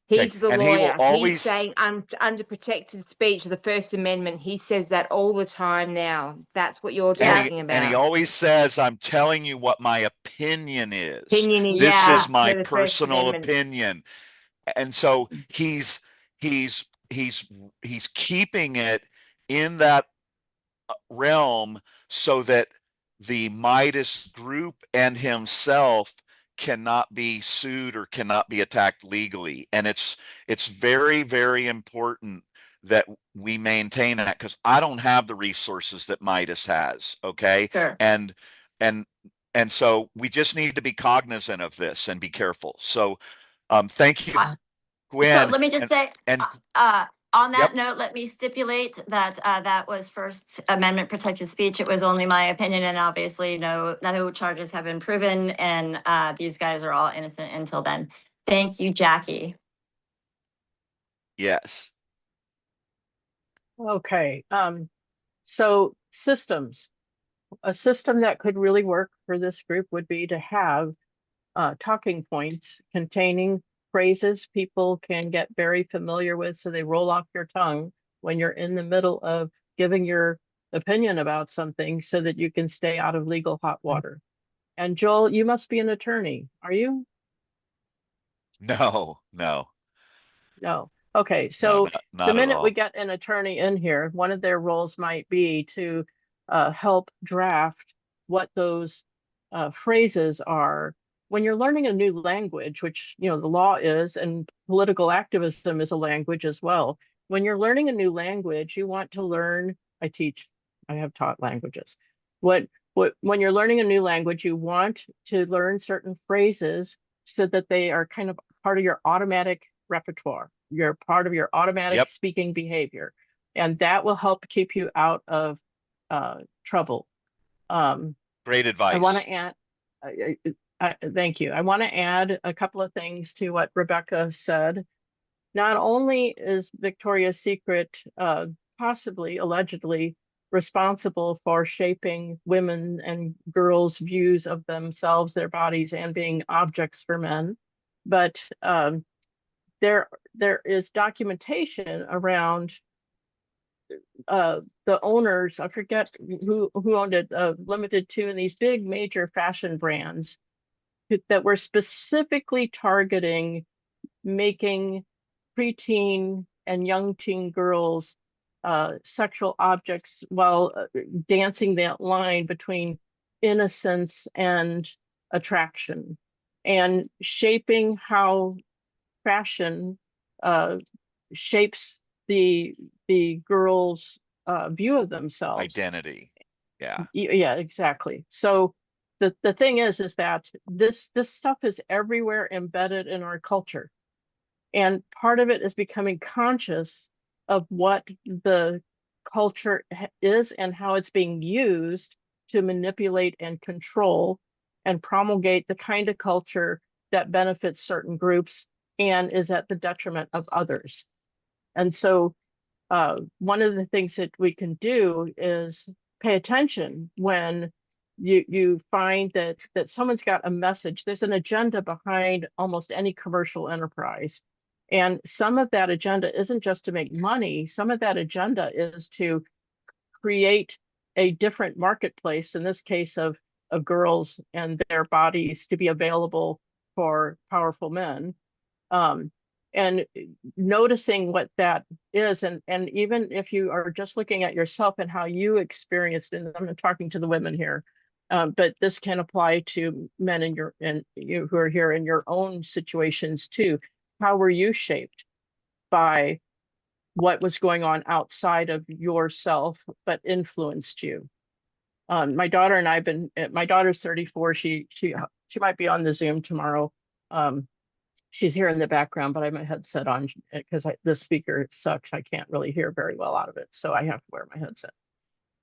Okay. He's the And he will lawyer. He's always, saying under protected speech, the First Amendment. He says that all the time now. That's what you're Yeah. talking and he about. always says, I'm telling you what my opinion is. Opinion is This Yeah. is my per the First personal Amendment. opinion. And so he's keeping it in that realm so that the Midas group and himself cannot be sued or cannot be attacked legally. And it's very, very important that we maintain that, because I don't have the resources that Midas has. Okay. Sure. And so we just need to be cognizant of this and be careful. So thank you, Gwen. So let me just say, and on that Yep. note, let me stipulate that that was First Amendment protected speech. It was only my opinion, and obviously no charges have been proven, and these guys are all innocent until then. Thank you, Jackie. Yes. Okay, so systems. A system that could really work for this group would be to have talking points containing phrases people can get very familiar with, so they roll off your tongue when you're in the middle of giving your opinion about something, so that you can stay out of legal hot water. And Joel, you must be an attorney, are you? No. No. Okay, No, so not the at minute we all. get an attorney in here, one of their roles might be to help draft what those phrases are. When you're learning a new language, which, you know, the law is, and political activism is a language as well. When you're learning a new language, you want to learn, I have taught languages. When you're learning a new language, you want to learn certain phrases so that they are kind of part of your automatic repertoire. You're part of your automatic Yep. speaking behavior, and that will help keep you out of trouble. Great advice. I want to add, thank you. I want to add a couple of things to what Rebecca said. Not only is Victoria's Secret possibly, allegedly, responsible for shaping women and girls' views of themselves, their bodies, and being objects for men, but there is documentation around the owners, I forget who owned it, Limited Too, and these big major fashion brands that were specifically targeting making preteen and young teen girls sexual objects, while dancing that line between innocence and attraction, and shaping how fashion shapes the girls' view of themselves. Identity. Yeah. Yeah, exactly. So the thing is that this stuff is everywhere embedded in our culture. And part of it is becoming conscious of what the culture is and how it's being used to manipulate and control and promulgate the kind of culture that benefits certain groups and is at the detriment of others. And so one of the things that we can do is pay attention when you find that someone's got a message. There's an agenda behind almost any commercial enterprise. And some of that agenda isn't just to make money. Some of that agenda is to create a different marketplace, in this case of girls and their bodies, to be available for powerful men. and noticing what that is, and even if you are just looking at yourself and how you experienced, and I'm talking to the women here, but this can apply to men in you who are here in your own situations too. How were you shaped by what was going on outside of yourself, but influenced you? My daughter and I've been. My daughter's 34. She might be on the Zoom tomorrow. She's here in the background, but I have my headset on because the speaker sucks. I can't really hear very well out of it, so I have to wear my headset.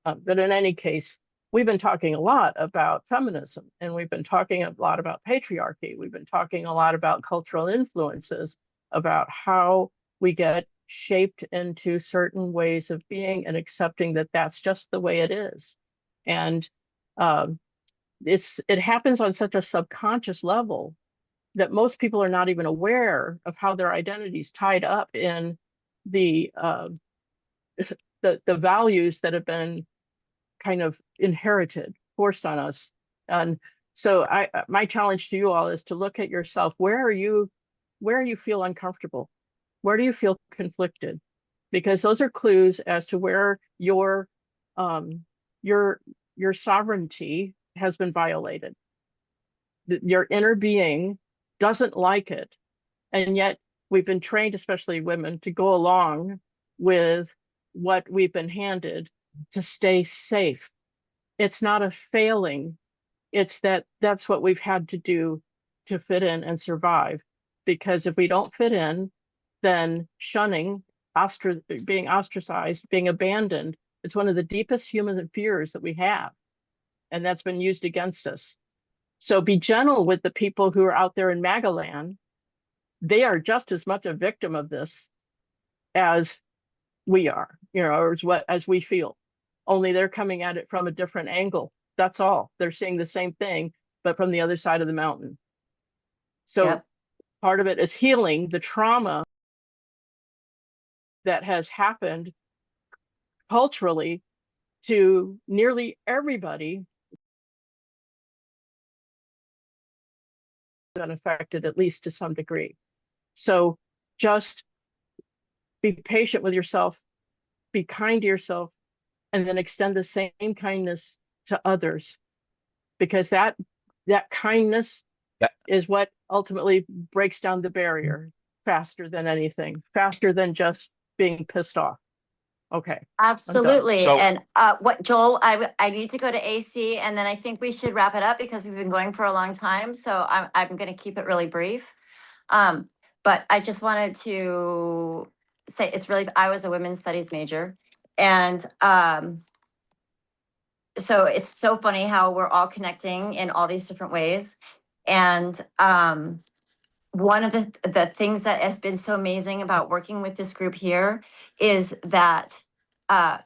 But in any case, we've been talking a lot about feminism, and we've been talking a lot about patriarchy. We've been talking a lot about cultural influences, about how we get shaped into certain ways of being and accepting that that's just the way it is. And it happens on such a subconscious level that most people are not even aware of how their identity is tied up in the values that have been kind of inherited, forced on us. And so my challenge to you all is to look at yourself. Where you feel uncomfortable? Where do you feel conflicted? Because those are clues as to where your sovereignty has been violated. Your inner being doesn't like it. And yet we've been trained, especially women, to go along with what we've been handed to stay safe. It's not a failing. It's that's what we've had to do to fit in and survive. Because if we don't fit in, then shunning, being ostracized, being abandoned, it's one of the deepest human fears that we have. And that's been used against us. So be gentle with the people who are out there in MAGA land. They are just as much a victim of this as we are, or as we feel. Only they're coming at it from a different angle. That's all. They're seeing the same thing, but from the other side of the mountain. So part of it is healing the trauma that has happened culturally to nearly everybody been affected, at least to some degree. So just be patient with yourself, be kind to yourself, and then extend the same kindness to others, because that kindness is what ultimately breaks down the barrier faster than anything, faster than just being pissed off. Okay. Absolutely. So- And Joel, I need to go to AC, and then I think we should wrap it up because we've been going for a long time. So I'm going to keep it really brief. But I just wanted to say I was a women's studies major, and so it's so funny how we're all connecting in all these different ways. And one of the things that has been so amazing about working with this group here is that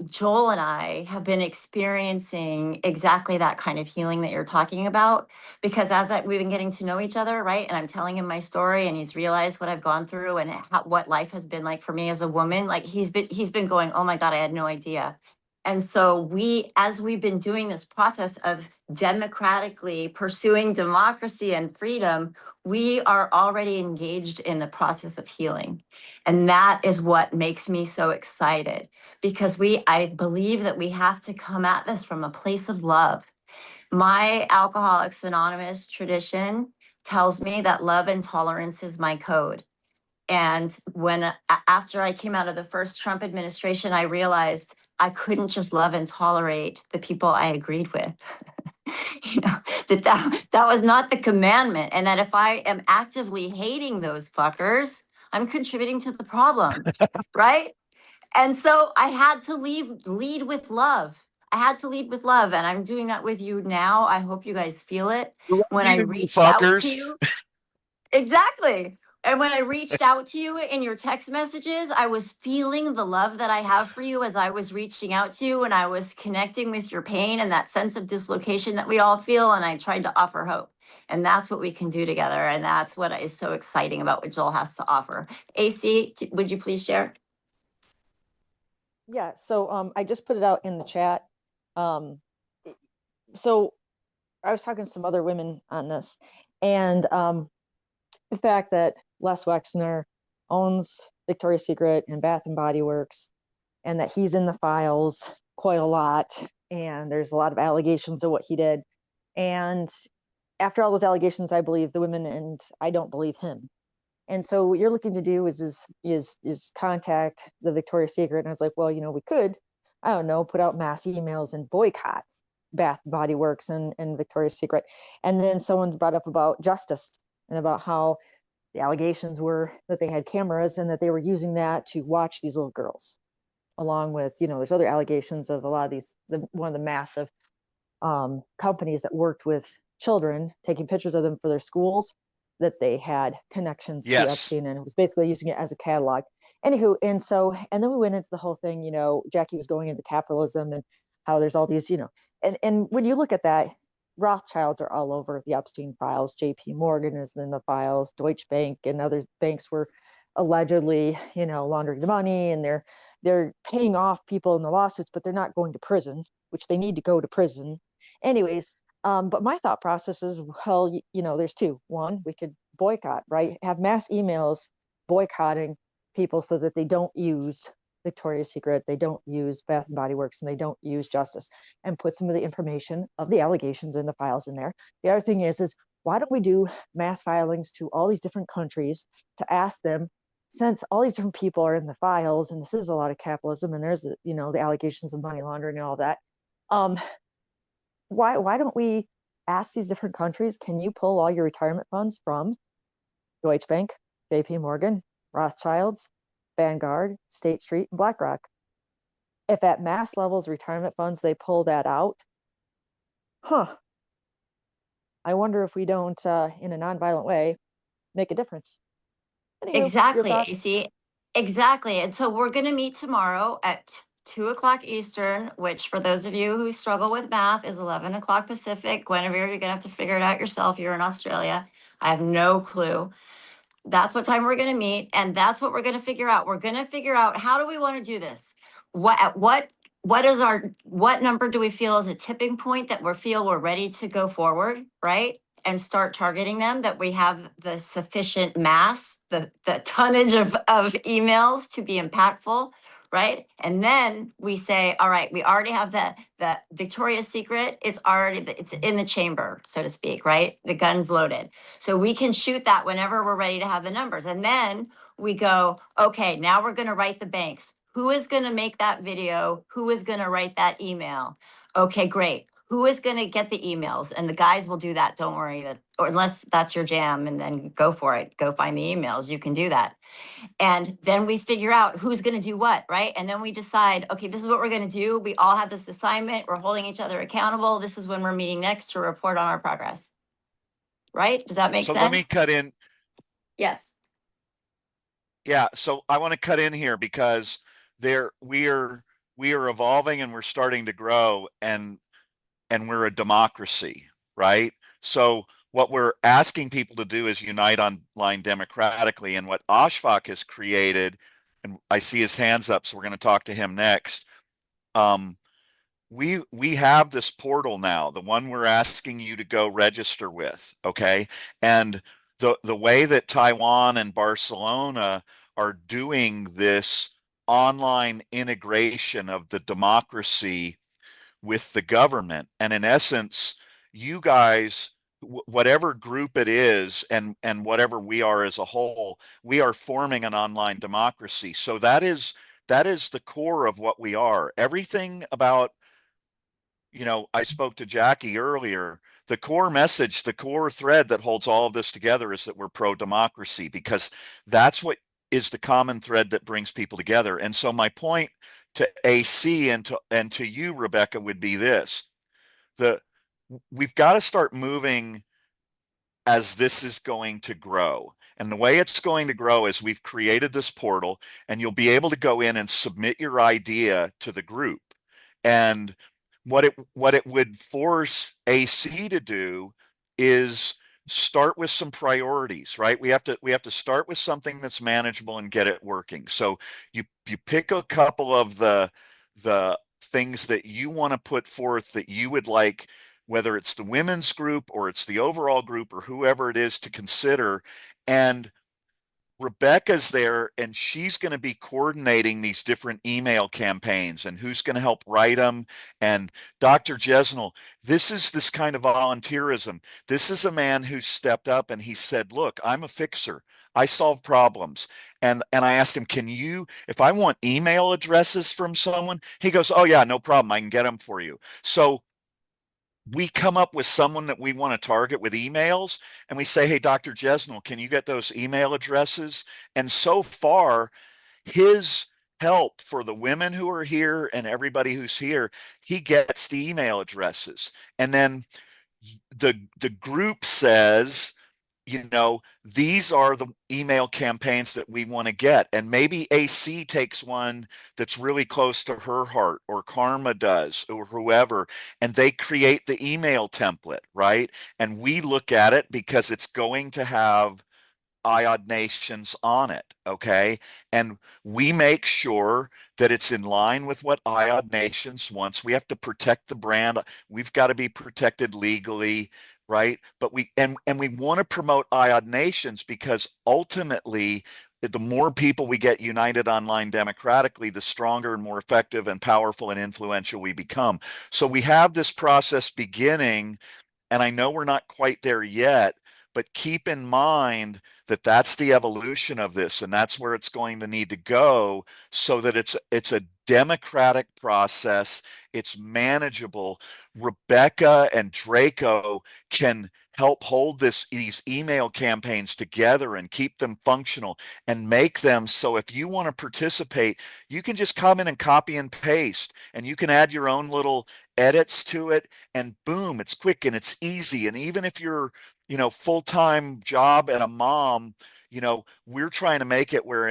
Joel and I have been experiencing exactly that kind of healing that you're talking about, because we've been getting to know each other, right? And I'm telling him my story, and he's realized what I've gone through and what life has been like for me as a woman. Like he's been going, oh my God, I had no idea. And so as we've been doing this process of democratically pursuing democracy and freedom, we are already engaged in the process of healing. And that is what makes me so excited, because I believe that we have to come at this from a place of love. My Alcoholics Anonymous tradition tells me that love and tolerance is my code. And after I came out of the first Trump administration, I realized I couldn't just love and tolerate the people I agreed with. that was not the commandment. And that if I am actively hating those fuckers, I'm contributing to the problem, right? And so I had to lead with love. I had to lead with love, and I'm doing that with you now. I hope you guys feel it. When I reached out to you, exactly. And when I reached out to you in your text messages, I was feeling the love that I have for you as I was reaching out to you, and I was connecting with your pain and that sense of dislocation that we all feel. And I tried to offer hope. And that's what we can do together. And that's what is so exciting about what Joel has to offer. AC, would you please share? Yeah, so I just put it out in the chat. So I was talking to some other women on this, and the fact that Les Wexner owns Victoria's Secret and Bath and Body Works, and that he's in the files quite a lot. And there's a lot of allegations of what he did. And after all those allegations, I believe the women, and I don't believe him. And so what you're looking to do is contact the Victoria's Secret. And I was like, well, we could, I don't know, put out mass emails and boycott Bath and Body Works and Victoria's Secret. And then someone brought up about justice and about how the allegations were that they had cameras and that they were using that to watch these little girls, along with, there's other allegations of a lot of these, one of the massive companies that worked with children, taking pictures of them for their schools, that they had connections to Epstein, and it was basically using it as a catalog. Anywho, and then we went into the whole thing, Jackie was going into capitalism and how there's all these, and when you look at that, Rothschilds are all over the Epstein files. JP Morgan is in the files. Deutsche Bank and other banks were allegedly, laundering the money, and they're paying off people in the lawsuits, but they're not going to prison, which they need to go to prison. Anyways, but my thought process is, well, there's two. One, we could boycott, right? Have mass emails boycotting people so that they don't use Victoria's Secret, they don't use Bath and Body Works, and they don't use Justice, and put some of the information of the allegations in the files in there. The other thing is why don't we do mass filings to all these different countries to ask them, since all these different people are in the files, and this is a lot of capitalism, and there's the allegations of money laundering and all that, why don't we ask these different countries, can you pull all your retirement funds from Deutsche Bank, JP Morgan, Rothschilds, Vanguard, State Street, and BlackRock? If at mass levels retirement funds, they pull that out, I wonder if we don't, in a nonviolent way, make a difference. Anywho, your Exactly, thoughts? AC. Exactly. And so we're going to meet tomorrow at 2:00 Eastern, which for those of you who struggle with math is 11:00 Pacific. Guinevere, you're going to have to figure it out yourself. You're in Australia. I have no clue. That's what time we're going to meet. And that's what we're going to figure out. We're going to figure out, how do we want to do this? What number do we feel is a tipping point that we're ready to go forward, right? And start targeting them, that we have the sufficient mass, the tonnage of emails to be impactful, right? And then we say, all right, we already have the Victoria's Secret. It's in the chamber, so to speak, right? The gun's loaded. So we can shoot that whenever we're ready to have the numbers. And then we go, okay, now we're going to write the banks. Who is going to make that video? Who is going to write that email? Okay, great. Who is going to get the emails? And the guys will do that. Don't worry, or unless that's your jam, and then go for it. Go find the emails. You can do that. And then we figure out who's going to do what, right? And then we decide, okay, this is what we're going to do. We all have this assignment. We're holding each other accountable. This is when we're meeting next to report on our progress. Right? Does that make sense? So let me cut in. Yes. Yeah. So I want to cut in here because we are evolving and we're starting to grow, and we're a democracy, right? So what we're asking people to do is unite online democratically. And what Ashfaq has created, and I see his hands up, so we're going to talk to him next. We have this portal now, the one we're asking you to go register with, okay? And the way that Taiwan and Barcelona are doing this online integration of the democracy with the government, and in essence, you guys, whatever group it is, and whatever we are as a whole, we are forming an online democracy. So that is the core of what we are. Everything about, I spoke to Jackie earlier, the core message, the core thread that holds all of this together is that we're pro-democracy, because that's what is the common thread that brings people together. And so my point to AC and to you, Rebecca, would be this: we've got to start moving as this is going to grow. And the way it's going to grow is we've created this portal, and you'll be able to go in and submit your idea to the group. And what it would force AC to do is start with some priorities, right? We have to start with something that's manageable and get it working. So you pick a couple of the things that you want to put forth that you would like, whether it's the women's group or it's the overall group or whoever it is, to consider. And Rebecca's there, and she's going to be coordinating these different email campaigns and who's going to help write them. And Dr. Jesnel, this is this kind of volunteerism. This is a man who stepped up and he said, look, I'm a fixer. I solve problems. And I asked him, can you, if I want email addresses from someone, he goes, oh yeah, no problem. I can get them for you. So we come up with someone that we want to target with emails, and we say, hey, Dr. Jesnel, can you get those email addresses? And so far, his help for the women who are here and everybody who's here, he gets the email addresses. And then the group says, you know, these are the email campaigns that we want to get. And maybe AC takes one that's really close to her heart, or Karma does, or whoever, and they create the email template, right? And we look at it because it's going to have IOD Nations on it, okay? And we make sure that it's in line with what IOD Nations wants. We have to protect the brand. We've got to be protected legally, right? But we want to promote IOD Nations because ultimately, the more people we get united online democratically, the stronger and more effective and powerful and influential we become. So we have this process beginning, and I know we're not quite there yet, but keep in mind that that's the evolution of this, and that's where it's going to need to go, so that it's a democratic process. It's manageable. Rebecca and Draco can help hold these email campaigns together and keep them functional and make them so if you want to participate, you can just come in and copy and paste, and you can add your own little edits to it, and boom, it's quick and it's easy. And even if you're, you know, full-time job and a mom, you know, we're trying to make it where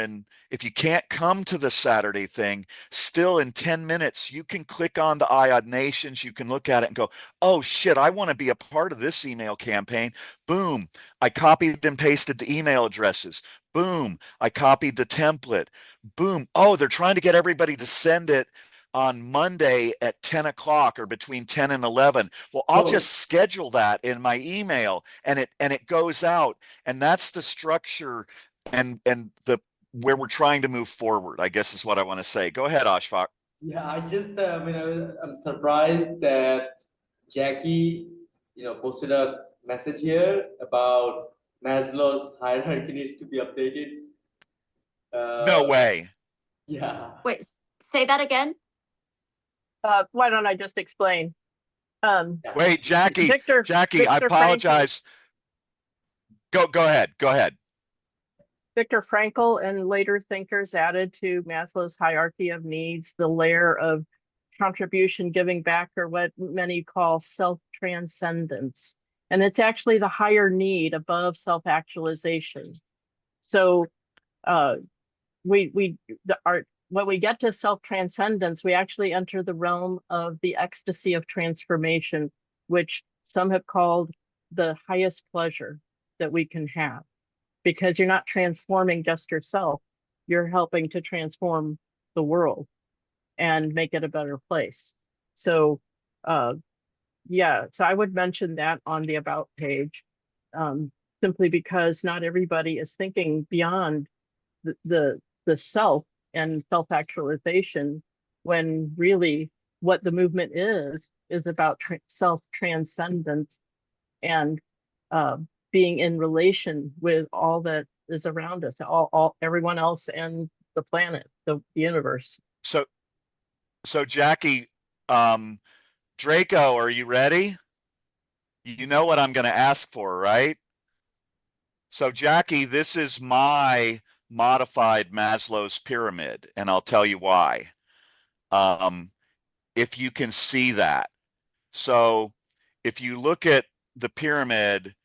if you can't come to the Saturday thing, still in 10 minutes, you can click on the IOD Nations, you can look at it and go, oh shit, I want to be a part of this email campaign. Boom, I copied and pasted the email addresses. Boom, I copied the template. Boom, oh, they're trying to get everybody to send it on Monday at 10 o'clock or between 10 and 11. Well, I'll just schedule that in my email, and it goes out. And that's the structure and the where we're trying to move forward, I guess is what I want to say. Go ahead, Ashfaq. Yeah, I just, I'm surprised that Jackie, posted a message here about Maslow's hierarchy needs to be updated. No way. Yeah. Wait, say that again. Why don't I just explain? Wait, Jackie, Viktor I apologize. Go ahead. Viktor Frankl and later thinkers added to Maslow's hierarchy of needs the layer of contribution, giving back, or what many call self-transcendence. And it's actually the higher need above self-actualization. So when we get to self-transcendence, we actually enter the realm of the ecstasy of transformation, which some have called the highest pleasure that we can have, because you're not transforming just yourself, you're helping to transform the world and make it a better place. So yeah, so I would mention that on the About page, simply because not everybody is thinking beyond the self and self-actualization, when really what the movement is about self-transcendence and being in relation with all that is around us, everyone else, and the planet, the universe. So Jackie, Draco, are you ready? You know what I'm going to ask for, right? So Jackie, this is my modified Maslow's pyramid, and I'll tell you why. If you can see that. So if you look at the pyramid,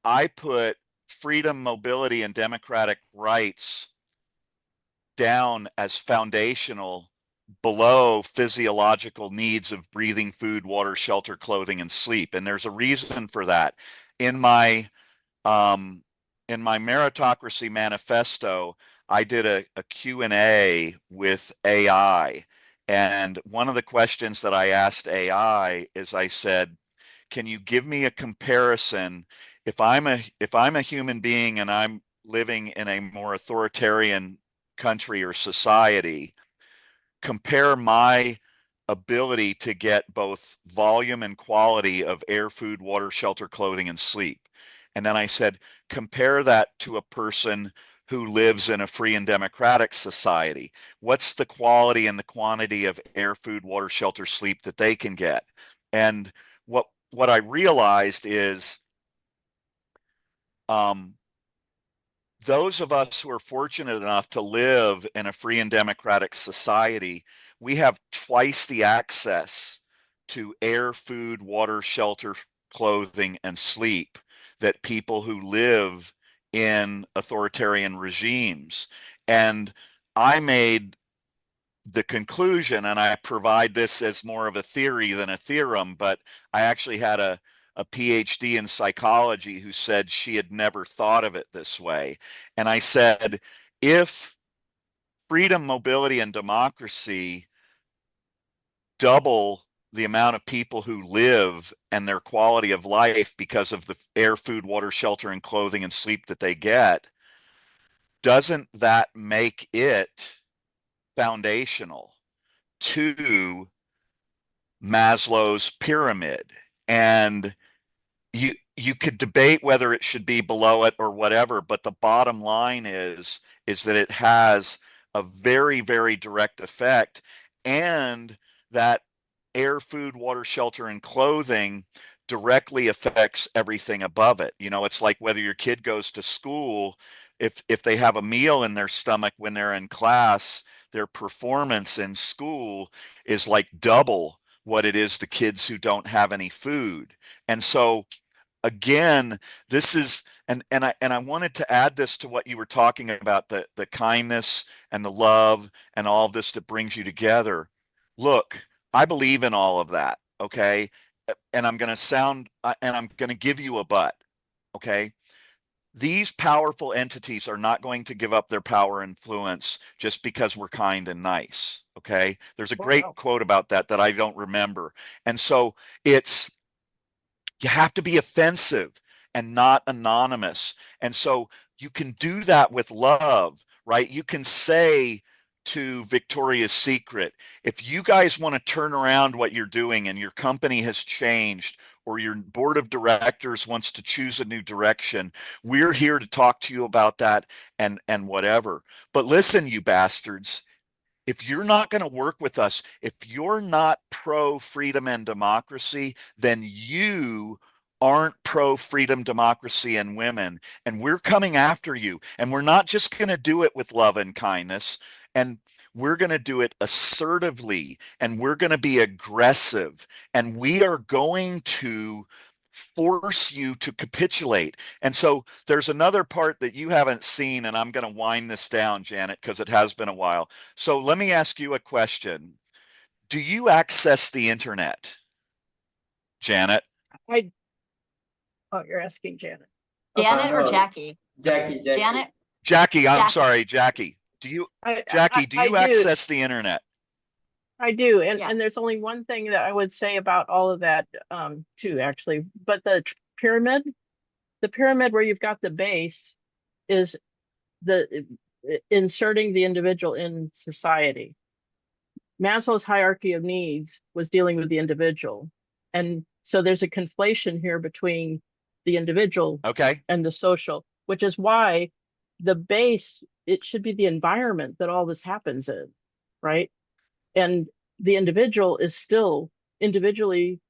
I put freedom, mobility, and democratic rights down as foundational below physiological needs of breathing, food, water, shelter, clothing, and sleep. And there's a reason for that. In my meritocracy manifesto, I did a Q&A with AI. And one of the questions that I asked AI is, I said, can you give me a comparison? If I'm a human being and I'm living in a more authoritarian country or society, compare my ability to get both volume and quality of air, food, water, shelter, clothing, and sleep. And then I said, compare that to a person who lives in a free and democratic society. What's the quality and the quantity of air, food, water, shelter, sleep that they can get? And what I realized is those of us who are fortunate enough to live in a free and democratic society, we have twice the access to air, food, water, shelter, clothing, and sleep that people who live in authoritarian regimes. And I made the conclusion, and I provide this as more of a theory than a theorem, but I actually had a PhD in psychology who said she had never thought of it this way. And I said, if freedom, mobility, and democracy double the amount of people who live and their quality of life because of the air, food, water, shelter, and clothing and sleep that they get, doesn't that make it foundational to Maslow's pyramid? And you could debate whether it should be below it or whatever, but the bottom line is that it has a very, very direct effect, and that air, food, water, shelter, and clothing directly affects everything above it. You know, it's like whether your kid goes to school, if they have a meal in their stomach when they're in class, their performance in school is like double what it is the kids who don't have any food. And so again, this is, and I wanted to add this to what you were talking about, the kindness and the love and all of this that brings you together. Look, I believe in all of that, okay? And I'm going to give you a but, okay? These powerful entities are not going to give up their power and influence just because we're kind and nice, okay? There's a great quote about that I don't remember. And so you have to be offensive and not anonymous. And so you can do that with love, right? You can say to Victoria's Secret, if you guys want to turn around what you're doing and your company has changed, or your board of directors wants to choose a new direction, we're here to talk to you about that and whatever. But listen, you bastards, if you're not going to work with us, if you're not pro freedom and democracy, then you aren't pro freedom, democracy, and women. And we're coming after you. And we're not just going to do it with love and kindness. And we're going to do it assertively, and we're going to be aggressive, and we are going to force you to capitulate. And so there's another part that you haven't seen, and I'm going to wind this down, Janet, because it has been a while. So let me ask you a question. Do you access the internet, Janet? Oh, you're asking Janet. Janet or Jackie? Jackie. Janet? Jackie, I'm Jackie. sorry, Jackie. Do you access the internet? I do. And there's only one thing that I would say about all of that, too, actually. But the pyramid where you've got the base is inserting the individual in society. Maslow's hierarchy of needs was dealing with the individual. And so there's a conflation here between the individual and the social, which is why the base, it should be the environment that all this happens in, right? And the individual is still individually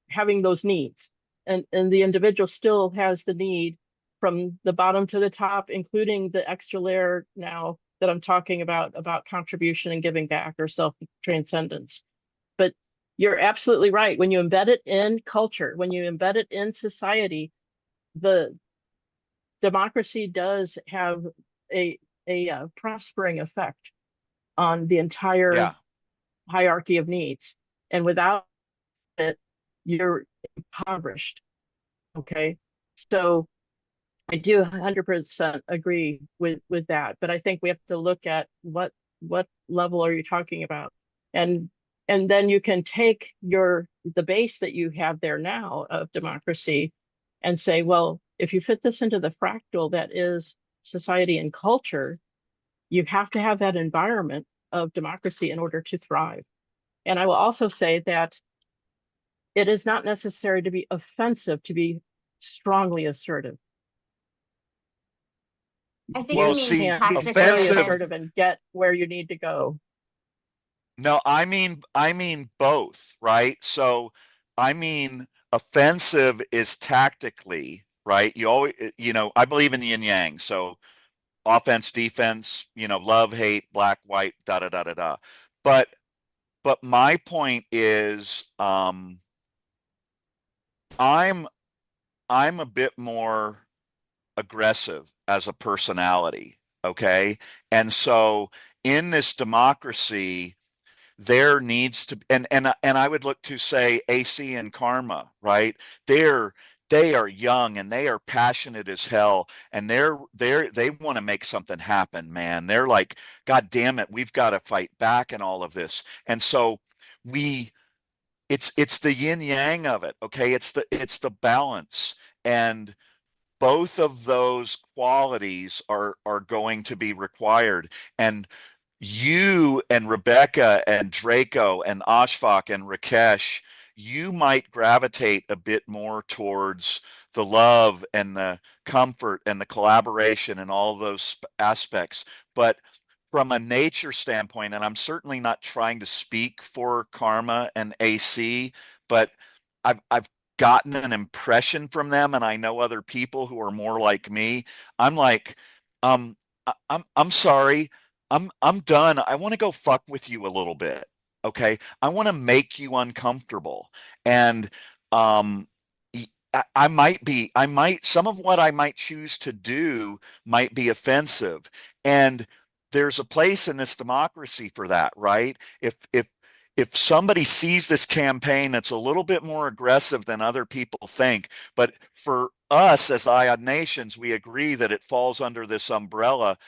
having those needs. And the individual still has the need from the bottom to the top, including the extra layer now that I'm talking about contribution and giving back, or self-transcendence. But you're absolutely right. When you embed it in culture, when you embed it in society, the democracy does have a prospering effect on the entire hierarchy of needs. And without it, you're impoverished. Okay. So I do 100% agree with that. But I think we have to look at what level are you talking about? And then you can take the base that you have there now of democracy and say, well, if you fit this into the fractal that is society and culture, you have to have that environment of democracy in order to thrive. And I will also say that it is not necessary to be offensive to be strongly assertive. I think Well, you mean see, And be technically very offensive. assertive and get where you need to go. No, I mean both, right? So, I mean, offensive is tactically, right? You always, I believe in yin yang. So, offense, defense, love, hate, black, white, da da da da da. But my point is, I'm a bit more aggressive as a personality, okay? And so in this democracy, there needs to, and I would look to say AC and Karma, right? They are young and they are passionate as hell, and they want to make something happen, man. They're like, God damn it, we've got to fight back and all of this. And so it's the yin yang of it, okay? It's the balance, and both of those qualities are going to be required. And you and Rebecca and Draco and Ashfaq and Rakesh, you might gravitate a bit more towards the love and the comfort and the collaboration and all of those aspects. But from a nature standpoint, and I'm certainly not trying to speak for Karma and AC, but I've gotten an impression from them, and I know other people who are more like me. I'm like, I'm sorry. I'm done. I want to go fuck with you a little bit. Okay. I want to make you uncomfortable. And um I might some of what I might choose to do might be offensive. And there's a place in this democracy for that, right? If somebody sees this campaign that's a little bit more aggressive than other people think, but for us as IOD nations, we agree that it falls under this umbrella,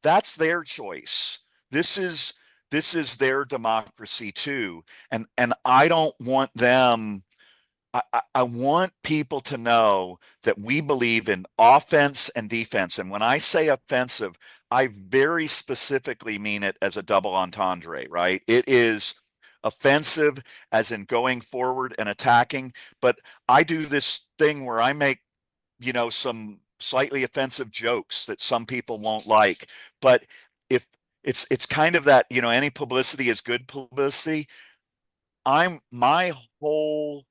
that's their choice. This is their democracy too. And I don't want them, I want people to know that we believe in offense and defense. And when I say offensive, I very specifically mean it as a double entendre, right? It is offensive as in going forward and attacking. But I do this thing where I make, some slightly offensive jokes that some people won't like. But if it's kind of that, any publicity is good publicity. My whole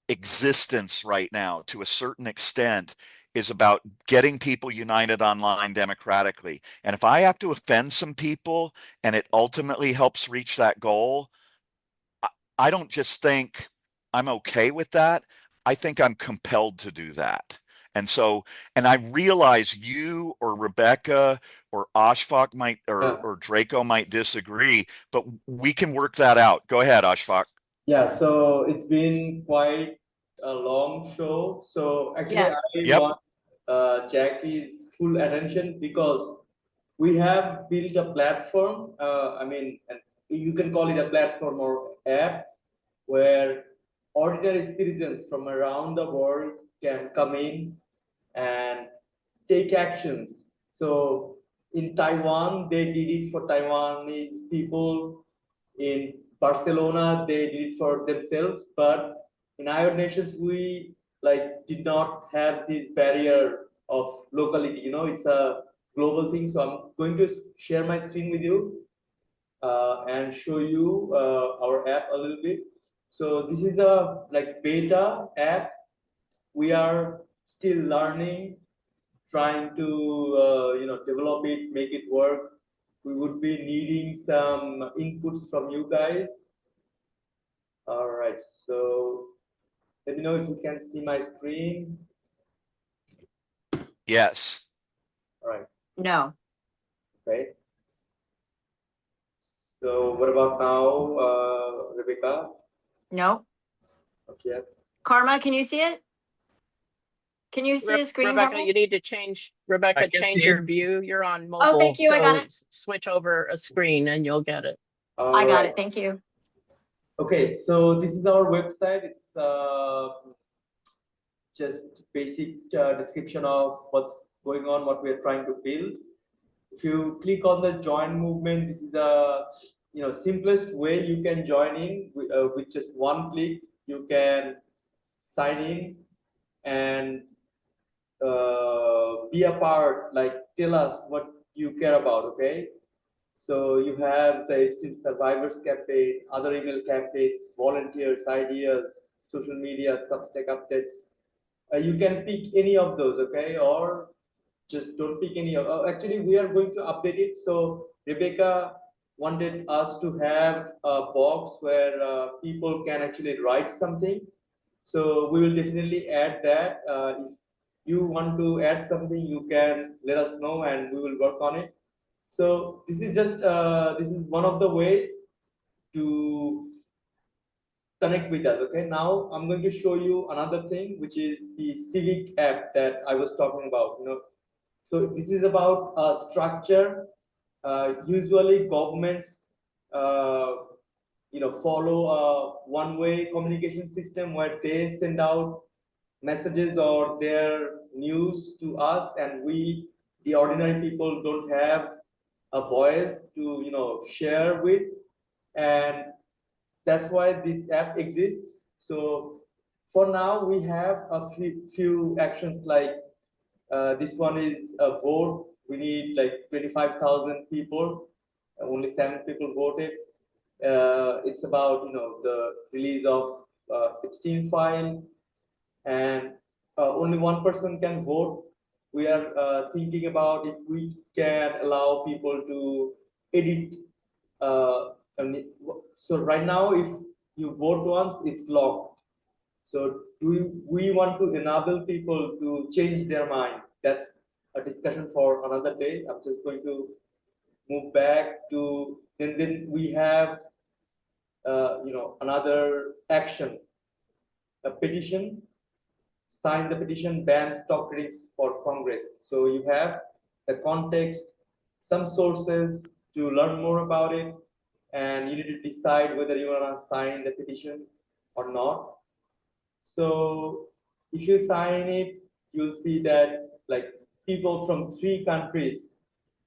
existence right now, to a certain extent, is about getting people united online democratically. And if I have to offend some people and it ultimately helps reach that goal, I don't just think I'm okay with that. I think I'm compelled to do that. And so, and I realize you or Rebecca or Ashfaq might, or Draco might disagree, but we can work that out. Go ahead, Ashfaq. Yeah, so it's been quite a long show. So actually, Yes. I want Jackie's full attention because we have built a platform. I mean, you can call it a platform or app where ordinary citizens from around the world can come in and take actions. So in Taiwan, they did it for Taiwanese people. In Barcelona, they did it for themselves. But in IOD nations, we did not have this barrier of locality. It's a global thing. So I'm going to share my screen with you and show you our app a little bit. So this is a beta app. We are still learning, trying to develop it, make it work. We would be needing some inputs from you guys. All right, so let me know if you can see my screen. Yes. All right. No. Okay. So what about now, Rebecca? No. Okay. Karma, can you see it? Can you see the screen? Rebecca, Harvey? you need to change, Rebecca, can change see your it. view. You're on mobile. Oh, thank you. I got so it. Switch over a screen and you'll get it. I got it. Thank you. Okay, so this is our website. It's just basic description of what's going on, what we're trying to build. If you click on the join movement, this is a simplest way you can join in with just one click. You can sign in and be a part, like tell us what you care about. Okay, so you have the Epstein Survivors campaign, other email campaigns, volunteers, ideas, social media, Substack updates. You can pick any of those, okay, or just don't pick any of. Actually, we are going to update it. So Rebecca wanted us to have a box where people can actually write something. So we will definitely add that. If you want to add something, you can let us know and we will work on it. So this is just this is one of the ways to connect with us. Okay, now I'm going to show you another thing, which is the Civic app that I was talking about. So this is about structure. Usually governments follow a one-way communication system where they send out messages or their news to us, and we, the ordinary people, don't have a voice to share with, and that's why this app exists. So for now we have a few actions, like this one is a vote. We need like 25,000 people, only 7 people voted. It's about the release of Epstein file, and only one person can vote. We are thinking about if we can allow people to edit. So right now, if you vote once, it's locked. So do we want to enable people to change their mind? That's a discussion for another day. I'm just going to move back to, and then we have another action, a petition. Sign the petition, ban stock trading for Congress. So you have the context, some sources to learn more about it, and you need to decide whether you want to sign the petition or not. So if you sign it, you'll see that like people from 3 countries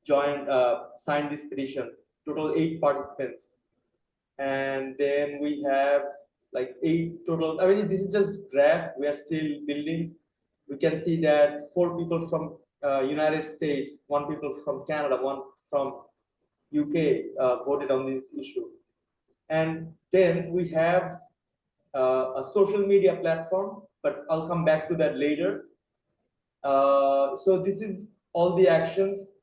signed this petition, total 8 participants. And then we have like 8 total. I mean, this is just graph. We are still building. We can see that 4 people from United States, 1 people from Canada, 1 from UK voted on this issue. And then we have a social media platform, but I'll come back to that later. So this is all the actions.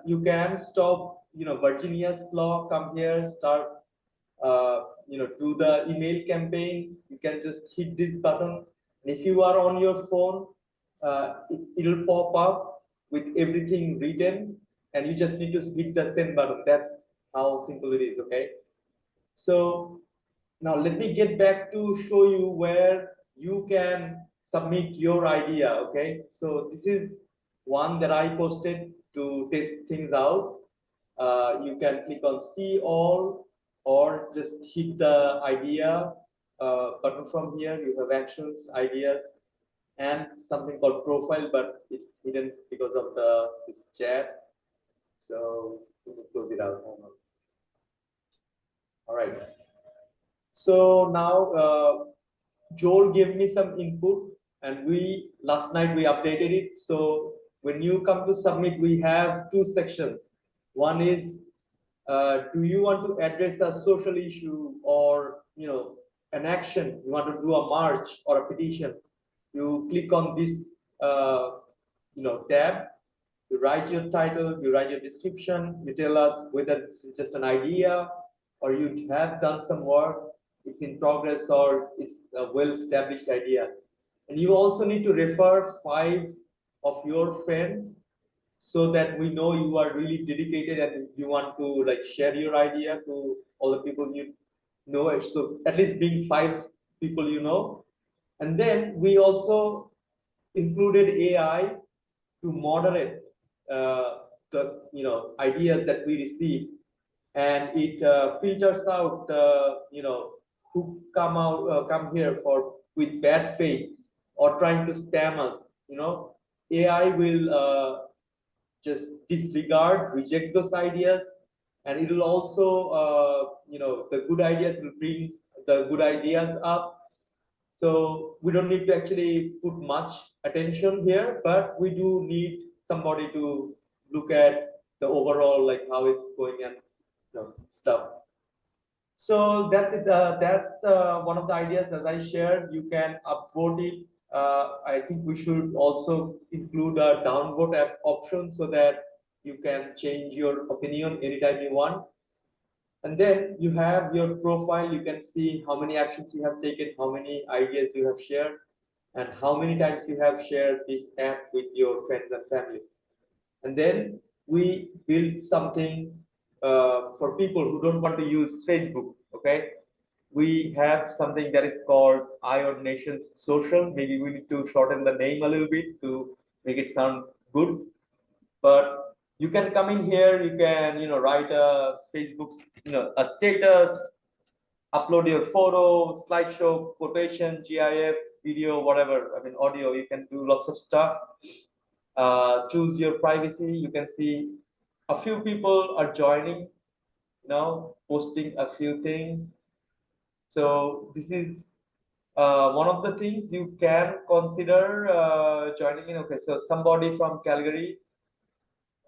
You can stop, Virginia's law, come here, start, do the email campaign. You can just hit this button. And if you are on your phone, it'll pop up with everything written, and you just need to hit the send button. That's how simple it is, okay? So now let me get back to show you where you can submit your idea, okay? So this is one that I posted to test things out. You can click on see all, or just hit the idea button from here. You have actions, ideas, and something called profile, but it's hidden because of this chat. So let me close it out. All right. So now Joel gave me some input, and last night we updated it. So when you come to submit, we have 2 sections. One is, do you want to address a social issue or an action? You want to do a march or a petition? You click on this tab. You write your title, you write your description, you tell us whether this is just an idea or you have done some work, it's in progress, or it's a well-established idea. And you also need to refer 5 of your friends so that we know you are really dedicated and you want to like share your idea to all the people you know. So at least being 5 people you know. And then we also included AI to moderate the ideas that we receive, and it filters out who come here with bad faith or trying to spam us, AI will just disregard, reject those ideas, and it will also, the good ideas will bring the good ideas up. So we don't need to actually put much attention here, but we do need somebody to look at the overall, like how it's going and stuff. So that's it. That's one of the ideas as I shared. You can upvote it. I think we should also include a downvote option so that you can change your opinion anytime you want. And then you have your profile. You can see how many actions you have taken, how many ideas you have shared, and how many times you have shared this app with your friends and family. And then we build something for people who don't want to use Facebook. Okay, we have something that is called Ion Nations Social. Maybe we need to shorten the name a little bit to make it sound good, but you can come in here. You can write a Facebook a status, upload your photo, slideshow, quotation, GIF, video, whatever. I mean audio. You can do lots of stuff. Choose your privacy. You can see a few people are joining, posting a few things. So this is one of the things you can consider joining in. Okay, so somebody from Calgary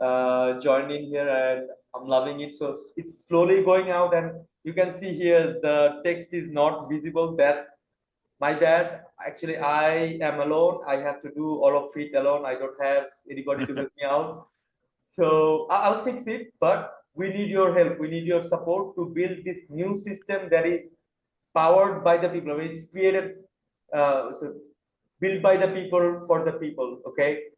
joined in here, and I'm loving it. So it's slowly going out, and you can see here the text is not visible. That's my bad. Actually, I am alone. I have to do all of it alone. I don't have anybody to help me out. So I'll fix it, but we need your help. We need your support to build this new system that is powered by the people. I mean, it's created, so built by the people for the people. Okay.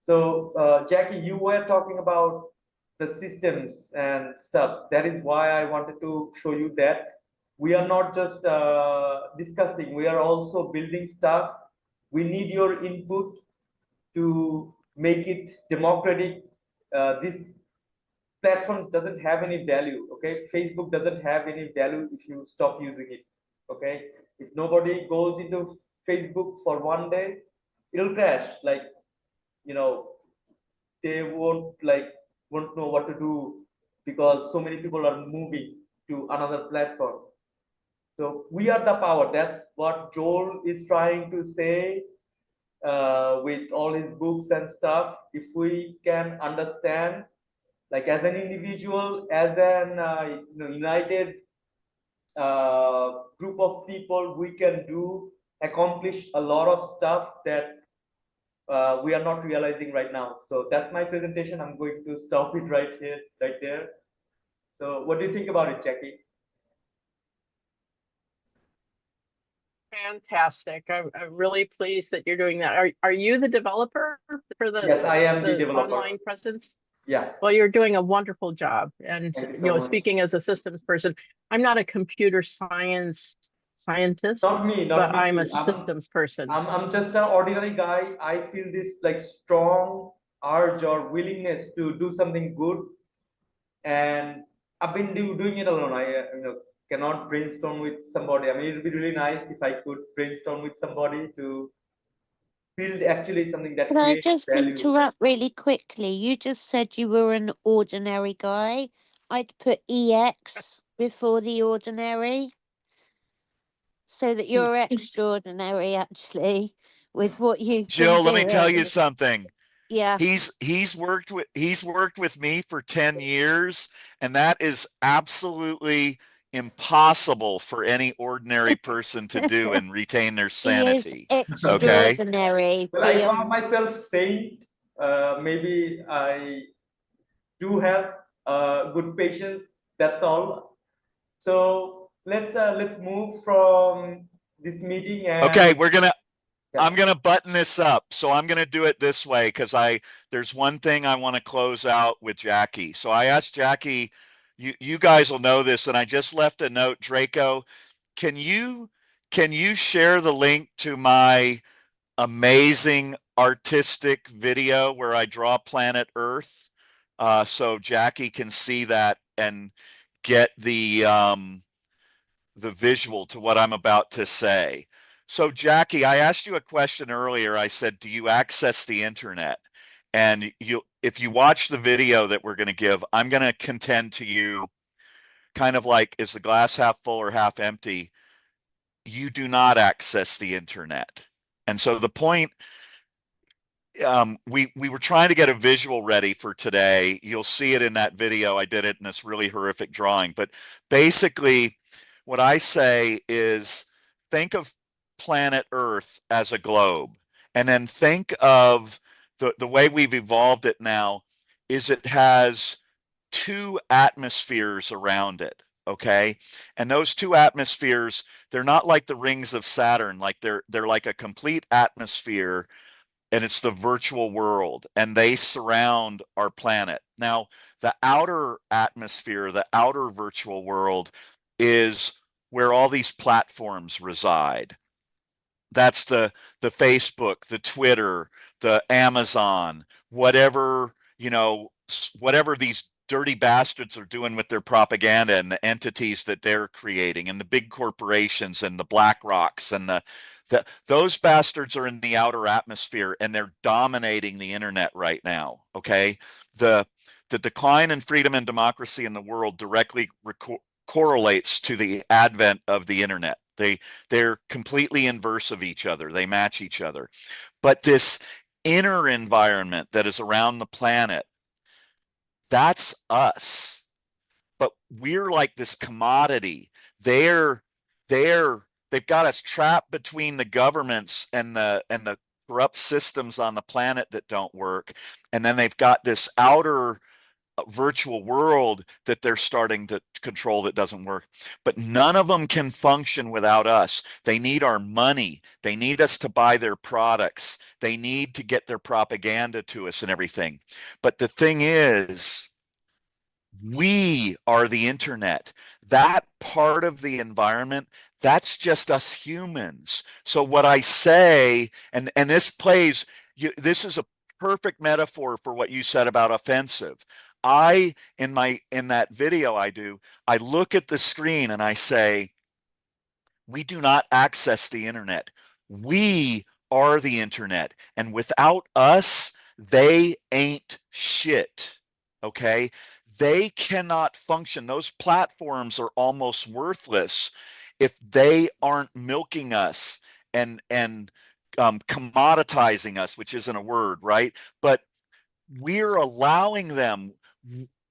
So Jackie, you were talking about the systems and stuff. That is why I wanted to show you that we are not just discussing, we are also building stuff. We need your input to make it democratic. This platforms doesn't have any value. Okay, Facebook doesn't have any value if you stop using it. Okay, if nobody goes into Facebook for one day, it'll crash. Like, they won't know what to do because so many people are moving to another platform. So we are the power. That's what Joel is trying to say with all his books and stuff. If we can understand, like as an individual, as an united group of people, we can accomplish a lot of stuff that we are not realizing right now. So that's my presentation. I'm going to stop it right here, right there. So what do you think about it, Jackie? Fantastic. I'm really pleased that you're doing that. Are you the developer for the Yes, I am the developer. Online presence? Yeah. Well, you're doing a wonderful job. And Thank you so much. speaking as a systems person, I'm not a computer scientist, Not me, but me. I'm a systems person. I'm just an ordinary guy. I feel this like strong urge or willingness to do something good, and I've been doing it alone. I cannot brainstorm with somebody. I mean, it would be really nice if I could brainstorm with somebody to build actually something that Can I creates just value. interrupt really quickly? You just said you were an ordinary guy. I'd put EX before the ordinary, so that you're extraordinary actually with what you've Jill, been let me tell doing. you something. Yeah. He's worked with me for 10 years, and that is absolutely impossible for any ordinary person to do and retain their sanity. He is Okay. extraordinary. Well, I beyond- found myself saying maybe I do have good patience. That's all. So let's move from this meeting and Okay, I'm gonna button this up. So I'm gonna do it this way because there's one thing I want to close out with Jackie. So I asked Jackie, you guys will know this, and I just left a note. Draco, can you share the link to my amazing artistic video where I draw planet Earth, so Jackie can see that and get the visual to what I'm about to say. So Jackie, I asked you a question earlier. I said, do you access the internet? And if you watch the video that we're going to give, I'm going to contend to you kind of like, is the glass half full or half empty? You do not access the internet. And so the point, we were trying to get a visual ready for today. You'll see it in that video. I did it in this really horrific drawing. But basically, what I say is think of planet Earth as a globe, and then think of the way we've evolved it now is it has two atmospheres around it. Okay. And those two atmospheres, they're not like the rings of Saturn, like they're like a complete atmosphere, and it's the virtual world, and they surround our planet. Now, the outer atmosphere, the outer virtual world, is where all these platforms reside. That's the Facebook, the Twitter, the Amazon, whatever, whatever these dirty bastards are doing with their propaganda and the entities that they're creating, and the big corporations and the Black Rocks and those bastards are in the outer atmosphere, and they're dominating the internet right now. Okay. The decline in freedom and democracy in the world directly correlates to the advent of the internet. They're completely inverse of each other. They match each other. But this inner environment that is around the planet, that's us. But we're like this commodity. They've got us trapped between the governments and the corrupt systems on the planet that don't work. And then they've got this outer virtual world that they're starting to control that doesn't work. But none of them can function without us. They need our money. They need us to buy their products. They need to get their propaganda to us and everything. But the thing is, we are the internet. That part of the environment, that's just us humans. So what I say, and this plays, this is a perfect metaphor for what you said about offensive. In that video I look at the screen and I say, we do not access the internet. We are the internet. And without us, they ain't shit. Okay. They cannot function. Those platforms are almost worthless if they aren't milking us and commoditizing us, which isn't a word, right? But we're allowing them.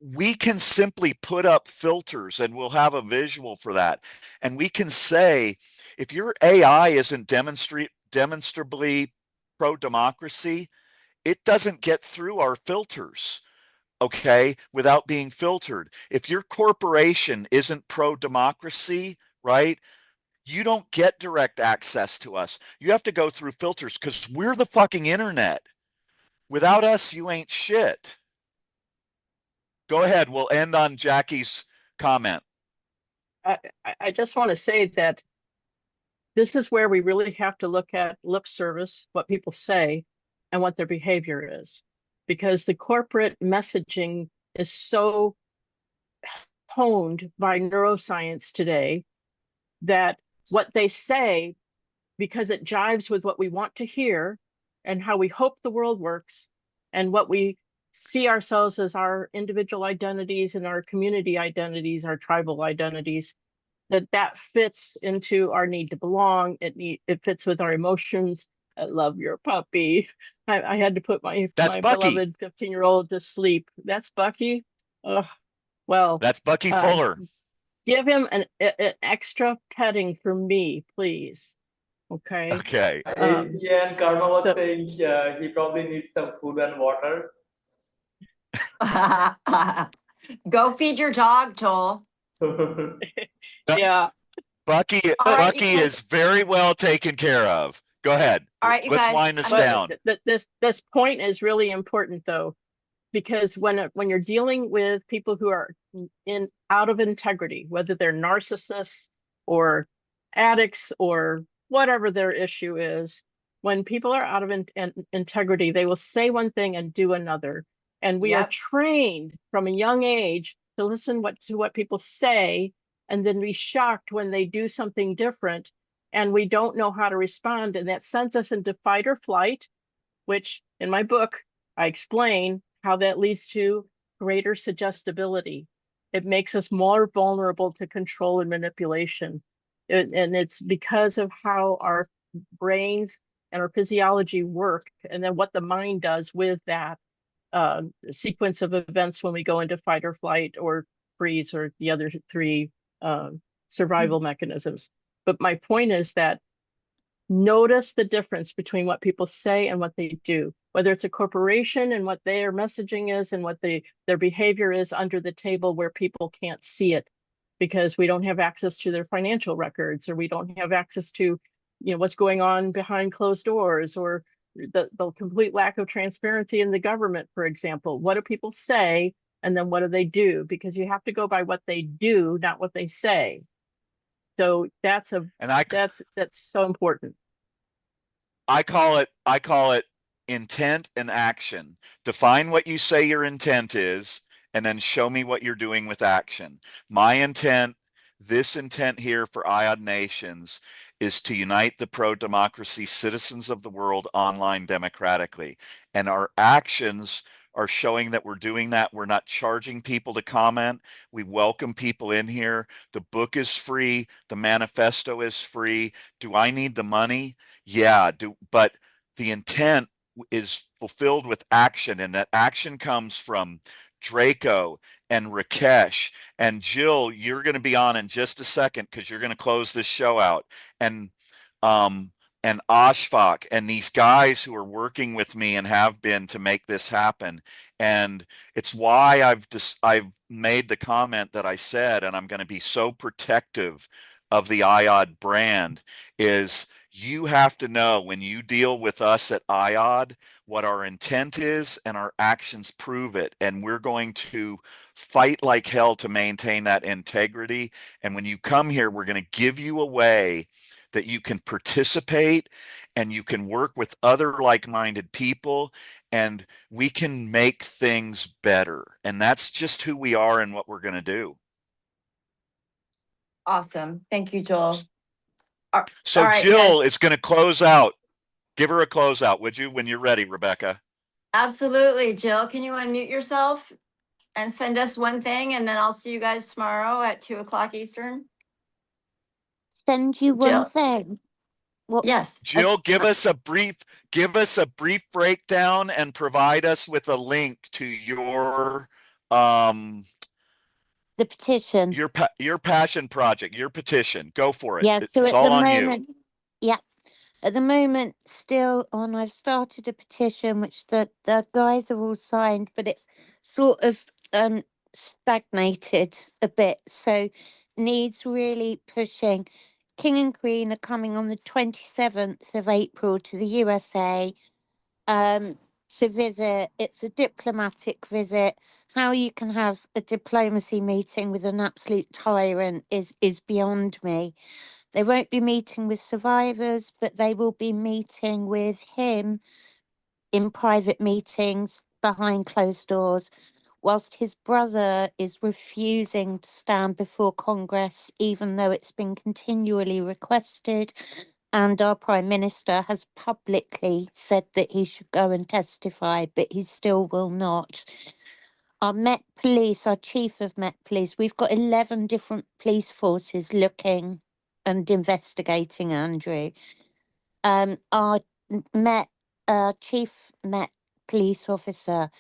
We can simply put up filters, and we'll have a visual for that. And we can say, if your AI isn't demonstrably pro-democracy, it doesn't get through our filters. Okay, without being filtered. If your corporation isn't pro-democracy, right, you don't get direct access to us. You have to go through filters because we're the fucking internet. Without us, you ain't shit. Go ahead. We'll end on Jackie's comment. I just want to say that this is where we really have to look at lip service, what people say, and what their behavior is. Because the corporate messaging is so honed by neuroscience today that what they say, because it jives with what we want to hear and how we hope the world works and what we see ourselves as our individual identities and our community identities, our tribal identities, that fits into our need to belong. It fits with our emotions. I love your puppy. I had to put my beloved 15-year-old to sleep. That's Bucky. Well, that's Bucky Fuller. Give him an extra petting for me, please. Okay. Okay. And Karma was saying he probably needs some food and water. Go feed your dog, Joel. Yeah. Bucky is very well taken care of. Go ahead. All right, let's wind this down. This point is really important though, because when you're dealing with people who are out of integrity, whether they're narcissists or addicts or whatever their issue is, when people are out of integrity, they will say one thing and do another. And we are trained from a young age to listen to what people say and then be shocked when they do something different. and we don't know how to respond, and that sends us into fight or flight, which in my book, I explain how that leads to greater suggestibility. It makes us more vulnerable to control and manipulation. And it's because of how our brains and our physiology work, and then what the mind does with that sequence of events when we go into fight or flight or freeze, or the other three survival mechanisms. But my point is that notice the difference between what people say and what they do, whether it's a corporation and what their messaging is and what their behavior is under the table where people can't see it because we don't have access to their financial records, or we don't have access to, what's going on behind closed doors, or the complete lack of transparency in the government, for example. What do people say, and then what do they do? Because you have to go by what they do, not what they say. So that's so important. I call it intent and action. Define what you say your intent is, and then show me what you're doing with action. My intent, this intent here for IOD Nations, is to unite the pro-democracy citizens of the world online democratically. And our actions are showing that we're doing that. We're not charging people to comment. We welcome people in here. The book is free. The manifesto is free. Do I need the money? Yeah, but the intent is fulfilled with action, and that action comes from Draco and Rakesh and Jill. You're going to be on in just a second because you're going to close this show out, and Ashfaq and these guys who are working with me and have been to make this happen. And it's why I've made the comment that I said, and I'm going to be so protective of the IOD brand, is you have to know when you deal with us at IOD what our intent is, and our actions prove it. And we're going to fight like hell to maintain that integrity. And when you come here, we're going to give you a way that you can participate and you can work with other like-minded people, and we can make things better. And that's just who we are and what we're going to do. Awesome. Thank you, Joel. So all right, Jill yes. is going to close out. Give her a close out, would you, when you're ready, Rebecca? Absolutely. Jill, can you unmute yourself and send us one thing, and then I'll see you guys tomorrow at 2:00 Eastern. Send you one Jill. thing. What? Yes. Jill, give us a brief breakdown and provide us with a link to your The petition. your passion project, your petition. Go for it. Yeah, so It's at all the on moment, you. yeah, at the moment, still on, I've started a petition which the guys have all signed, but it's sort of stagnated a bit, so needs really pushing. King and Queen are coming on the 27th of April to the USA to visit. It's a diplomatic visit. How you can have a diplomacy meeting with an absolute tyrant is beyond me. They won't be meeting with survivors, but they will be meeting with him in private meetings behind closed doors, whilst his brother is refusing to stand before Congress, even though it's been continually requested. And our Prime Minister has publicly said that he should go and testify, but he still will not. Our Met Police, our Chief of Met Police, we've got 11 different police forces looking and investigating Andrew. Our Chief Met Police Officer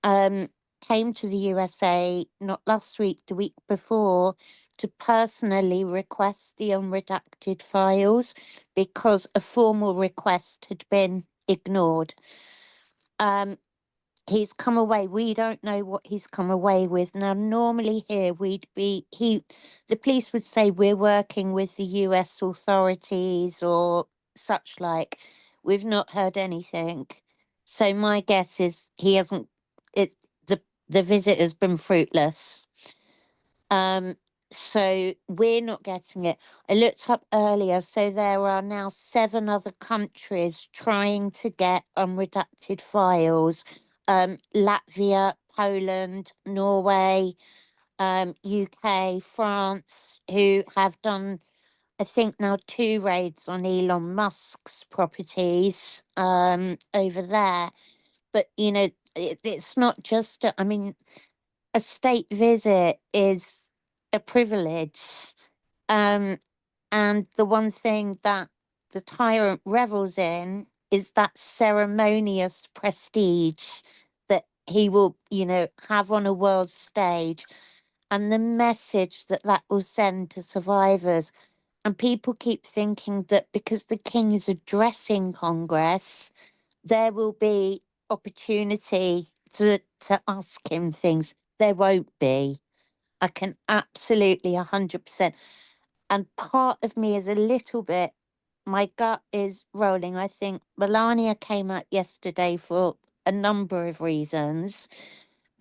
came to the USA not last week, the week before, to personally request the unredacted files because a formal request had been ignored. He's come away. We don't know what he's come away with. Now, normally here the police would say we're working with the US authorities or such like. We've not heard anything. So my guess is he hasn't, the visit has been fruitless. So we're not getting it. I looked up earlier, so there are now 7 other countries trying to get unredacted files. Latvia, Poland, Norway, UK, France, who have done I think now 2 raids on Elon Musk's properties over there. But you know, it's not just. I mean, a state visit is a privilege, and the one thing that the tyrant revels in is that ceremonious prestige that he will, you know, have on a world stage, and the message that that will send to survivors. And people keep thinking that because the king is addressing Congress, there will be opportunity to ask him things. There won't be. I can absolutely 100%. And part of me is a little bit, my gut is rolling. I think Melania came out yesterday for a number of reasons.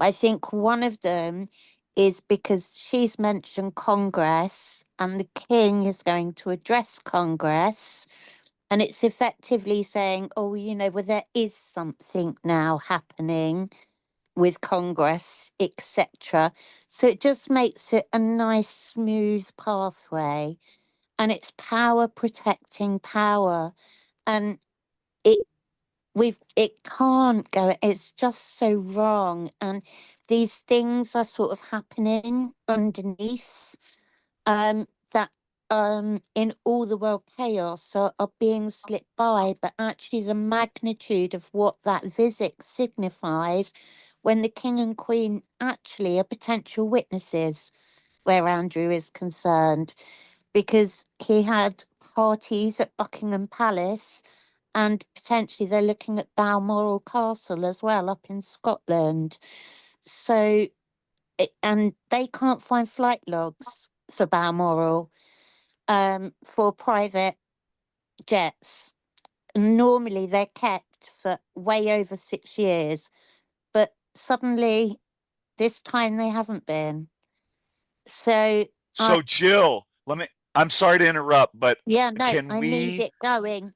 I think one of them is because she's mentioned Congress and the king is going to address Congress. And it's effectively saying, oh, you know, well, there is something now happening with Congress, etc. So it just makes it a nice, smooth pathway. And it's power protecting power. And it can't go, it's just so wrong. And these things are sort of happening underneath that in all the world chaos are being slipped by, but actually the magnitude of what that visit signifies when the king and queen actually are potential witnesses where Andrew is concerned, because he had parties at Buckingham Palace and potentially they're looking at Balmoral Castle as well up in Scotland. So, and they can't find flight logs for Balmoral for private jets. Normally they're kept for way over 6 years, but suddenly this time they haven't been. So, So Jill, I'm sorry to interrupt, but yeah, no, can I need we it going.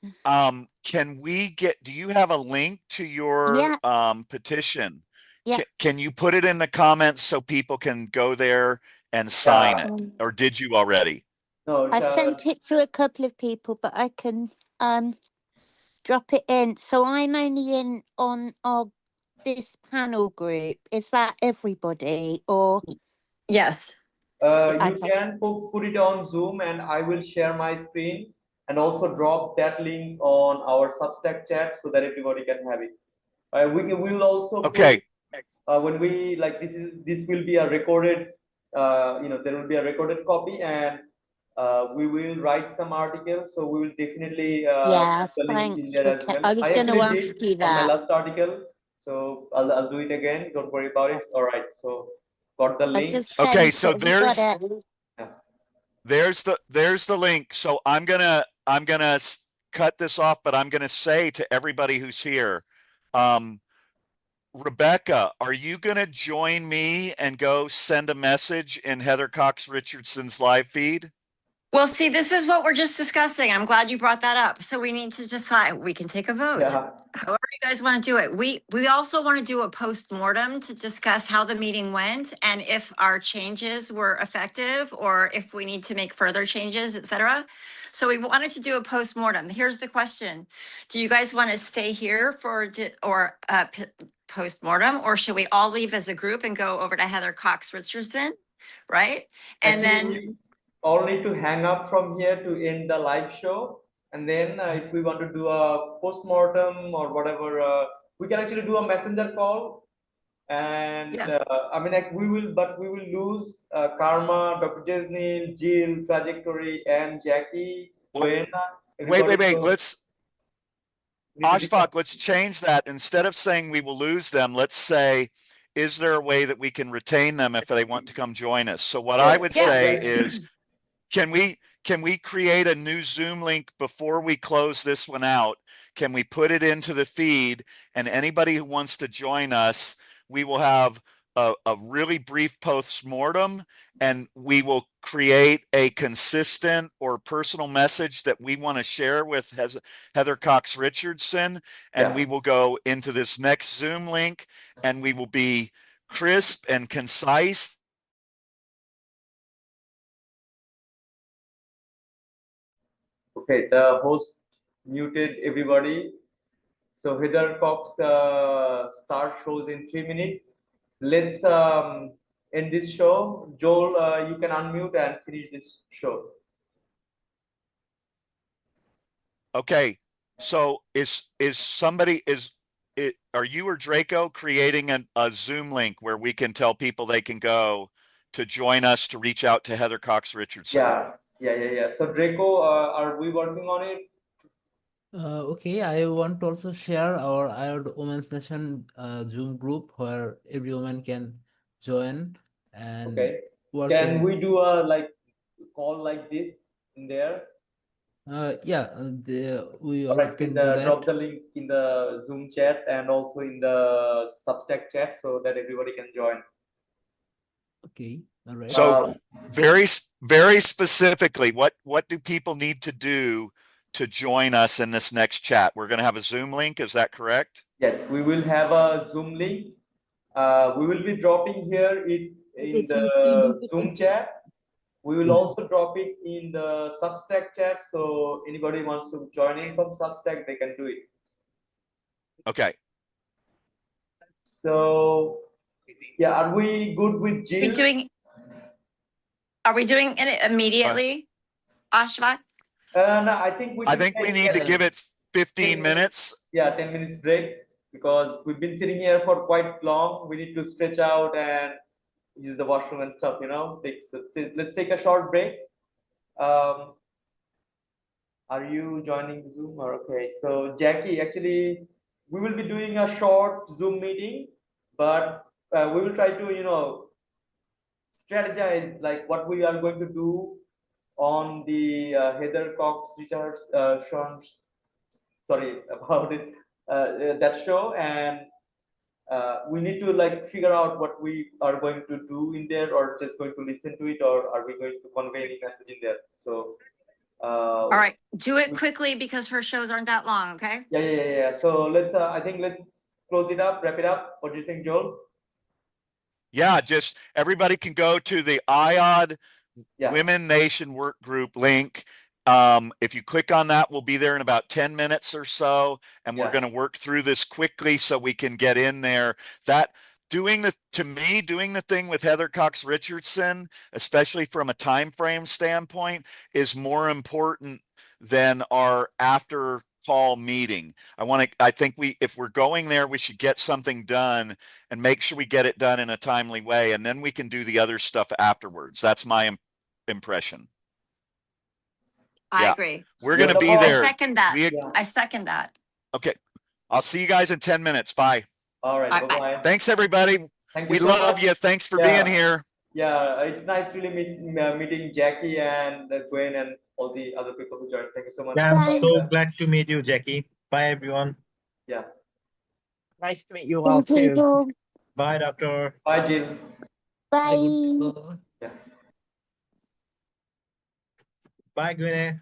do you have a link to your Yeah. petition? Yeah. Can you put it in the comments so people can go there and sign it? Or did you already? No, I've sent it to a couple of people, but I can drop it in. So I'm only in on this panel group. Is that everybody or? Yes. You can put it on Zoom and I will share my screen and also drop that link on our Substack chat so that everybody can have it. We will also Okay. When we like this will be a recorded there will be a recorded copy and we will write some articles, so we will definitely Yeah, put the link in thanks. there as well. I was I going to actually ask did you on my that. last article, so I'll do it again, don't worry about it. All right, so got the I link. just Okay, sent so it. You got it. there's the link. So I'm gonna cut this off, but I'm gonna say to everybody who's here, Rebecca, are you gonna join me and go send a message in Heather Cox Richardson's live feed? Well, see, this is what we're just discussing. I'm glad you brought that up. So we need to decide. We can take a vote. Yeah. However you guys want to do it. We also want to do a post-mortem to discuss how the meeting went and if our changes were effective or if we need to make further changes, etc. So we wanted to do a post-mortem. Here's the question. Do you guys want to stay here for post-mortem, or should we all leave as a group and go over to Heather Cox Richardson? Right? And Actually, then we all need to hang up from here to end the live show, and then if we want to do a post-mortem or whatever, we can actually do a messenger call. And I mean, like we will lose Karma, Dr. Jesnil, Jill, Trajectory, and Jackie. Wait. Everybody. Let's Ashfaq, let's change that. Instead of saying we will lose them, let's say, is there a way that we can retain them if they want to come join us? So what I would say is, can we create a new Zoom link before we close this one out? Can we put it into the feed, and anybody who wants to join us, we will have a really brief post-mortem, and we will create a consistent or personal message that we want to share with Heather Cox Richardson, and we will go into this next Zoom link, and we will be crisp and concise Okay, the host muted everybody. So Heather Cox start shows in 3 minutes. Let's end this show. Joel, you can unmute and finish this show. Okay, so are you or Draco creating a Zoom link where we can tell people they can go to join us to reach out to Heather Cox Richardson? Yeah. So Draco, are we working on it? Okay, I want to also share our IOD Women's Nation Zoom group where every woman can join and Okay. work Can in. we do a call like this in there? Yeah, we all Alright, can do that. drop the link in the Zoom chat and also in the Substack chat so that everybody can join. Okay, all right. So very specifically, what do people need to do to join us in this next chat? We're going to have a Zoom link. Is that correct? Yes, we will have a Zoom link. We will be dropping here in the Zoom chat. We will also drop it in the Substack chat. So anybody wants to join in from Substack, they can do it. Okay. So yeah, are we good with Jill? Are we doing it immediately, Ashfaq? No, I think we need to give it 15 minutes. Yeah, 10 minutes break because we've been sitting here for quite long. We need to stretch out and use the washroom and stuff, you know. Let's take a short break. Are you joining Zoom or okay? So Jackie, actually, we will be doing a short Zoom meeting, but we will try to, you know, strategize like what we are going to do on the Heather Cox Richards about it that show, and we need to like figure out what we are going to do in there, or just going to listen to it, or are we going to convey any message in there? So All right, do it quickly because her shows aren't that long, okay? Yeah. So let's I think let's close it up, wrap it up. What do you think, Joel? Yeah, just everybody can go to the IOD Women Nation work group link. If you click on that, we'll be there in about 10 minutes or so, and we're going to work through this quickly so we can get in there. Doing the thing with Heather Cox Richardson, especially from a time frame standpoint, is more important than our after call meeting. I think if we're going there, we should get something done and make sure we get it done in a timely way, and then we can do the other stuff afterwards. That's my impression. I agree. We're going to be there. I second that. I second that. Okay. I'll see you guys in 10 minutes. Bye. All right. Bye-bye. Thanks, everybody. We love you. Thanks for being here. Yeah, it's nice really meeting Jackie and Gwen and all the other people who joined. Thank you so much. Yeah, I'm so glad to meet you, Jackie. Bye, everyone. Yeah. Nice to meet you all too. Bye, Doctor. Bye, Jill. Bye. Yeah. Bye, Gwen.